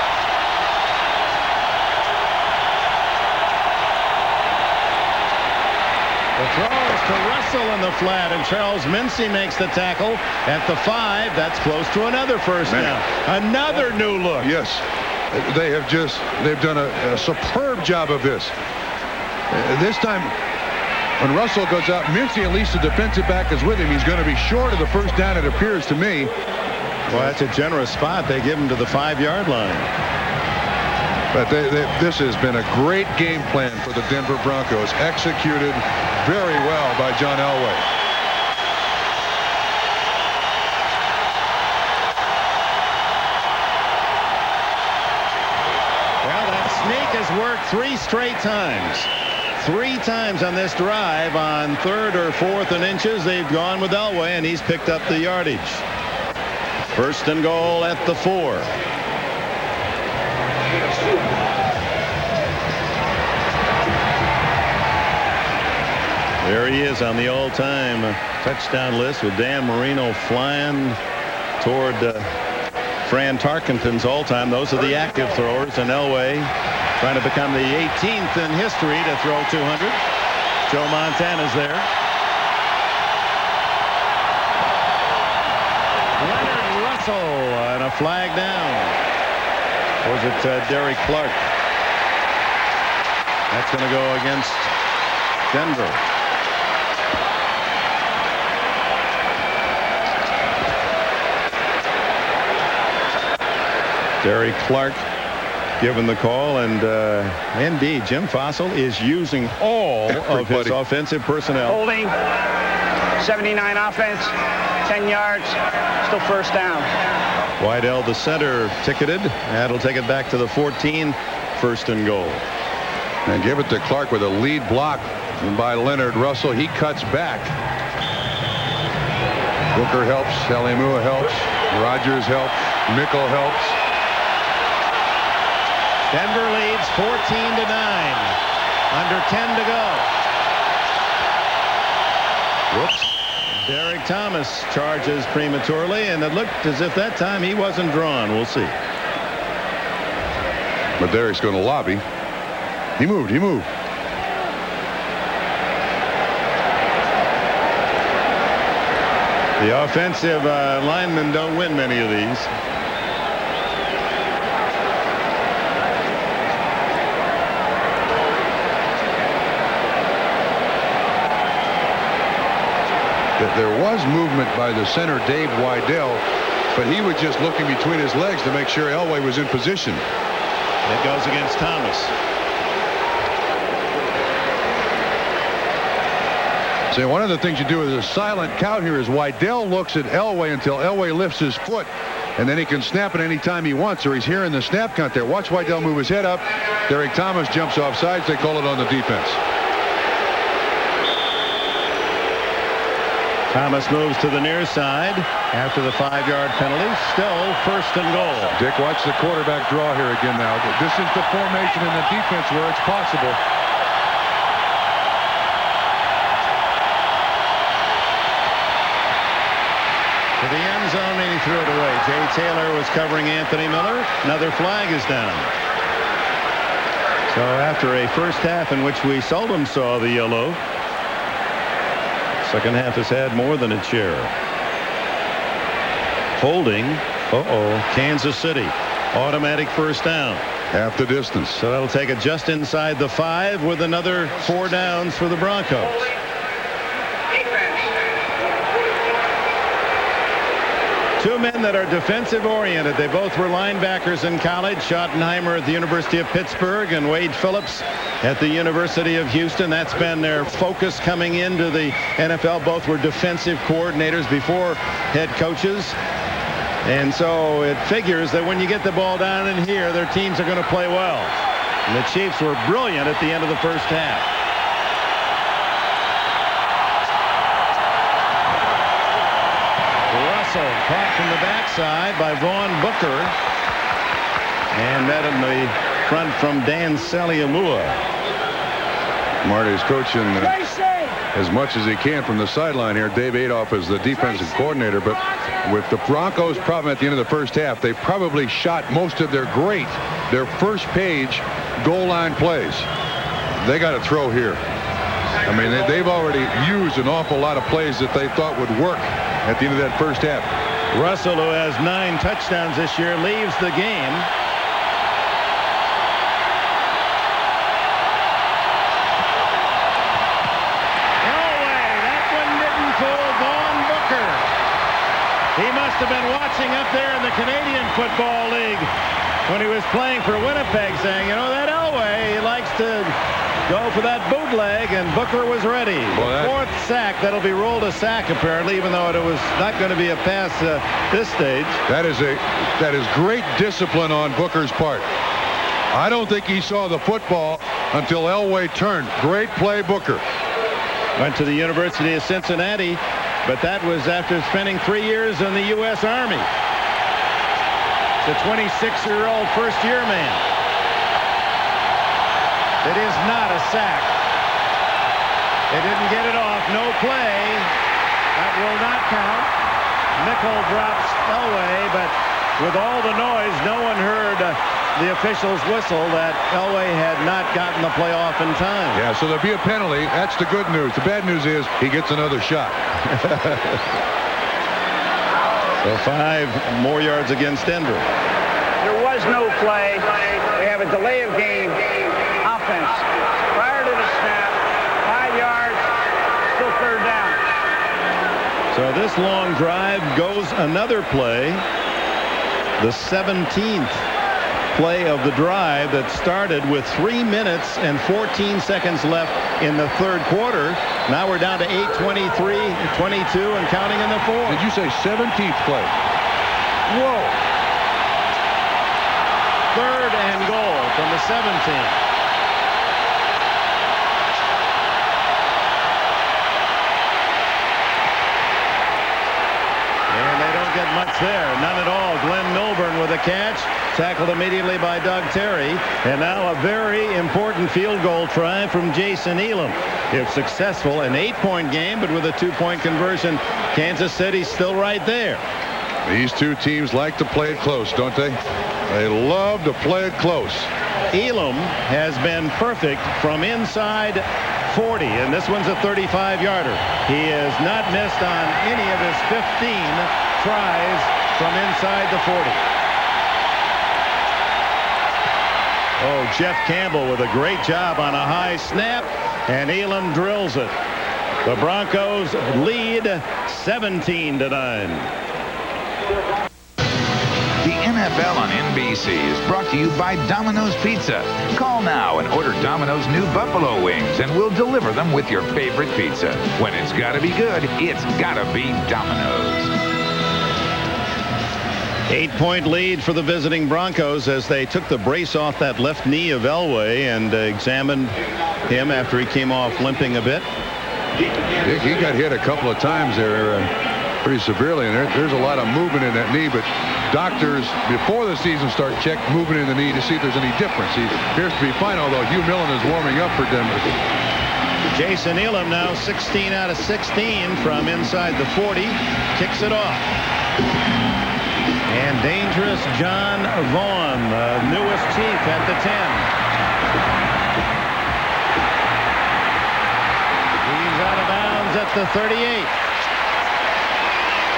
The throw is to Russell in the flat, and Charles Mincy makes the tackle at the 5. That's close to another first down. Another new look. Yes, they've done a superb job of this. This time, When Russell goes out, Mincy, at least the defensive back is with him. He's going to be short of the first down, it appears to me. Well, that's a generous spot. They give him to the 5-yard line. But this has been a great game plan for the Denver Broncos. Executed very well by John Elway. Well, that sneak has worked 3 straight times. 3 times on this drive. On 3rd or 4th and inches, they've gone with Elway, and he's picked up the yardage. 1st and goal at the 4. There he is on the all-time touchdown list with Dan Marino flying toward Fran Tarkenton's all-time. Those are the active throwers, and Elway trying to become the 18th in history to throw 200. Joe Montana's there. Leonard Russell and a flag down. Or was it Derek Clark? That's going to go against Denver. Derek Clark given the call, and indeed Jim Fossil is using all of his offensive personnel. Holding, 79 offense, 10 yards, still first down. Wydell, the center, ticketed. That'll take it back to the 14, 1st and goal. And give it to Clark with a lead block by Leonard Russell. He cuts back. Booker helps, Salimua helps, Rogers helps, Mickle helps. Denver leads 14-9. Under 10 to go. Whoops. Derek Thomas charges prematurely, and it looked as if that time he wasn't drawn. We'll see. But Derek's going to lobby. He moved. The offensive linemen don't win many of these. There was movement by the center, Dave Wydell, but he was just looking between his legs to make sure Elway was in position. It goes against Thomas. See, one of the things you do with a silent count here is Wydell looks at Elway until Elway lifts his foot, and then he can snap it any time he wants, or he's hearing the snap count there. Watch Wydell move his head up. Derek Thomas jumps off sides. They call it on the defense. Thomas moves to the near side after the 5-yard penalty. Still 1st and goal. Dick, watch the quarterback draw here again now. This is the formation in the defense where it's possible. To the end zone, and he threw it away. Jay Taylor was covering Anthony Miller. Another flag is down. So after a first half in which we seldom saw the yellow, second half has had more than its share. Holding. Kansas City. Automatic first down. Half the distance. So that'll take it just inside the 5 with another 4 downs for the Broncos. Two men that are defensive oriented. They both were linebackers in college. Schottenheimer at the University of Pittsburgh and Wade Phillips at the University of Houston. That's been their focus coming into the NFL. Both were defensive coordinators before head coaches. And so it figures that when you get the ball down in here, their teams are going to play well. And the Chiefs were brilliant at the end of the first half. Russell caught from the backside by Vaughn Booker. And met in the front from Dan Salimua. Marty's coaching as much as he can from the sideline here. Dave Adolph is the defensive coordinator, but with the Broncos' problem at the end of the first half, they probably shot most of their first page goal line plays. They got to throw here. I mean, they've already used an awful lot of plays that they thought would work at the end of that first half. Russell, who has 9 touchdowns this year, leaves the game. must have been watching up there in the Canadian Football League when he was playing for Winnipeg, saying, you know, that Elway, he likes to go for that bootleg, and Booker was ready. The fourth sack, that'll be ruled a sack, apparently, even though it was not going to be a pass this stage. That is great discipline on Booker's part. I don't think he saw the football until Elway turned. Great play, Booker. Went to the University of Cincinnati, but that was after spending 3 years in the U.S. Army. The 26-year-old first-year man. It is not a sack. They didn't get it off. No play. That will not count. Nickel drops Elway, but with all the noise, no one heard the officials whistle that Elway had not gotten the play off in time. Yeah, so there'll be a penalty. That's the good news. The bad news is he gets another shot. So 5 more yards against Denver. There was no play. We have a delay of game offense. Prior to the snap, 5 yards, still third down. So this long drive goes another play. The 17th play of the drive that started with 3 minutes and 14 seconds left in the third quarter. Now we're down to 8:23, 22, and counting in the fourth. Did you say 17th play? Whoa. Third and goal from the 17th. And they don't get much there. None at all. Glenn Milburn with a catch. Tackled immediately by Doug Terry. And now a very important field goal try from Jason Elam. If successful, an 8-point game, but with a 2-point conversion, Kansas City's still right there. These two teams like to play it close, don't they? They love to play it close. Elam has been perfect from inside 40, and this one's a 35-yarder. He has not missed on any of his 15 tries from inside the 40. Oh, Jeff Campbell with a great job on a high snap, and Elam drills it. The Broncos lead 17-9. The NFL on NBC is brought to you by Domino's Pizza. Call now and order Domino's new Buffalo Wings, and we'll deliver them with your favorite pizza. When it's got to be good, it's got to be Domino's. 8-point lead for the visiting Broncos as they took the brace off that left knee of Elway and examined him after he came off limping a bit. Dick, he got hit a couple of times there pretty severely, and there's a lot of movement in that knee, but doctors before the season start check movement in the knee to see if there's any difference. He appears to be fine, although Hugh Millen is warming up for Denver. Jason Elam now 16 out of 16 from inside the 40. Kicks it off. And dangerous John Vaughn, the newest chief at the 10. He's out of bounds at the 38.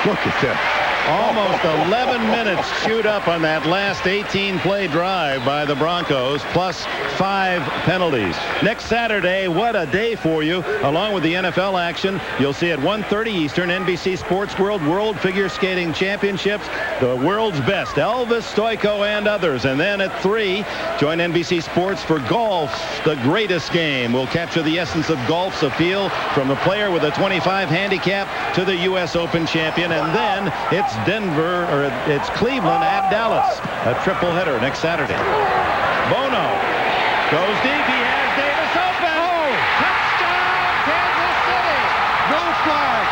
Look at that. Almost 11 minutes chewed up on that last 18-play drive by the Broncos, plus 5 penalties. Next Saturday, what a day for you. Along with the NFL action, you'll see at 1:30 Eastern, NBC Sports World Figure Skating Championships, the world's best, Elvis Stoico and others. And then at 3, join NBC Sports for golf, the greatest game. We'll capture the essence of golf's appeal from the player with a 25 handicap to the U.S. Open champion. And then it's it's Cleveland at Dallas. A triple header next Saturday. Bono goes deep. He has Davis open. Oh! Touchdown, Kansas City. No flag.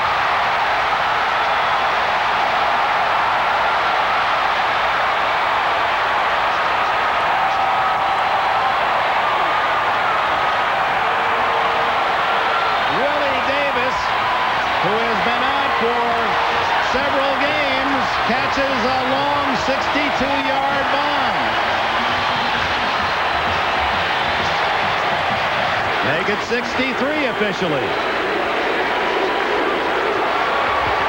Willie Davis, who has been out for several games, catches a long 62-yard bomb. Make it 63 officially.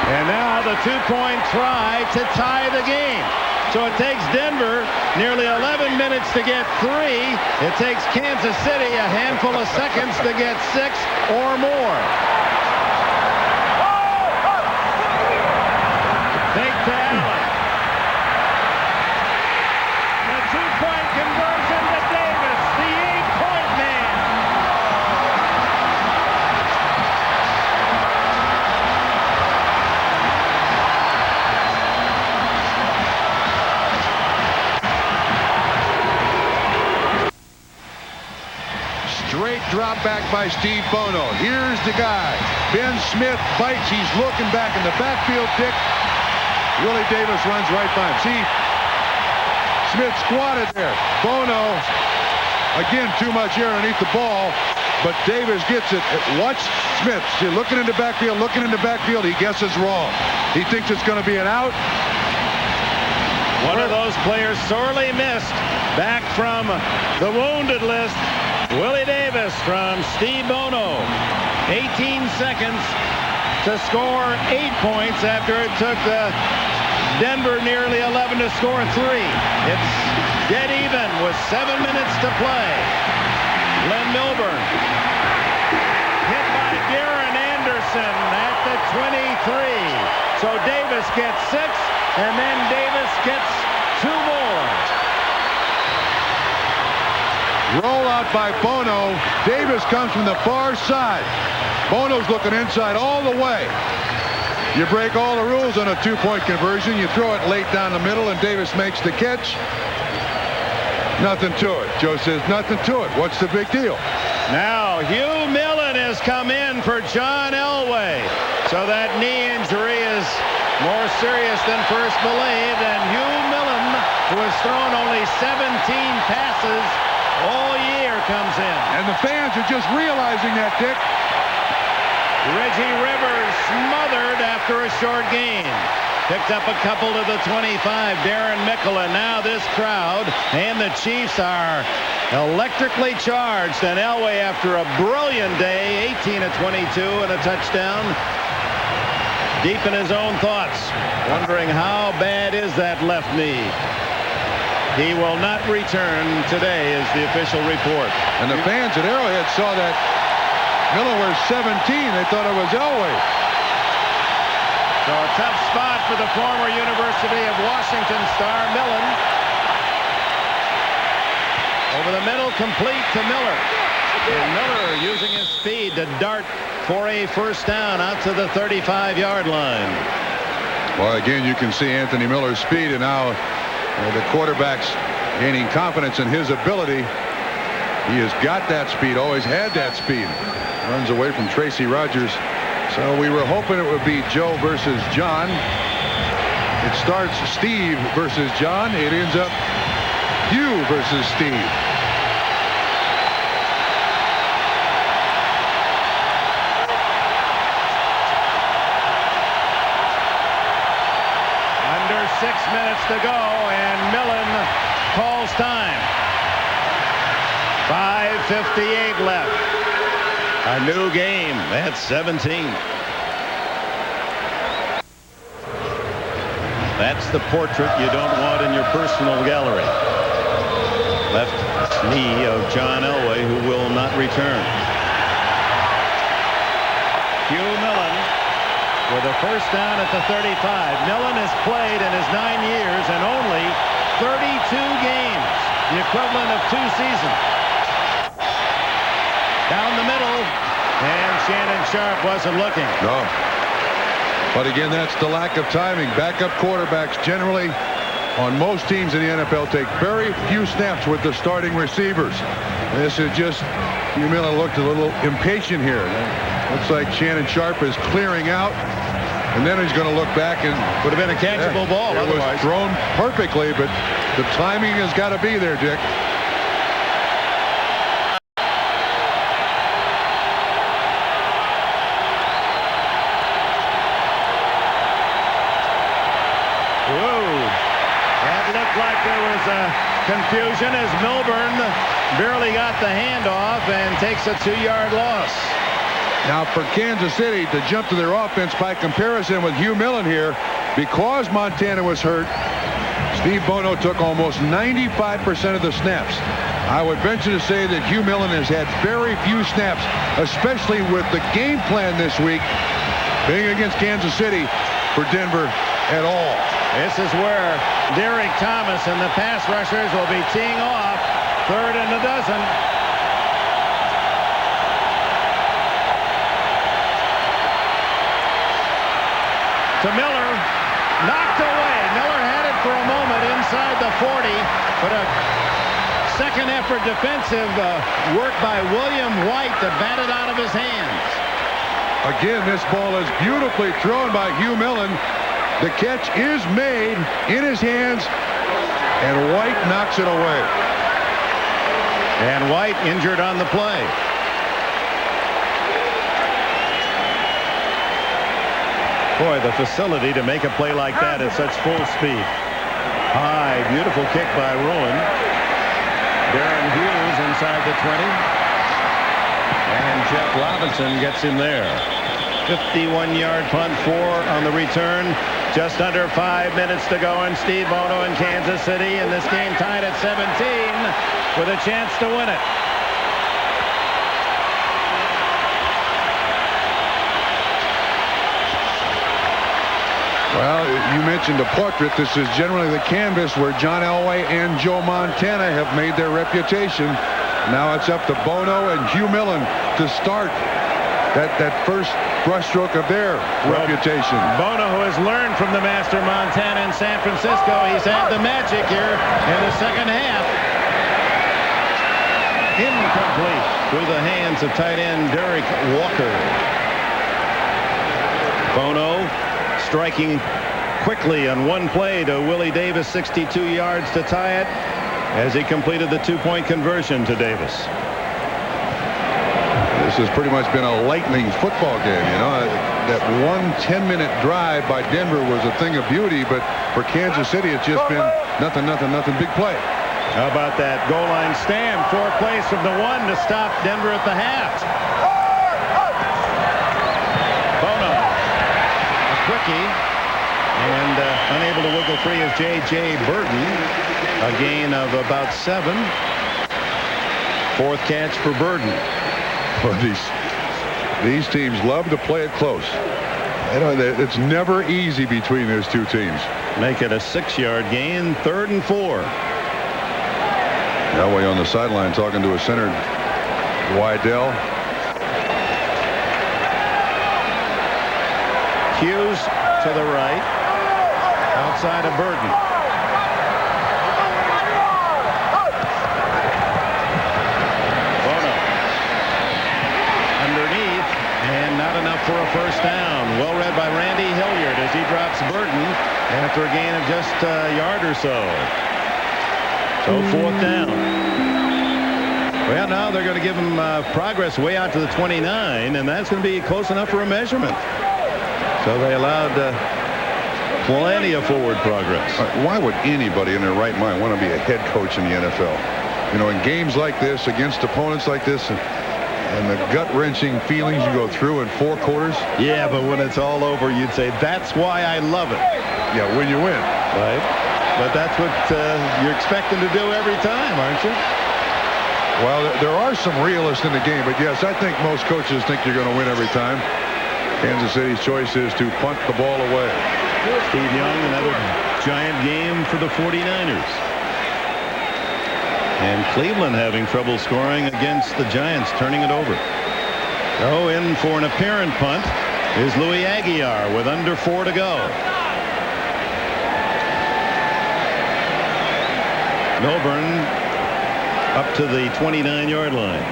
And now the 2-point try to tie the game. So it takes Denver nearly 11 minutes to get 3. It takes Kansas City a handful of seconds to get 6 or more. Big pass drop back by Steve Bono. Here's the guy. Ben Smith bites. He's looking back in the backfield, Dick. Willie Davis runs right by him. See, Smith squatted there. Bono, again, too much air underneath the ball, but Davis gets it. Watch Smith. See, looking in the backfield, He guesses wrong. He thinks it's going to be an out. One of those players sorely missed. Back from the wounded list, Willie Davis from Steve Bono. 18 seconds to score 8 points after it took Denver nearly 11 to score 3. It's dead even with 7 minutes to play. Len Milburn hit by Darren Anderson at the 23. So Davis gets 6, and then Davis gets 2 more. Roll out by Bono. Davis comes from the far side. Bono's looking inside all the way. You break all the rules on a 2-point conversion. You throw it late down the middle, and Davis makes the catch. Nothing to it. Joe says nothing to it. What's the big deal? Now Hugh Millen has come in for John Elway. So that knee injury is more serious than first believed. And Hugh Millen, who has thrown only 17 passes all year, comes in. And the fans are just realizing that, Dick. Reggie Rivers smothered after a short gain. Picked up a couple to the 25. Darren Mickle, and now this crowd and the Chiefs are electrically charged. And Elway, after a brilliant day, 18 of 22 and a touchdown, deep in his own thoughts, wondering how bad is that left knee. He will not return today, is the official report. And the fans at Arrowhead saw that Miller wears 17. They thought it was Elway. So a tough spot for the former University of Washington star Millen. Over the middle, complete to Miller. And Miller using his speed to dart for a first down out to the 35-yard line. Well, again, you can see Anthony Miller's speed, and now the quarterback's gaining confidence in his ability. He has got that speed, always had that speed. Runs away from Tracy Rogers. So we were hoping it would be Joe versus John. It starts Steve versus John. It ends up Hugh versus Steve. Under 6 minutes to go, and Millen calls time. 5:58 left. A new game at 17. That's the portrait you don't want in your personal gallery. Left knee of John Elway, who will not return. Hugh Millen with a first down at the 35. Millen has played in his 9 years in only 32 games, the equivalent of 2 seasons. Down the middle, and Shannon Sharp wasn't looking. No. But again, that's the lack of timing. Backup quarterbacks generally, on most teams in the NFL, take very few snaps with the starting receivers. This is just, Hugh Miller looked a little impatient here. Looks like Shannon Sharp is clearing out, and then he's going to look back, and would have been a catchable ball it otherwise. Was thrown perfectly, but the timing has got to be there, Dick. Confusion as Milburn barely got the handoff and takes a 2-yard loss. Now for Kansas City to jump to their offense by comparison with Hugh Millen here, because Montana was hurt, Steve Bono took almost 95% of the snaps. I would venture to say that Hugh Millen has had very few snaps, especially with the game plan this week being against Kansas City for Denver at all. This is where Derek Thomas and the pass rushers will be teeing off. 3rd and a dozen. To Miller. Knocked away. Miller had it for a moment inside the 40, but a second effort defensive work by William White to bat it out of his hands. Again, this ball is beautifully thrown by Hugh Millen. The catch is made in his hands, and White knocks it away. And White injured on the play. Boy, the facility to make a play like that at such full speed. High, beautiful kick by Ruin. Darren Hughes inside the 20. And Jeff Robinson gets him there. 51-yard punt, 4 on the return. Just under 5 minutes to go, and Steve Bono in Kansas City, and this game tied at 17 with a chance to win it. Well, you mentioned a portrait. This is generally the canvas where John Elway and Joe Montana have made their reputation. Now it's up to Bono and Hugh Millen to start that first brushstroke of their reputation. Bono, who has learned from the master Montana in San Francisco, he's had the magic here in the second half. Incomplete through the hands of tight end Derek Walker. Bono striking quickly on one play to Willie Davis, 62 yards to tie it as he completed the 2-point conversion to Davis. This has pretty much been a lightning football game. You know, that one 10-minute drive by Denver was a thing of beauty, but for Kansas City, it's just been nothing, big play. How about that goal line stand? 4 plays from the 1 to stop Denver at the half. Bono, a quickie, and unable to wiggle free is J.J. Burton. A gain of about 7. 4th catch for Burton. Well, these teams love to play it close. It's never easy between those two teams. Make it a 6-yard gain, 3rd and 4. Elway on the sideline talking to a center, Wydell. Hughes to the right, outside of Burton. Bono underneath, and not enough for a first down. Well read by Randy Hilliard as he drops Burton after a gain of just a yard or so. So 4th down. Well, now they're going to give him progress way out to the 29, and that's going to be close enough for a measurement. So they allowed plenty of forward progress. Why would anybody in their right mind want to be a head coach in the NFL? You know, in games like this, against opponents like this, and the gut-wrenching feelings you go through in 4 quarters. Yeah, but when it's all over, you'd say, that's why I love it. Yeah, when you win. Right? But that's what you're expecting to do every time, aren't you? Well, there are some realists in the game, but yes, I think most coaches think you're going to win every time. Kansas City's choice is to punt the ball away. Steve Young, another giant game for the 49ers. And Cleveland having trouble scoring against the Giants, turning it over. Oh, in for an apparent punt is Louis Aguiar with under 4 to go. Milburn up to the 29-yard line.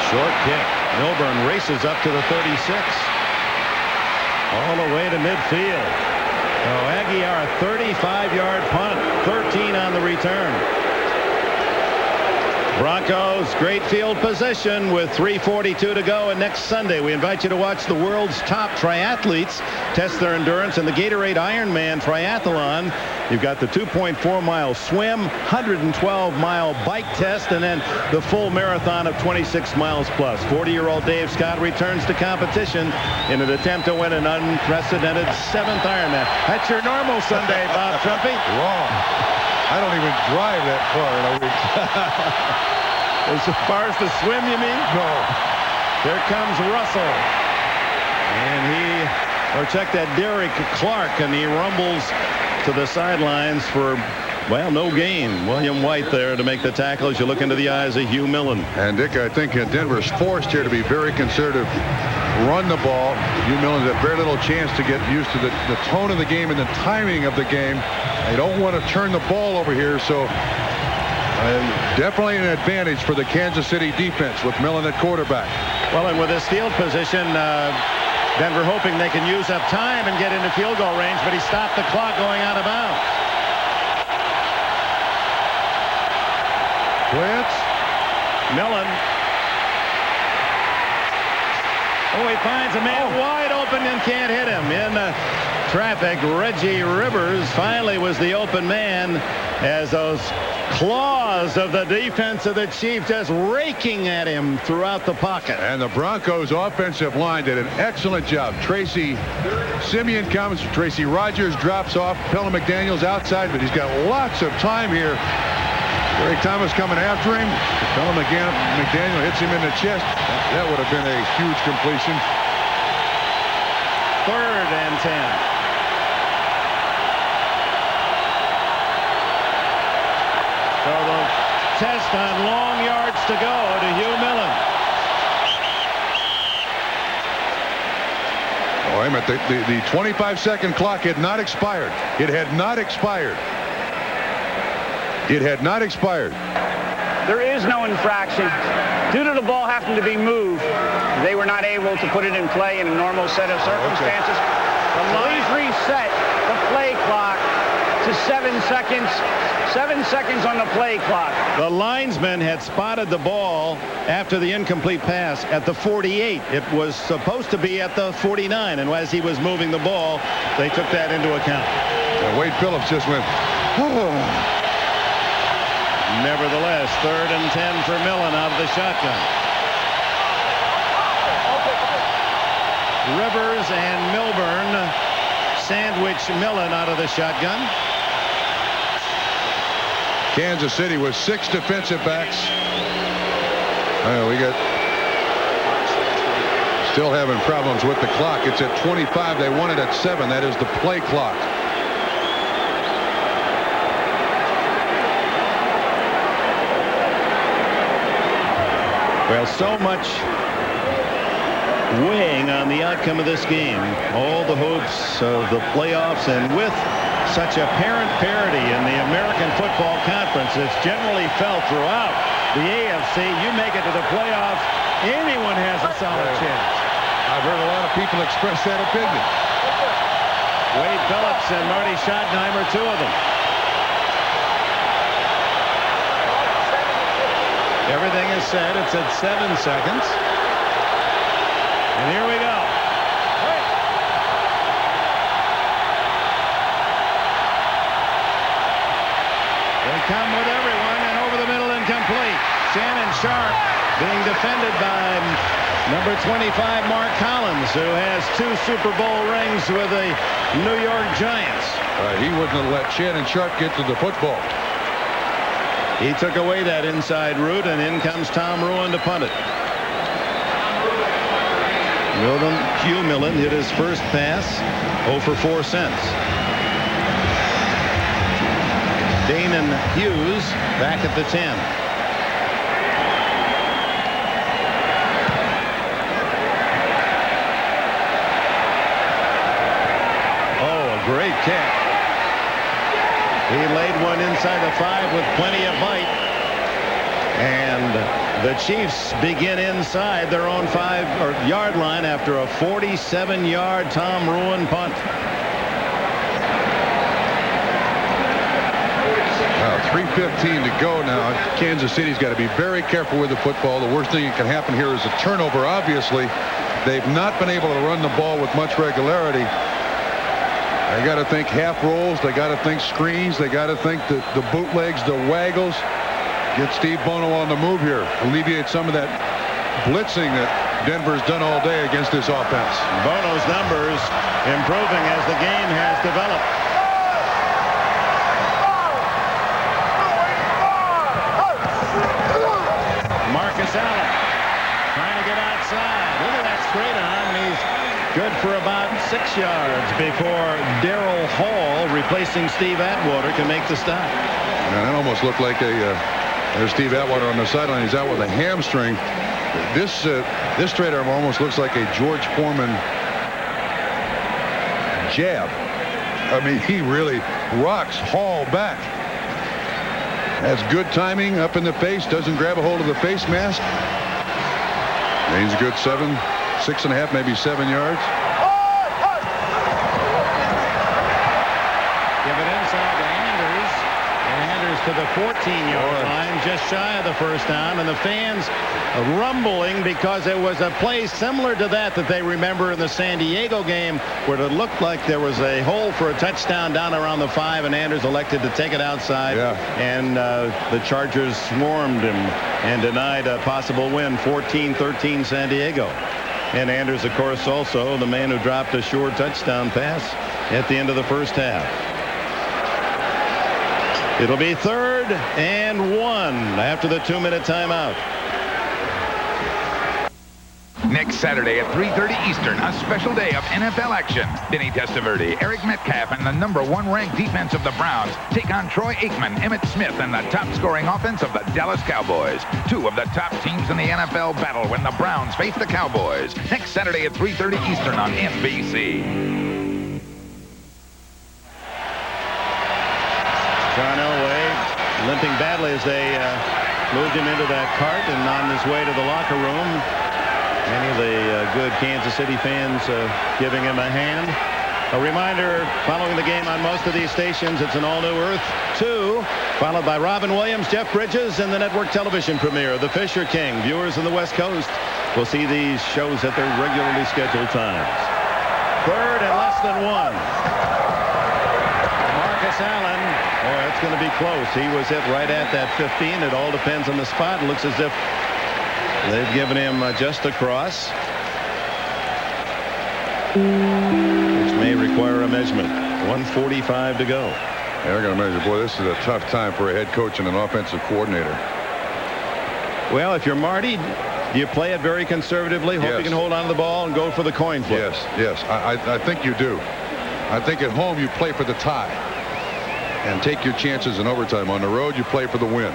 Short kick. Milburn races up to the 36. All the way to midfield. Oh, Aguiar, a 35-yard punt. 13 on the return. Broncos, great field position with 3:42 to go. And next Sunday, we invite you to watch the world's top triathletes test their endurance in the Gatorade Ironman Triathlon. You've got the 2.4-mile swim, 112-mile bike test, and then the full marathon of 26 miles plus. 40-year-old Dave Scott returns to competition in an attempt to win an unprecedented 7th Ironman. That's your normal Sunday, Bob Trumpy. Wrong. I don't even drive that far in a week. As far as the swim, you mean? No. Here comes Russell. And check that Derek Clark, and he rumbles to the sidelines for Well, no gain. William White there to make the tackle as you look into the eyes of Hugh Millen. And Dick, I think Denver's forced here to be very conservative. Run the ball. Hugh Millen's had very little chance to get used to the tone of the game and the timing of the game. They don't want to turn the ball over here, so definitely an advantage for the Kansas City defense with Millen at quarterback. Well, and with his field position, Denver hoping they can use up time and get into field goal range, but he stopped the clock going out of bounds. Blitz. Millen. Oh, he finds a man wide open and can't hit him. In traffic, Reggie Rivers finally was the open man as those claws of the defense of the Chiefs just raking at him throughout the pocket. And the Broncos offensive line did an excellent job. Tracy Simeon comes. Tracy Rogers drops off. Pelham McDaniel's outside, but he's got lots of time here. Greg Thomas coming after him. Pelham McDaniel hits him in the chest. That would have been a huge completion. 3rd and 10. So the test on long yards to go to Hugh Millen. Oh, wait a minute. The 25-second clock had not expired. It had not expired. It had not expired. There is no infraction. Due to the ball having to be moved, they were not able to put it in play in a normal set of circumstances. Please reset the play clock to 7 seconds. 7 seconds on the play clock. The linesman had spotted the ball after the incomplete pass at the 48. It was supposed to be at the 49, and as he was moving the ball, they took that into account. And Wade Phillips just went, oh. Nevertheless, 3rd and 10 for Millen out of the shotgun. Rivers and Milburn sandwich Millen out of the shotgun. Kansas City with 6 defensive backs. We got still having problems with the clock. It's at 25. They want it at 7. That is the play clock. Well, so much weighing on the outcome of this game. All the hopes of the playoffs, and with such apparent parity in the American Football Conference, it's generally felt throughout the AFC. You make it to the playoffs, anyone has a solid chance. I've heard a lot of people express that opinion. Wade Phillips and Marty Schottenheimer, 2 of them. Everything is set. It's at 7 seconds. And here we go. They come with everyone, and over the middle, incomplete. Shannon Sharp being defended by number 25, Mark Collins, who has 2 Super Bowl rings with the New York Giants. He wouldn't have let Shannon Sharp get to the football. He took away that inside route, and in comes Tom Ruin to punt it. Hugh Millen hit his first pass, 0 for 4 cents. Damon Hughes back at the 10. Oh, a great kick. He laid one inside the 5 with plenty of bite. And the Chiefs begin inside their own 5-yard line after a 47-yard Tom Ruin punt. Wow, 3:15 to go now. Kansas City's got to be very careful with the football. The worst thing that can happen here is a turnover. Obviously, they've not been able to run the ball with much regularity. They got to think half rolls. They got to think screens. They got to think the bootlegs, the waggles. Get Steve Bono on the move here. Alleviate some of that blitzing that Denver's done all day against this offense. Bono's numbers improving as the game has developed. Marcus Allen trying to get outside. Look at that straight on. He's good for about 6 yards before Darrell Hall replacing Steve Atwater, can make the stop. And that almost looked like there's Steve Atwater on the sideline. He's out with a hamstring. This straight arm almost looks like a George Foreman jab. I mean, he really rocks Hall back. Has good timing up in the face. Doesn't grab a hold of the face mask. And he's a good 6.5, maybe 7 yards. Give it inside to Anders. Anders to the 14-yard line, just shy of the first down. And the fans rumbling because it was a play similar to that they remember in the San Diego game, where it looked like there was a hole for a touchdown down around the 5, and Anders elected to take it outside. And the Chargers swarmed him and denied a possible win. 14-13 San Diego. And Anders, of course, also the man who dropped a short touchdown pass at the end of the first half. It'll be 3rd and 1 after the 2-minute timeout. Next Saturday at 3:30 Eastern, a special day of NFL action. Vinny Testaverde, Eric Metcalf, and the #1 ranked defense of the Browns take on Troy Aikman, Emmitt Smith, and the top-scoring offense of the Dallas Cowboys. 2 of the top teams in the NFL battle when the Browns face the Cowboys. Next Saturday at 3:30 Eastern on NBC. John Elway limping badly as they moved him into that cart and on his way to the locker room. Many of the good Kansas City fans giving him a hand. A reminder, following the game on most of these stations, it's an all-new Earth 2, followed by Robin Williams, Jeff Bridges, and the network television premiere, The Fisher King. Viewers in the West Coast will see these shows at their regularly scheduled times. 3rd and less than 1. Marcus Allen, it's going to be close. He was hit right at that 15. It all depends on the spot. It looks as if they've given him just across, which may require a measurement. 1:45 to go. Yeah, I got to measure. Boy, this is a tough time for a head coach and an offensive coordinator. Well, if you're Marty, do you play it very conservatively, hope you can hold on to the ball and go for the coin flip? Yes. I think you do. I think at home you play for the tie and take your chances in overtime. On the road, you play for the win.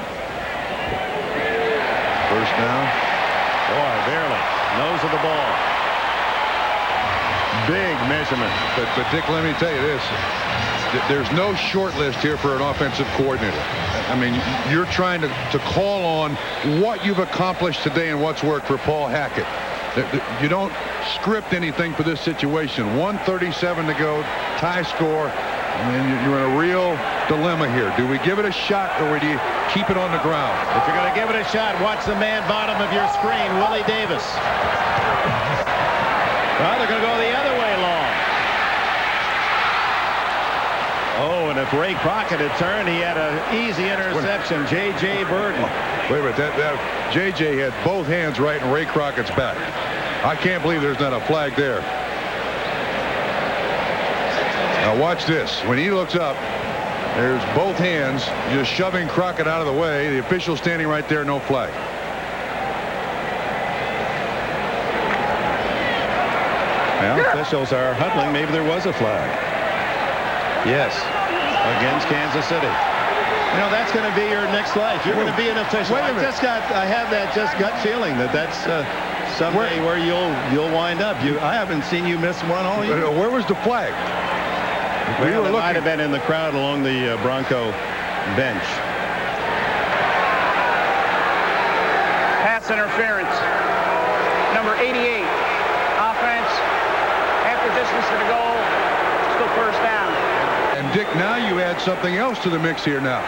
First down. Boy, barely. Nose of the ball. Big measurement. But Dick, let me tell you this. There's no short list here for an offensive coordinator. I mean, you're trying to call on what you've accomplished today and what's worked for Paul Hackett. You don't script anything for this situation. 1:37 to go, tie score. I mean, you're in a real dilemma here. Do we give it a shot or do you keep it on the ground? If you're going to give it a shot, watch the man bottom of your screen, Willie Davis. Well, they're going to go the other way long. Oh, and if Ray Crockett had turned, he had an easy interception. J.J. Burton. Wait a minute. That J.J. had both hands right in Ray Crockett's back. I can't believe there's not a flag there. Now watch this. When he looks up, there's both hands just shoving Crockett out of the way. The official standing right there, no flag. Well, officials are huddling. Maybe there was a flag. Yes, against Kansas City. You know, that's going to be your next life. You're going to be an official. I have that gut feeling that's someday where you'll wind up. I haven't seen you miss one all year. Where was the flag? Well, it might have been in the crowd along the Bronco bench. Pass interference. Number 88. Offense. Half the distance to the goal. Still first down. And Dick, now you add something else to the mix here now.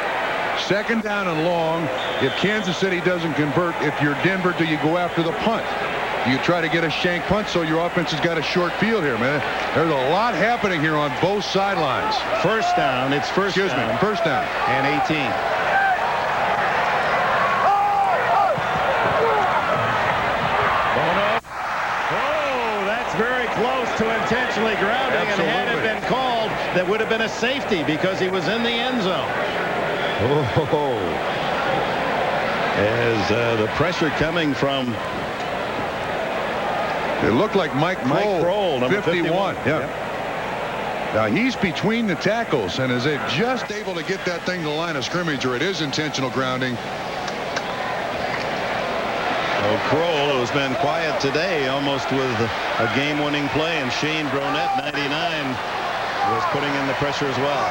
2nd down and long. If Kansas City doesn't convert, if you're Denver, do you go after the punt? Do you try to get a shank punt so your offense has got a short field here, man? There's a lot happening here on both sidelines. First down. It's first down. First down. And 18. Bono. Oh, that's very close to intentionally grounding. Absolutely. And had it been called, that would have been a safety because he was in the end zone. Oh. As the pressure coming from... It looked like Mike Kroll, number 51. Yeah. Now he's between the tackles and is just able to get that thing to the line of scrimmage, or it is intentional grounding. Kroll, who's been quiet today, almost with a game-winning play, and Shane Bronette, 99, was putting in the pressure as well.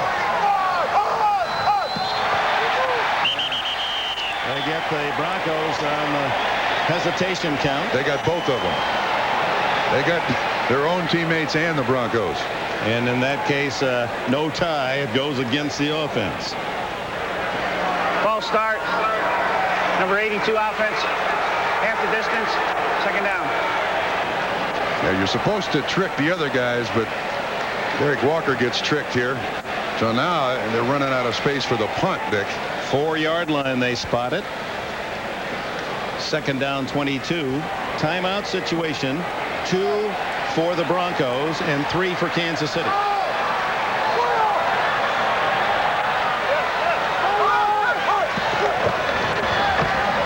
They get the Broncos on the hesitation count. They got both of them. They got their own teammates and the Broncos. And in that case, no tie. It goes against the offense. False start. Number 82 offense. Half the distance. Second down. Yeah, you're supposed to trick the other guys, but Derek Walker gets tricked here. So now they're running out of space for the punt, Dick. 4-yard line they spot it. Second down 22. Timeout situation. 2 for the Broncos and 3 for Kansas City.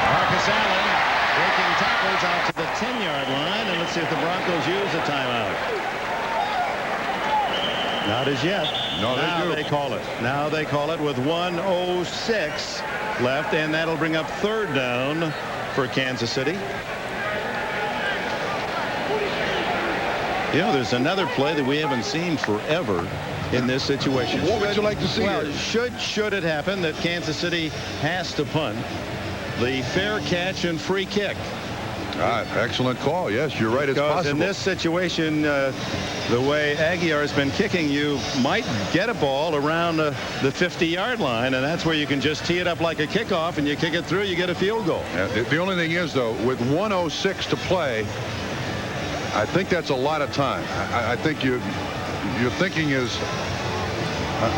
Marcus Allen breaking tackles out to the 10-yard line, and let's see if the Broncos use a timeout. Not as yet. No, now they call it. Now they call it with 1:06 left, and that'll bring up third down for Kansas City. You know, there's another play that we haven't seen forever in this situation. What would you like to see? Well, should it happen that Kansas City has to punt, the fair catch and free kick. Excellent call. Yes, you're right. It's possible. In this situation, the way Aguiar has been kicking, you might get a ball around the 50-yard line, and that's where you can just tee it up like a kickoff, and you kick it through, you get a field goal. The only thing is, though, with 1:06 to play, I think that's a lot of time. I think your thinking is,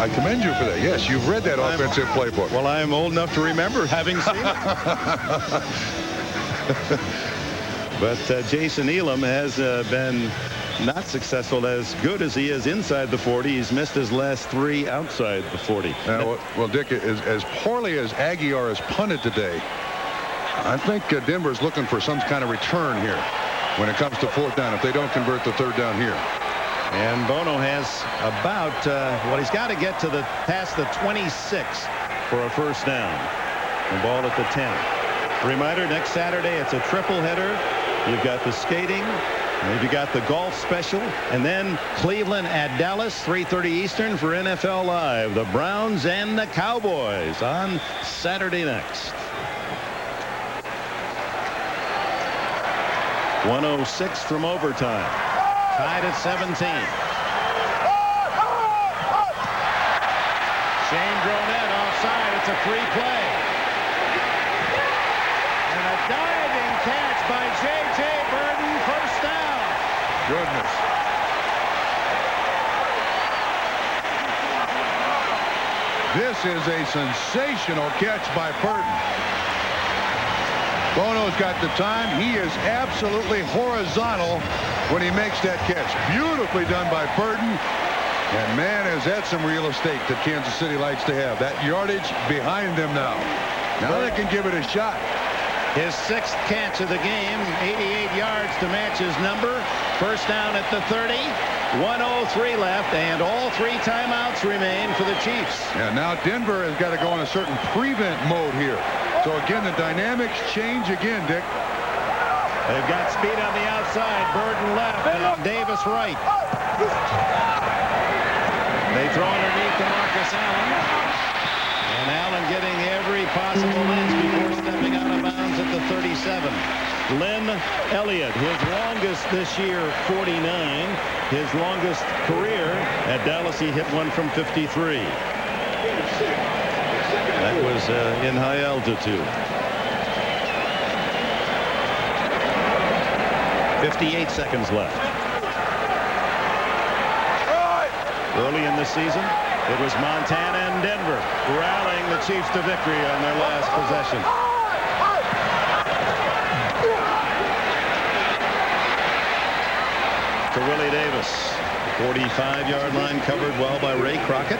I commend you for that. Yes, you've read that offensive playbook. Well, I'm old enough to remember having seen it. But Jason Elam has been not successful as good as he is inside the 40. He's missed his last 3 outside the 40. Well, Dick, as poorly as Aguiar has punted today, I think Denver's looking for some kind of return here when it comes to fourth down if they don't convert the third down here. And Bono has about he's got to get to past the 26 for a first down. The ball at the 10. Reminder, next Saturday it's a triple header. You've got the skating, you've got the golf special, and then Cleveland at Dallas, 3:30 Eastern for NFL Live. The Browns and the Cowboys on Saturday next. 1:06 from overtime. Tied at 17. Shane Bronette offside. It's a free play. And a diving catch by J.J. Burton. First down. Goodness. This is a sensational catch by Burton. Bono's got the time. He is absolutely horizontal when he makes that catch. Beautifully done by Burton. And man, is that some real estate that Kansas City likes to have. That yardage behind them now. Now they can give it a shot. His 6th catch of the game, 88 yards to match his number. First down at the 30. 1:03 left, and all 3 timeouts remain for the Chiefs. Yeah, now Denver has got to go in a certain prevent mode here. So again, the dynamics change again, Dick. They've got speed on the outside. Burton left and Davis right. They throw underneath to Marcus Allen. And Allen getting every possible inch before stepping out of bounds at the 37. Lynn Elliott, his longest this year, 49. His longest career at Dallas, he hit one from 53. That was in high altitude. 58 seconds left. Early in the season, it was Montana and Denver rallying the Chiefs to victory on their last possession. To Willie Davis. 45-yard line covered well by Ray Crockett.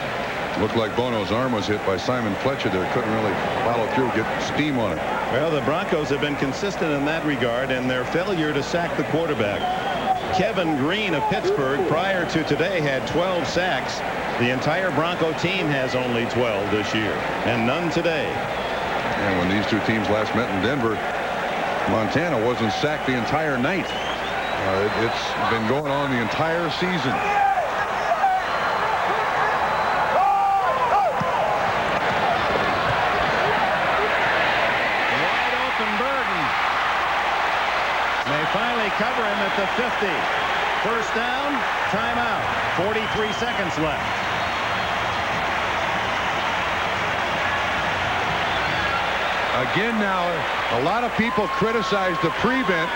Looked like Bono's arm was hit by Simon Fletcher there. Couldn't really follow through, get steam on it. Well, the Broncos have been consistent in that regard, and their failure to sack the quarterback Kevin Green of Pittsburgh prior to today had 12 sacks. The entire Bronco team has only 12 this year, and none today. And when these two teams last met in Denver, Montana wasn't sacked the entire night. It's been going on the entire season. Wide open Burden. They finally cover him at the 50. First down, timeout. 43 seconds left. Again now, a lot of people criticize the prevent,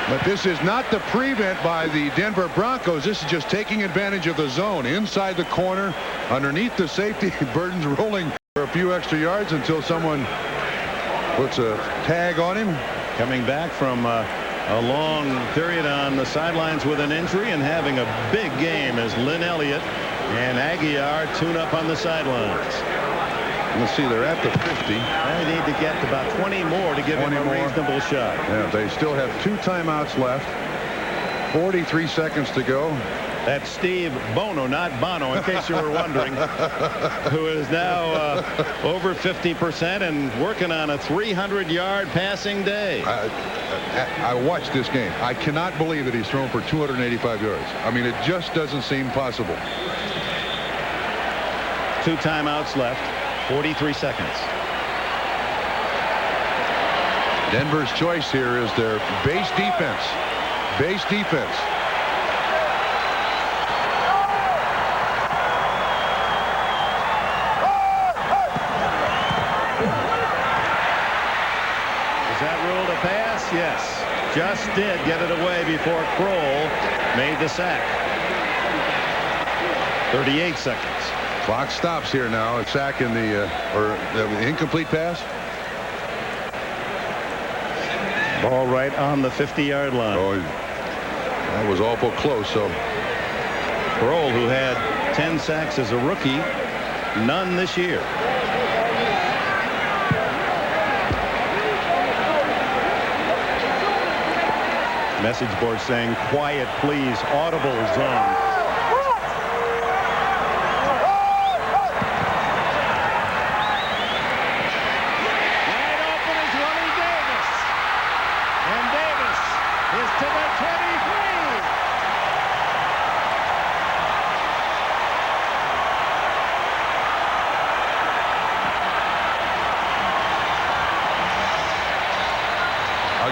but this is not the prevent by the Denver Broncos. This is just taking advantage of the zone inside the corner, underneath the safety. Burden's rolling for a few extra yards until someone puts a tag on him. Coming back from a long period on the sidelines with an injury and having a big game as Lynn Elliott and Aguiar tune up on the sidelines. Let's see, they're at the 50. They need to get about 20 more to give him a reasonable shot. Yeah, they still have 2 timeouts left. 43 seconds to go. That's Steve Bono, not Bono, in case you were wondering, who is now over 50% and working on a 300-yard passing day. I watched this game. I cannot believe that he's thrown for 285 yards. I mean, it just doesn't seem possible. 2 timeouts left. 43 seconds. Denver's choice here is their base defense. Base defense. Is that ruled a pass? Yes. Just did get it away before Kroll made the sack. 38 seconds. Clock stops here now. A sack in the incomplete pass. Ball right on the 50-yard line. Oh, that was awful close. So Kroll, who had 10 sacks as a rookie, none this year. Message board saying, quiet, please, audible zone.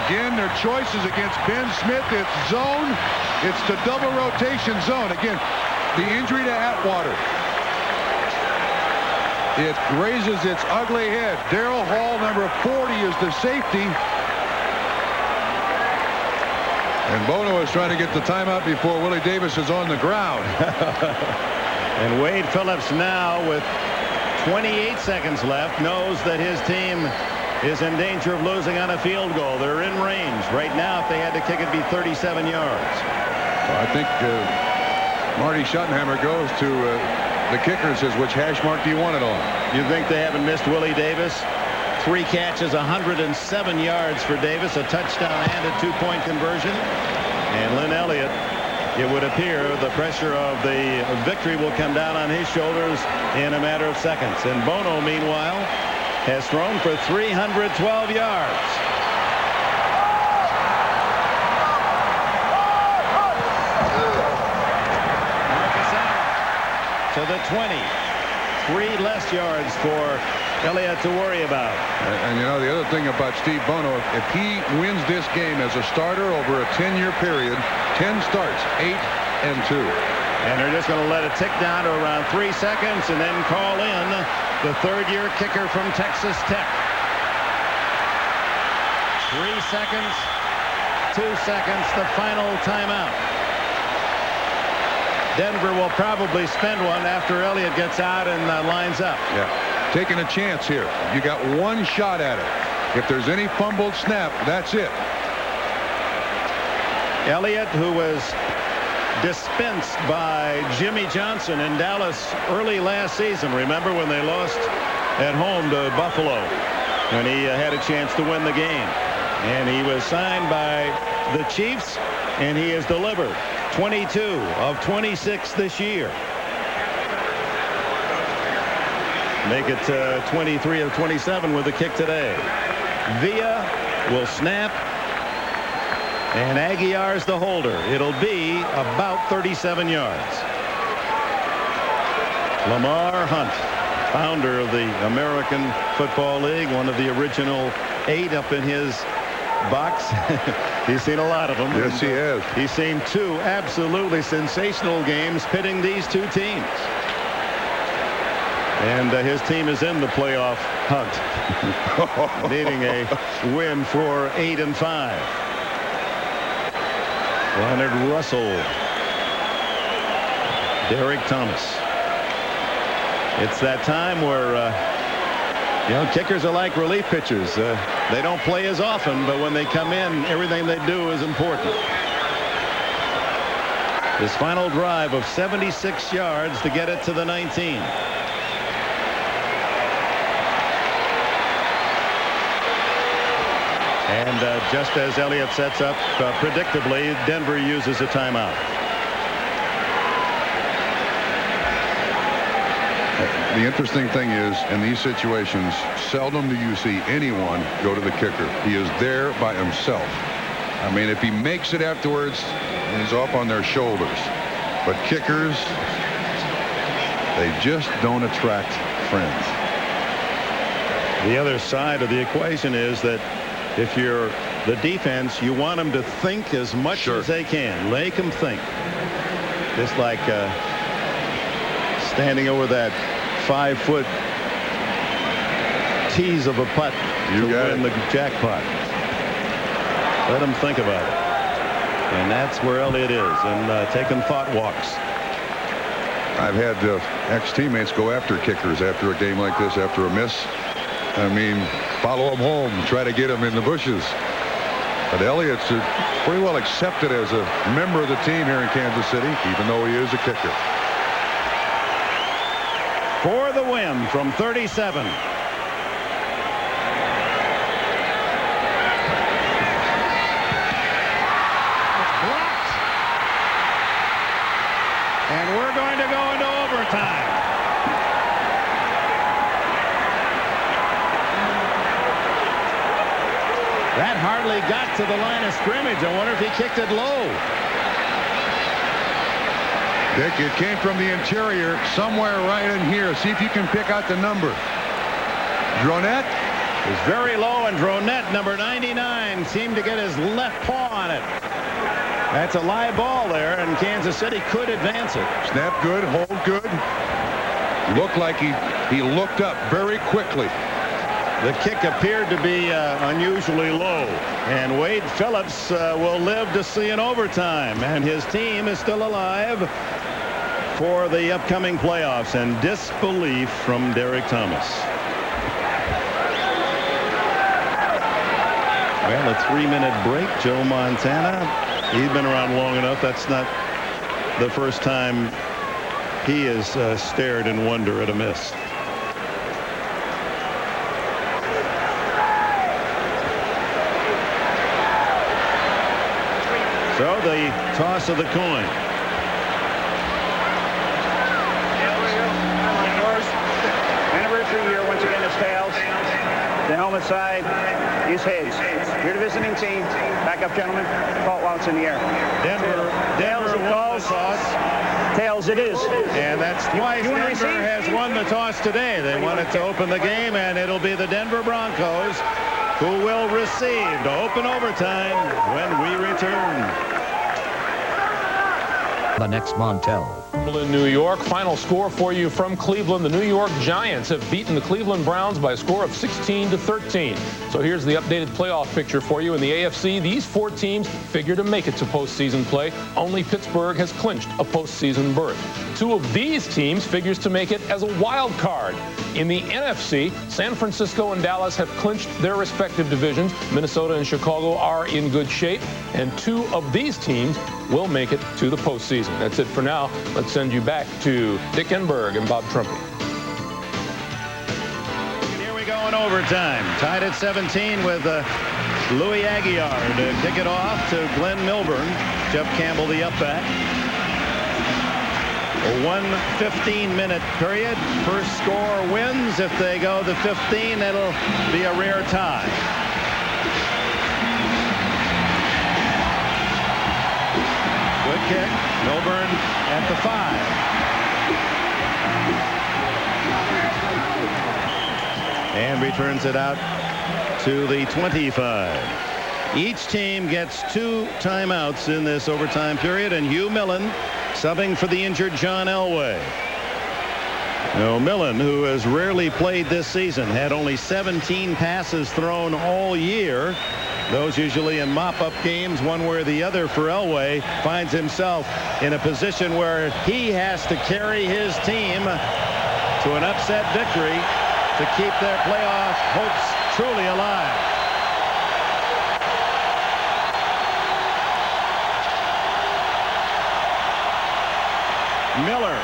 Again, their choices against Ben Smith. It's zone. It's the double rotation zone. Again, the injury to Atwater. It raises its ugly head. Darrell Hall, number 40, is the safety. And Bono is trying to get the timeout before Willie Davis is on the ground. And Wade Phillips now with 28 seconds left knows that his team is in danger of losing on a field goal. They're in range. Right now, if they had to kick, it'd be 37 yards. Well, I think Marty Schottenheimer goes to the kicker and says, which hash mark do you want it on? You think they haven't missed Willie Davis? 3 catches, 107 yards for Davis, a touchdown and a 2-point conversion. And Lynn Elliott, it would appear the pressure of the victory will come down on his shoulders in a matter of seconds. And Bono, meanwhile, has thrown for 312 yards. To the 20. 3 less yards for Elliott to worry about. And you know, the other thing about Steve Bono, if he wins this game as a starter over a 10-year period, 10 starts, 8-2. And they're just going to let it tick down to around 3 seconds and then call in the 3rd-year kicker from Texas Tech. 3 seconds, 2 seconds, the final timeout. Denver will probably spend one after Elliott gets out and lines up. Yeah, taking a chance here. You got 1 shot at it. If there's any fumbled snap, that's it. Elliott, who was dispensed by Jimmy Johnson in Dallas early last season. Remember when they lost at home to Buffalo when he had a chance to win the game. And he was signed by the Chiefs, and he has delivered 22 of 26 this year. Make it 23 of 27 with the kick today. Villa will snap, and Aguiar's the holder. It'll be about 37 yards. Lamar Hunt, founder of the American Football League, one of the original 8 up in his box. He's seen a lot of them. Yes, he has. He's seen 2 absolutely sensational games pitting these 2 teams. And his team is in the playoff hunt, needing a win for 8-5. Leonard Russell, Derek Thomas. It's that time where kickers are like relief pitchers. They don't play as often, but when they come in, everything they do is important. His final drive of 76 yards to get it to the 19. And just as Elliott sets up, predictably, Denver uses a timeout. The interesting thing is, in these situations, seldom do you see anyone go to the kicker. He is there by himself. I mean, if he makes it afterwards, he's off on their shoulders. But kickers, they just don't attract friends. The other side of the equation is that if you're the defense, you want them to think as much as they can. Make them think. Just like standing over that 5-foot tease of a putt to win the jackpot. Let them think about it. And that's where Elliott is, and taking thought walks. I've had ex-teammates go after kickers after a game like this, after a miss. I mean, follow him home, try to get him in the bushes. But Elliott's pretty well accepted as a member of the team here in Kansas City, even though he is a kicker. For the win from 37. Blocked. And we're going to go into overtime. That hardly got to the line of scrimmage. I wonder if he kicked it low. Dick, it came from the interior, somewhere right in here. See if you can pick out the number. Dronette is very low, and Dronette, number 99, seemed to get his left paw on it. That's a live ball there, and Kansas City could advance it. Snap good, hold good. Looked like he looked up very quickly. The kick appeared to be unusually low, and Wade Phillips will live to see an overtime, and his team is still alive for the upcoming playoffs. And disbelief from Derek Thomas. Well, a 3-minute break. Joe Montana, he's been around long enough. That's not the first time he has stared in wonder at a miss. So the toss of the coin. Anniversary year, once again, is tails. The helmet side is heads. You're the visiting team. Back up, gentlemen. Call it while it's in the air. Denver won the toss. Tails it is. And that's twice Denver has won the toss today. They wanted to open the game, and it'll be the Denver Broncos who will receive to open overtime when we return. The next Montel. In New York, final score for you from Cleveland. The New York Giants have beaten the Cleveland Browns by a score of 16-13. So here's the updated playoff picture for you. In the AFC, these 4 teams figure to make it to postseason play. Only Pittsburgh has clinched a postseason berth. 2 of these teams figures to make it as a wild card. In the NFC, San Francisco and Dallas have clinched their respective divisions. Minnesota and Chicago are in good shape, and 2 of these teams will make it to the postseason. That's it for now. Let's send you back to Dick Enberg and Bob Trumpy. Here we go in overtime. Tied at 17 with Louis Aguiar to kick it off to Glenn Milburn. Jeff Campbell, the up back. A 1:15-minute period. First score wins. If they go to 15, it'll be a rare tie. Good kick. Milburn at the 5. And returns it out to the 25. Each team gets 2 timeouts in this overtime period, and Hugh Millen subbing for the injured John Elway. Now, Millen, who has rarely played this season, had only 17 passes thrown all year. Those usually in mop-up games, one way or the other for Elway, finds himself in a position where he has to carry his team to an upset victory to keep their playoff hopes truly alive. Miller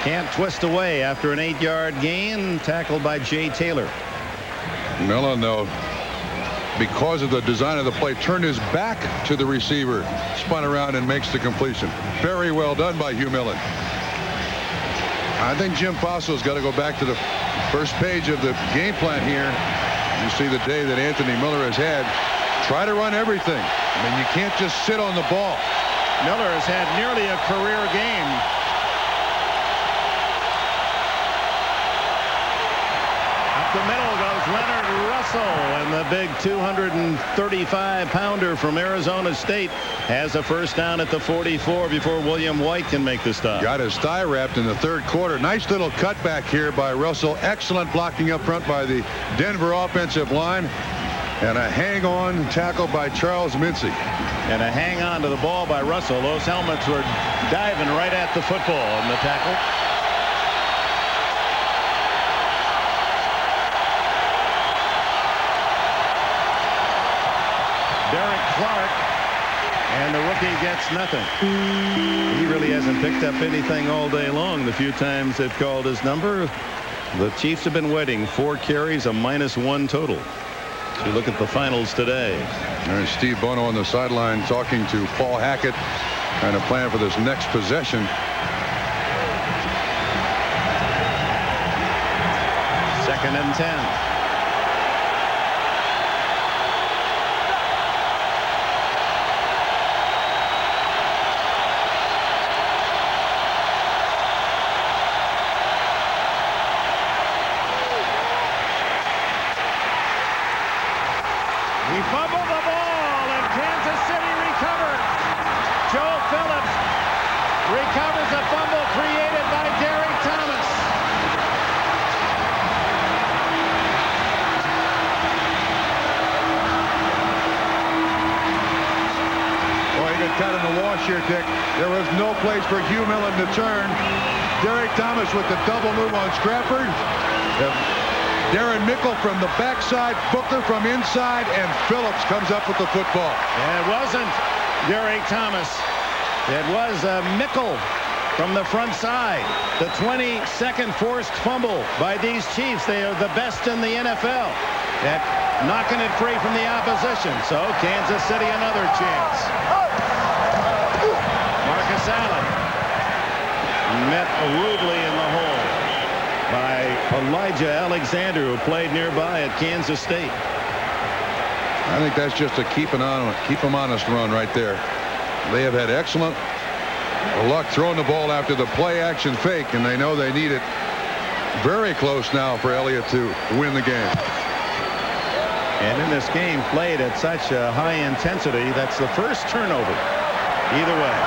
can't twist away after an 8-yard gain, tackled by Jay Taylor. Millen, though, because of the design of the play, turned his back to the receiver, spun around and makes the completion. Very well done by Hugh Millen. I think Jim Fossil's got to go back to the first page of the game plan here. You see the day that Anthony Miller has had. Try to run everything. I mean, you can't just sit on the ball. Miller has had nearly a career game. Up the middle goes Leonard Russell, and the big 235-pounder from Arizona State has a first down at the 44 before William White can make the stop. Got his thigh wrapped in the 3rd quarter. Nice little cutback here by Russell. Excellent blocking up front by the Denver offensive line. And a hang-on tackle by Charles Mincy. And a hang-on to the ball by Russell. Those helmets were diving right at the football in the tackle. Derek Clark, and the rookie gets nothing. He really hasn't picked up anything all day long. The few times they've called his number, the Chiefs have been waiting. 4 carries, a -1 total. So you look at the finals today. There's Steve Bono on the sideline talking to Paul Hackett and a plan for this next possession. Second and 10. He fumbled the ball, and Kansas City recovered. Joe Phillips recovers a fumble created by Derek Thomas. Boy, he got cut in the wash here, Dick. There was no place for Hugh Millen to turn. Derek Thomas with the double move on Stratford. Darren Mickle from the backside, Booker from inside, and Phillips comes up with the football. And it wasn't Derek Thomas. It was Mickle from the front side. The 22nd forced fumble by these Chiefs. They are the best in the NFL at knocking it free from the opposition. So Kansas City another chance. Marcus Allen met rudely in the hole by Elijah Alexander, who played nearby at Kansas State. I think that's just a keep them honest run right there. They have had excellent luck throwing the ball after the play action fake, and they know they need it very close now for Elliott to win the game. And in this game played at such a high intensity, that's the first turnover either way.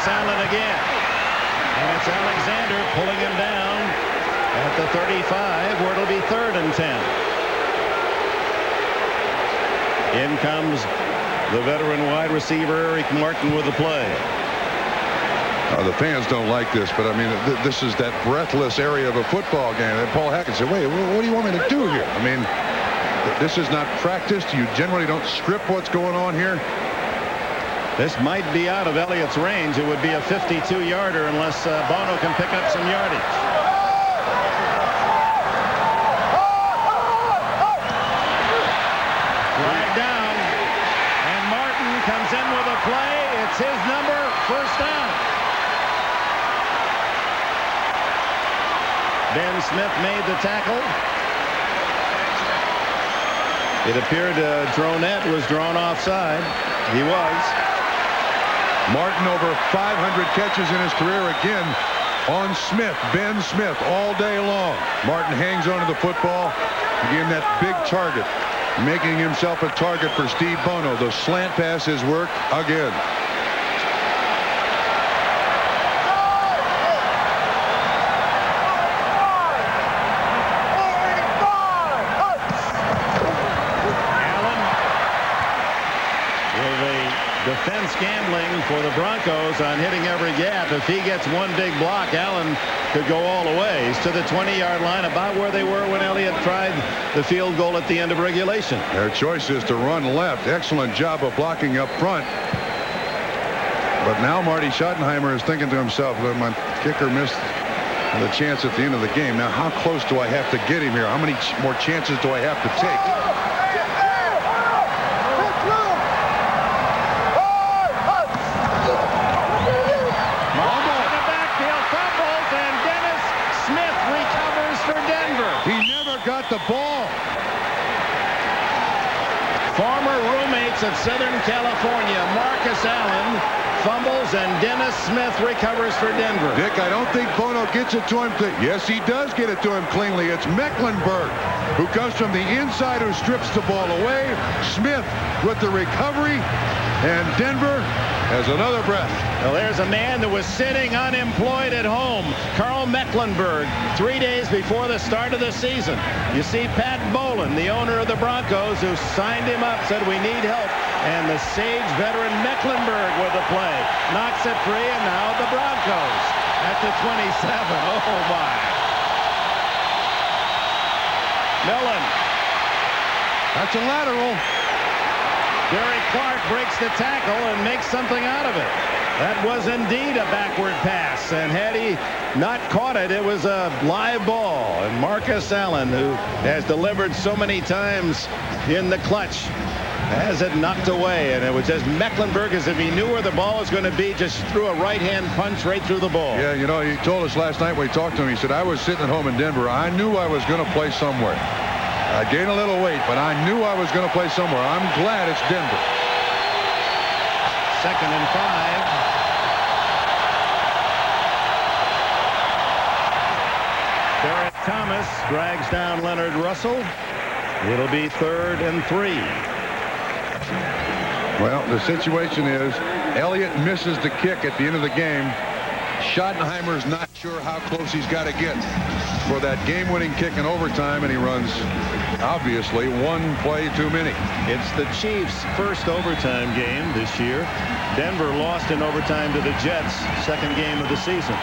Allen again, and it's Alexander pulling him down at the 35, where it'll be 3rd and 10. In comes the veteran wide receiver Eric Martin with the play. The fans don't like this, but I mean, this is that breathless area of a football game. And Paul Hackett said, wait, what do you want me to do here? I mean, this is not practiced. You generally don't script what's going on here. This might be out of Elliott's range. It would be a 52-yarder unless Bono can pick up some yardage. Smith made the tackle. It appeared Dronette was drawn offside. He was. Martin over 500 catches in his career again on Smith. Ben Smith all day long. Martin hangs onto the football. Again, that big target, making himself a target for Steve Bono. The slant pass has worked again. Defense gambling for the Broncos on hitting every gap. If he gets one big block, Allen could go all the way. He's to the 20-yard line, about where they were when Elliott tried the field goal at the end of regulation. Their choice is to run left. Excellent job of blocking up front. But now Marty Schottenheimer is thinking to himself, my kicker missed the chance at the end of the game. Now, how close do I have to get him here? How many more chances do I have to take? The ball. Former roommates of Southern California, Marcus Allen fumbles and Dennis Smith recovers for Denver. Dick, I don't think Bono gets it to him. Yes, he does get it to him cleanly. It's Mecklenburg who comes from the inside, who strips the ball away. Smith with the recovery, and Denver has another breath. Well, there's a man that was sitting unemployed at home, Carl Mecklenburg, 3 days before the start of the season. You see Pat Bolin, the owner of the Broncos, who signed him up, said we need help, and the Sage veteran Mecklenburg with the play knocks it free, and now the Broncos at the 27. Oh my. Millen. That's a lateral. Gary Clark breaks the tackle and makes something out of it. That was indeed a backward pass, and had he not caught it, it was a live ball. And Marcus Allen, who has delivered so many times in the clutch, has it knocked away, and it was just Mecklenburg, as if he knew where the ball was going to be, just threw a right-hand punch right through the ball. Yeah, you know, he told us last night when we talked to him, he said, I was sitting at home in Denver. I knew I was going to play somewhere. I gained a little weight, but I knew I was going to play somewhere. I'm glad it's Denver. 2nd and 5. Derek Thomas drags down Leonard Russell. It'll be 3rd and 3. Well, the situation is Elliott misses the kick at the end of the game. Schottenheimer's not sure how close he's got to get for that game-winning kick in overtime, and he runs, obviously, one play too many. It's the Chiefs' first overtime game this year. Denver lost in overtime to the Jets, second game of the season.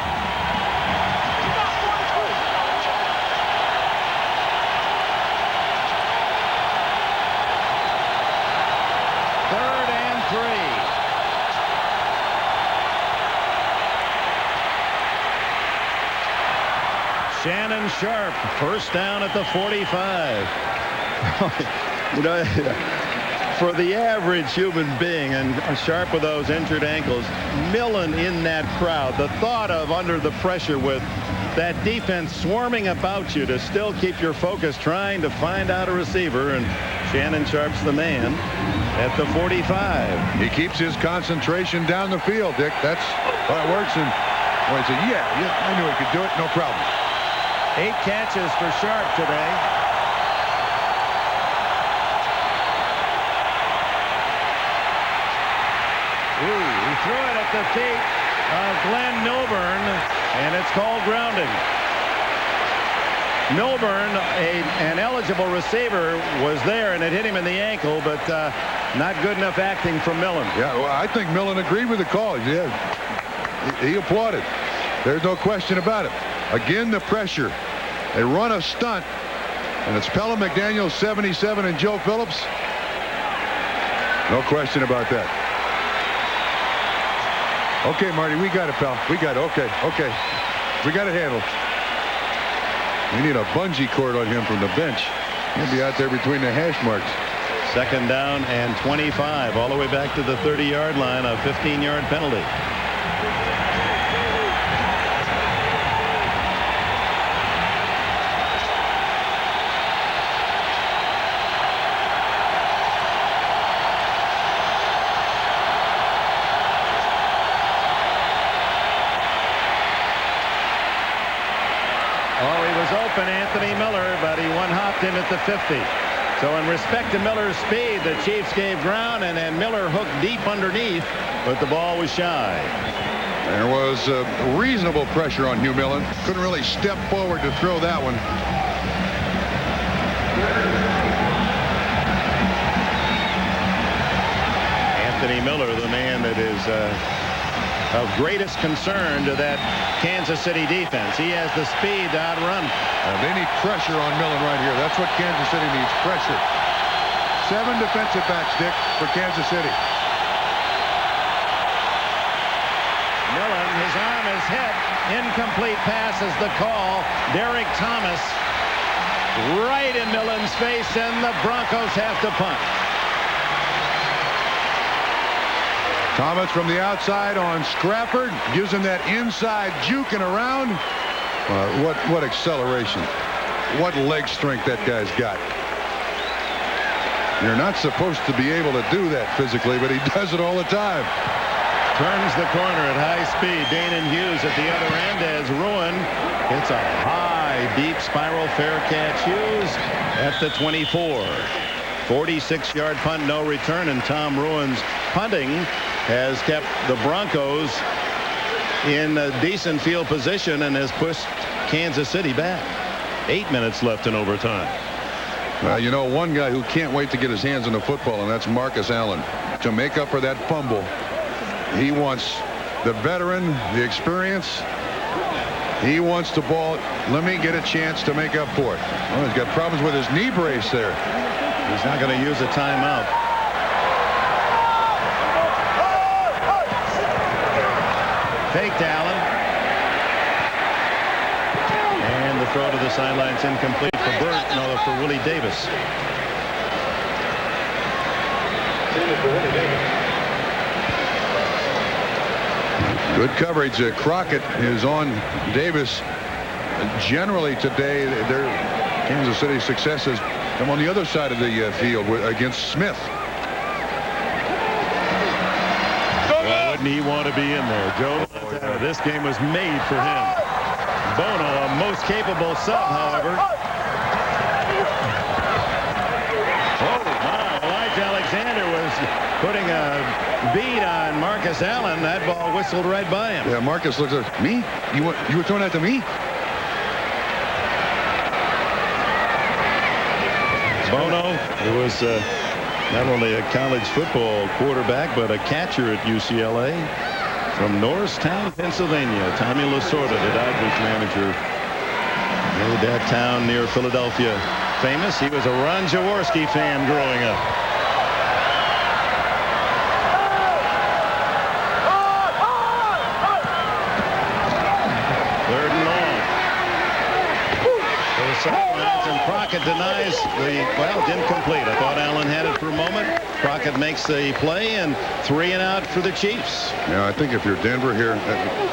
Shannon Sharp, first down at the 45. You know, for the average human being, and Sharp with those injured ankles, Millen in that crowd, the thought of under the pressure with that defense swarming about you to still keep your focus, trying to find out a receiver, and Shannon Sharp's the man at the 45. He keeps his concentration down the field, Dick. That's how it works. And well, he said, yeah, I knew he could do it, no problem. 8 catches for Sharp today. Ooh, he threw it at the feet of Glenn Milburn, and it's called grounding. Milburn, an eligible receiver, was there, and it hit him in the ankle, but not good enough acting from Millen. Yeah, well, I think Millen agreed with the call. Yeah, he applauded. There's no question about it. Again, the pressure. They run a stunt, and it's Pella McDaniel, 77, and Joe Phillips. No question about that. Okay, Marty, we got it, pal. We got it. Okay. We got it handled. We need a bungee cord on him from the bench. He'll be out there between the hash marks. 2nd down and 25, all the way back to the 30-yard line, a 15-yard penalty. Miller, but he one-hopped him at the 50. So in respect to Miller's speed, the Chiefs gave ground, and then Miller hooked deep underneath, but the ball was shy. There was reasonable pressure on Hugh Millen. Couldn't really step forward to throw that one. Anthony Miller, the man that is of greatest concern to that Kansas City defense. He has the speed to outrun. They need pressure on Millen right here. That's what Kansas City needs, pressure. 7 defensive backs, Dick, for Kansas City. Millen, his arm is hit. Incomplete pass is the call. Derek Thomas right in Millen's face, and the Broncos have to punt. Thomas from the outside on Scrappard, using that inside juking around. What acceleration. What leg strength that guy's got. You're not supposed to be able to do that physically, but he does it all the time. Turns the corner at high speed. Danon Hughes at the other end as Ruin hits a high, deep spiral fair catch. Hughes at the 24. 46-yard punt, no return, and Tom Ruin's punting has kept the Broncos in a decent field position and has pushed Kansas City back. 8 minutes left in overtime. Well, you know, one guy who can't wait to get his hands on the football, and that's Marcus Allen. To make up for that fumble, he wants the veteran, the experience. He wants the ball. Let me get a chance to make up for it. Well, he's got problems with his knee brace there. He's not going to use a timeout. Fake to Allen. And the throw to the sidelines incomplete for Burt. No, for Willie Davis. Good coverage. Crockett is on Davis. Generally today, their Kansas City success has come on the other side of the field against Smith. Well, wouldn't he want to be in there, Joe? This game was made for him. Bono, a most capable sub, however. Oh, my. Elijah Alexander was putting a beat on Marcus Allen. That ball whistled right by him. Yeah, Marcus looks at me. You were throwing that to me? Bono, who was not only a college football quarterback, but a catcher at UCLA. From Norristown, Pennsylvania, Tommy Lasorda, the Dodgers manager, made that town near Philadelphia famous. He was a Ron Jaworski fan growing up. Third and long. To the sidelines, and Crockett denies well, didn't complete. I thought Allen had it for a moment. Crockett makes the play, and 3 and out for the Chiefs. Yeah, I think if you're Denver here,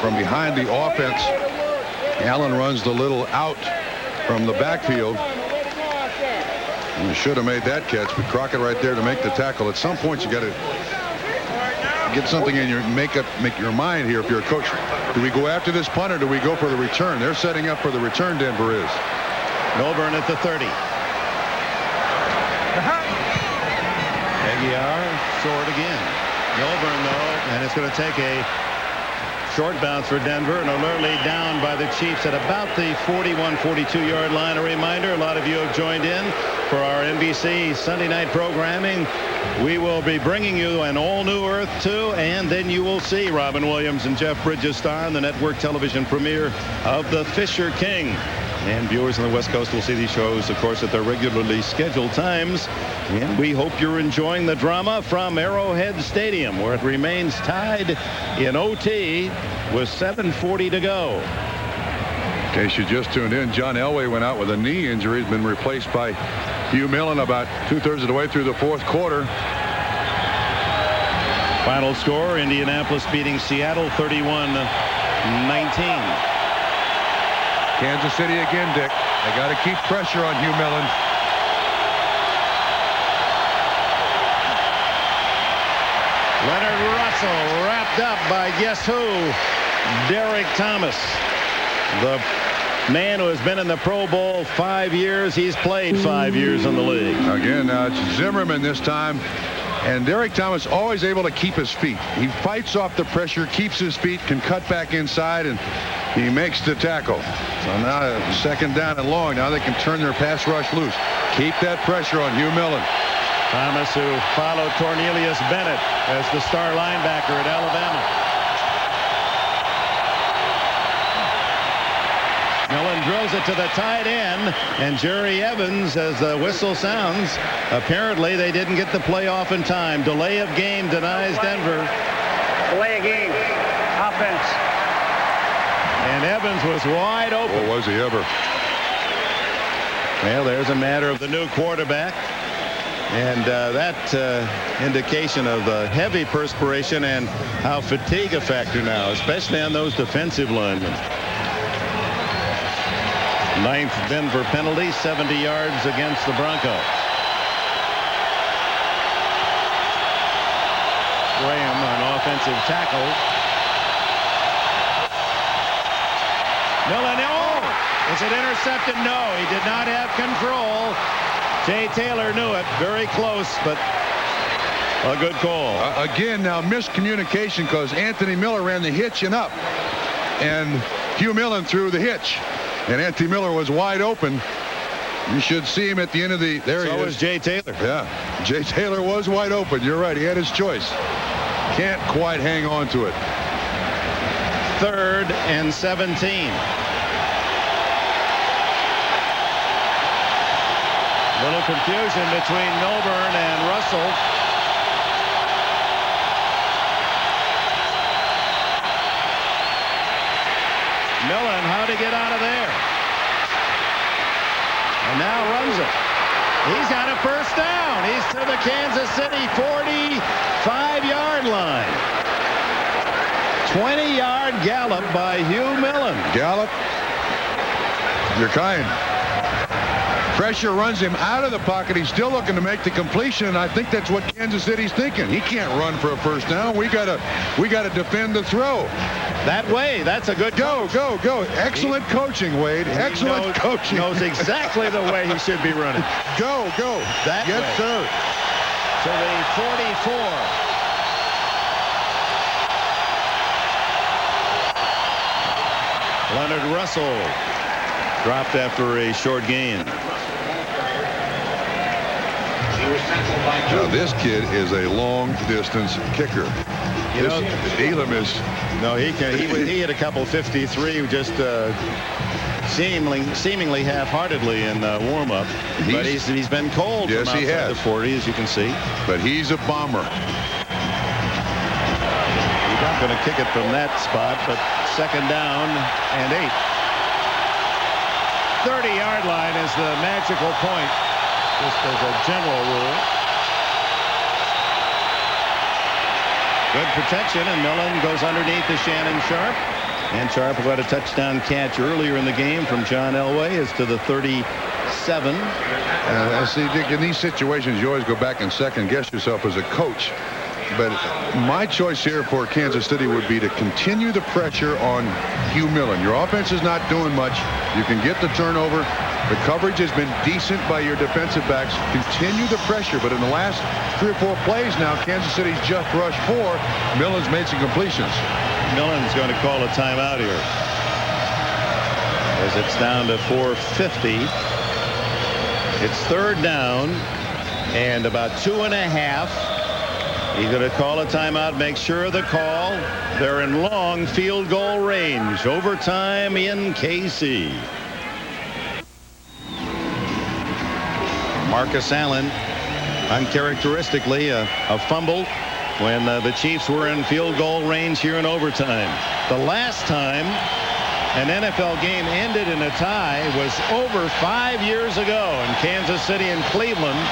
from behind the offense, Allen runs the little out from the backfield. You should have made that catch, but Crockett right there to make the tackle. At some point, you got to get something in your make your mind here if you're a coach. Do we go after this punt or do we go for the return? They're setting up for the return, Denver is. Milburn at the 30. Aguiar short again. Milburn, though, and it's going to take a short bounce for Denver, and O'Leary down by the Chiefs at about the 41-42-yard line. A reminder, a lot of you have joined in for our NBC Sunday night programming. We will be bringing you an all-new Earth 2, and then you will see Robin Williams and Jeff Bridges star in the network television premiere of The Fisher King. And viewers on the West Coast will see these shows, of course, at their regularly scheduled times. And we hope you're enjoying the drama from Arrowhead Stadium, where it remains tied in OT with 7:40 to go. In case you just tuned in, John Elway went out with a knee injury. He's been replaced by Hugh Millen about 2/3 of the way through the fourth quarter. Final score, Indianapolis beating Seattle 31-19. Kansas City again, Dick. They got to keep pressure on Hugh Millen. Leonard Russell wrapped up by guess who? Derek Thomas. The man who has been in the Pro Bowl 5 years. He's played 5 years in the league. Again, it's Zimmerman this time. And Derek Thomas always able to keep his feet. He fights off the pressure, keeps his feet, can cut back inside, and he makes the tackle. So now 2nd down and long. Now they can turn their pass rush loose. Keep that pressure on Hugh Millen. Thomas, who followed Cornelius Bennett as the star linebacker at Alabama. Millen drills it to the tight end, and Jerry Evans, as the whistle sounds, apparently they didn't get the play off in time. Delay of game denies Denver. Delay of game. Offense. And Evans was wide open. Or was he ever? Well, there's a matter of the new quarterback. And that indication of heavy perspiration and how fatigue a factor now, especially on those defensive linemen. 9th Denver penalty, 70 yards against the Broncos. Graham on offensive tackle. Millen, oh! Is it intercepted? No, he did not have control. Jay Taylor knew it. Very close, but a good call. Again, now miscommunication because Anthony Miller ran the hitch and up. And Hugh Millen threw the hitch. And Anthony Miller was wide open. You should see him at the end of the... There he is. So was Jay Taylor. Yeah. Jay Taylor was wide open. You're right. He had his choice. Can't quite hang on to it. 3rd and 17. Little confusion between Milburn and Russell. Millen, how to get out of there? And now runs it. He's got a 1st down. He's to the Kansas City 45-yard line. 20-yard gallop by Hugh Millen. Gallop. You're kind. Pressure runs him out of the pocket. He's still looking to make the completion, and I think that's what Kansas City's thinking. He can't run for a 1st down. We gotta defend the throw. That way, that's a good go. Excellent coaching, Wade. Excellent coaching. Knows exactly the way he should be running. Go. That yes, way. sir. To the 44. Leonard Russell dropped after a short gain. Now this kid is a long distance kicker. You know, Elam is. No, he hit a couple 53 just seemingly half-heartedly in warm-up. But he's been cold. Yes, from he has. The 40, as you can see. But he's a bomber. He's not going to kick it from that spot, but 2nd down and 8. 30-yard line is the magical point, just as a general rule. Good protection, and Millen goes underneath to Shannon Sharp. And Sharp, who had a touchdown catch earlier in the game from John Elway, is to the 37. See, Dick, in these situations, you always go back and second-guess yourself as a coach. But my choice here for Kansas City would be to continue the pressure on Hugh Millen. Your offense is not doing much. You can get the turnover. The coverage has been decent by your defensive backs. Continue the pressure. But in the last 3 or 4 plays now, Kansas City's just rushed 4. Millen's made some completions. Millen's going to call a timeout here, as it's down to 4:50. It's 3rd down and about 2.5. He's going to call a timeout, make sure of the call. They're in long field goal range. Overtime in KC. Marcus Allen, uncharacteristically, a fumble when the Chiefs were in field goal range here in overtime. The last time an NFL game ended in a tie was over 5 years ago, in Kansas City and Cleveland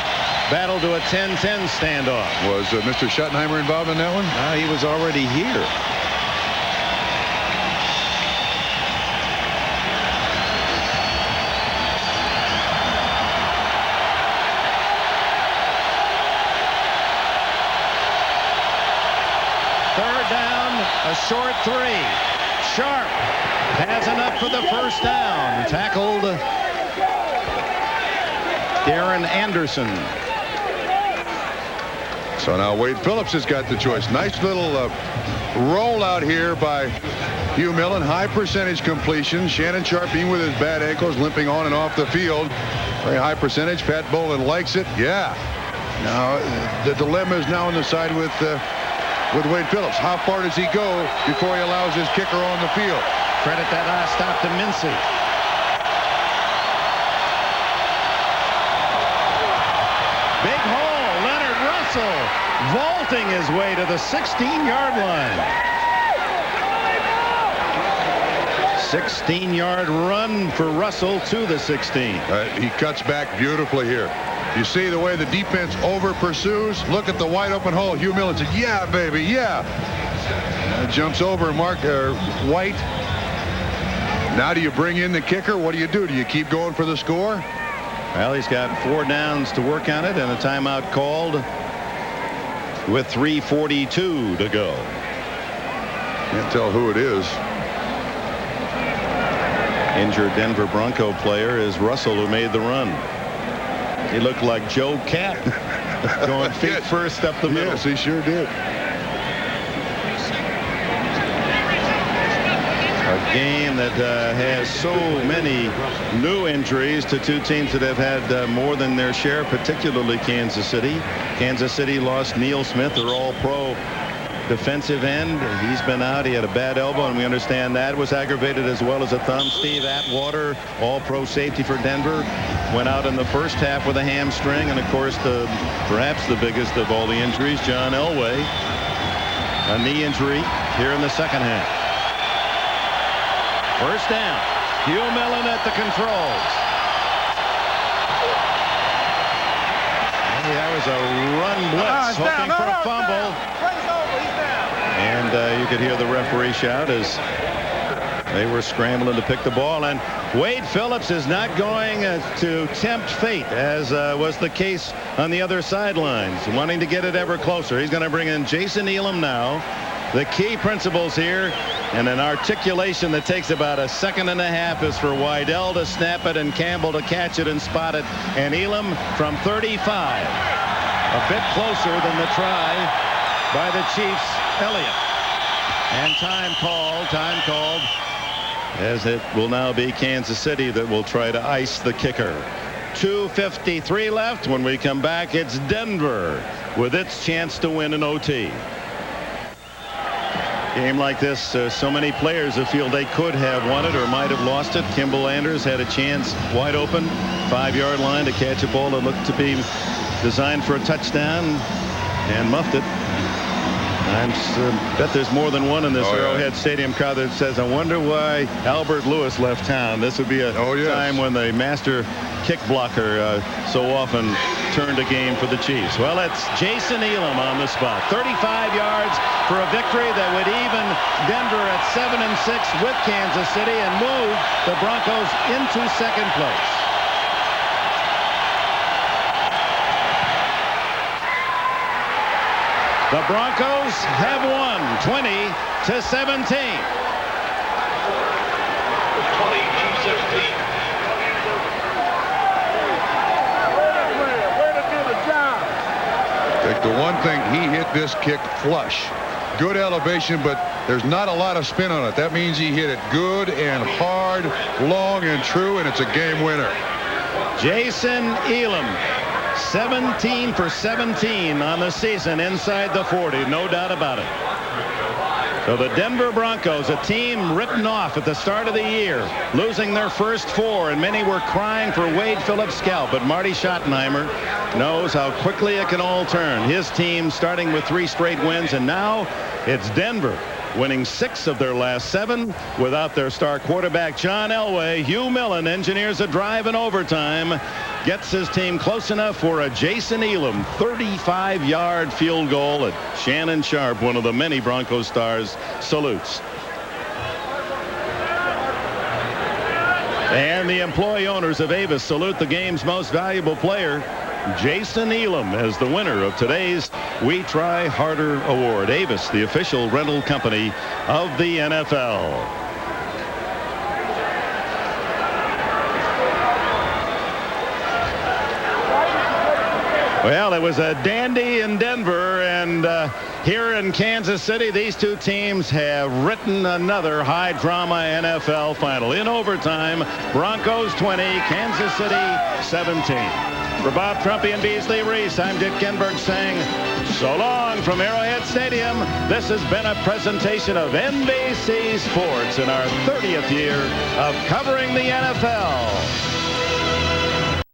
battled to a 10-10 standoff. Was Mr. Schottenheimer involved in that one? No, he was already here. A short 3. Sharp has enough for the first down. Tackled Darren Anderson. So now Wade Phillips has got the choice. Nice little roll out here by Hugh Millen. High percentage completion. Shannon Sharpe being with his bad ankles, limping on and off the field. Very high percentage. Pat Bowlen likes it. Yeah. Now the dilemma is now on the side with Wade Phillips. How far does he go before he allows his kicker on the field? Credit that last stop to Mincy. Big hole. Leonard Russell vaulting his way to the 16-yard line. 16-yard run for Russell to the 16. He cuts back beautifully here. You see the way the defense over pursues. Look at the wide open hole. Hugh Millen said, yeah, baby, yeah. Jumps over White. Now do you bring in the kicker? What do you do? Do you keep going for the score? Well, he's got 4 downs to work on it and a timeout called with 3:42 to go. Can't tell who it is. Injured Denver Bronco player is Russell, who made the run. He looked like Joe Cat going feet first up the middle. Yes, he sure did. A game that has so many new injuries to two teams that have had more than their share, particularly Kansas City. Kansas City lost Neil Smith, their all-pro defensive end. He's been out. He had a bad elbow, and we understand that was aggravated as well as a thumb. Steve Atwater, all-pro safety for Denver, went out in the first half with a hamstring. And, of course, perhaps the biggest of all the injuries, John Elway, a knee injury here in the second half. First down. Hugh Millen at the controls. That was a run blitz, hoping for a fumble. And you could hear the referee shout as they were scrambling to pick the ball. And Wade Phillips is not going to tempt fate, as was the case on the other sidelines, wanting to get it ever closer. He's going to bring in Jason Elam now. The key principles here, and an articulation that takes about a second and a half, is for Wydell to snap it and Campbell to catch it and spot it. And Elam from 35. A bit closer than the try by the Chiefs' Elliott. And time called, as it will now be Kansas City that will try to ice the kicker. 2:53 left. When we come back, it's Denver with its chance to win in OT. Game like this, so many players that feel they could have won it or might have lost it. Kimball Anders had a chance wide open, 5-yard line, to catch a ball that looked to be designed for a touchdown and muffed it. I bet there's more than one in this Arrowhead Stadium crowd that says, I wonder why Albert Lewis left town. This would be a time when the master kick blocker so often turned a game for the Chiefs. Well, it's Jason Elam on the spot. 35 yards for a victory that would even Denver at 7-6 with Kansas City and move the Broncos into second place. The Broncos have won 20-17. 20-17. I think the one thing, he hit this kick flush. Good elevation, but there's not a lot of spin on it. That means he hit it good and hard, long and true, and it's a game winner. Jason Elam, 17 for 17 on the season inside the 40, no doubt about it. So the Denver Broncos, a team written off at the start of the year, losing their first 4, and many were crying for Wade Phillips' scalp. But Marty Schottenheimer knows how quickly it can all turn. His team starting with 3 straight wins, and now it's Denver winning 6 of their last 7 without their star quarterback John Elway. Hugh Millen engineers a drive in overtime, gets his team close enough for a Jason Elam 35-yard field goal at Shannon Sharpe, one of the many Broncos stars, salutes. And the employee owners of Avis salute the game's most valuable player, Jason Elam, as the winner of today's We Try Harder Award. Avis, the official rental company of the NFL. Well, it was a dandy in Denver, and here in Kansas City, these two teams have written another high-drama NFL final. In overtime, Broncos 20, Kansas City 17. For Bob Trumpy and Beasley Reese, I'm Dick Genberg saying so long from Arrowhead Stadium. This has been a presentation of NBC Sports in our 30th year of covering the NFL.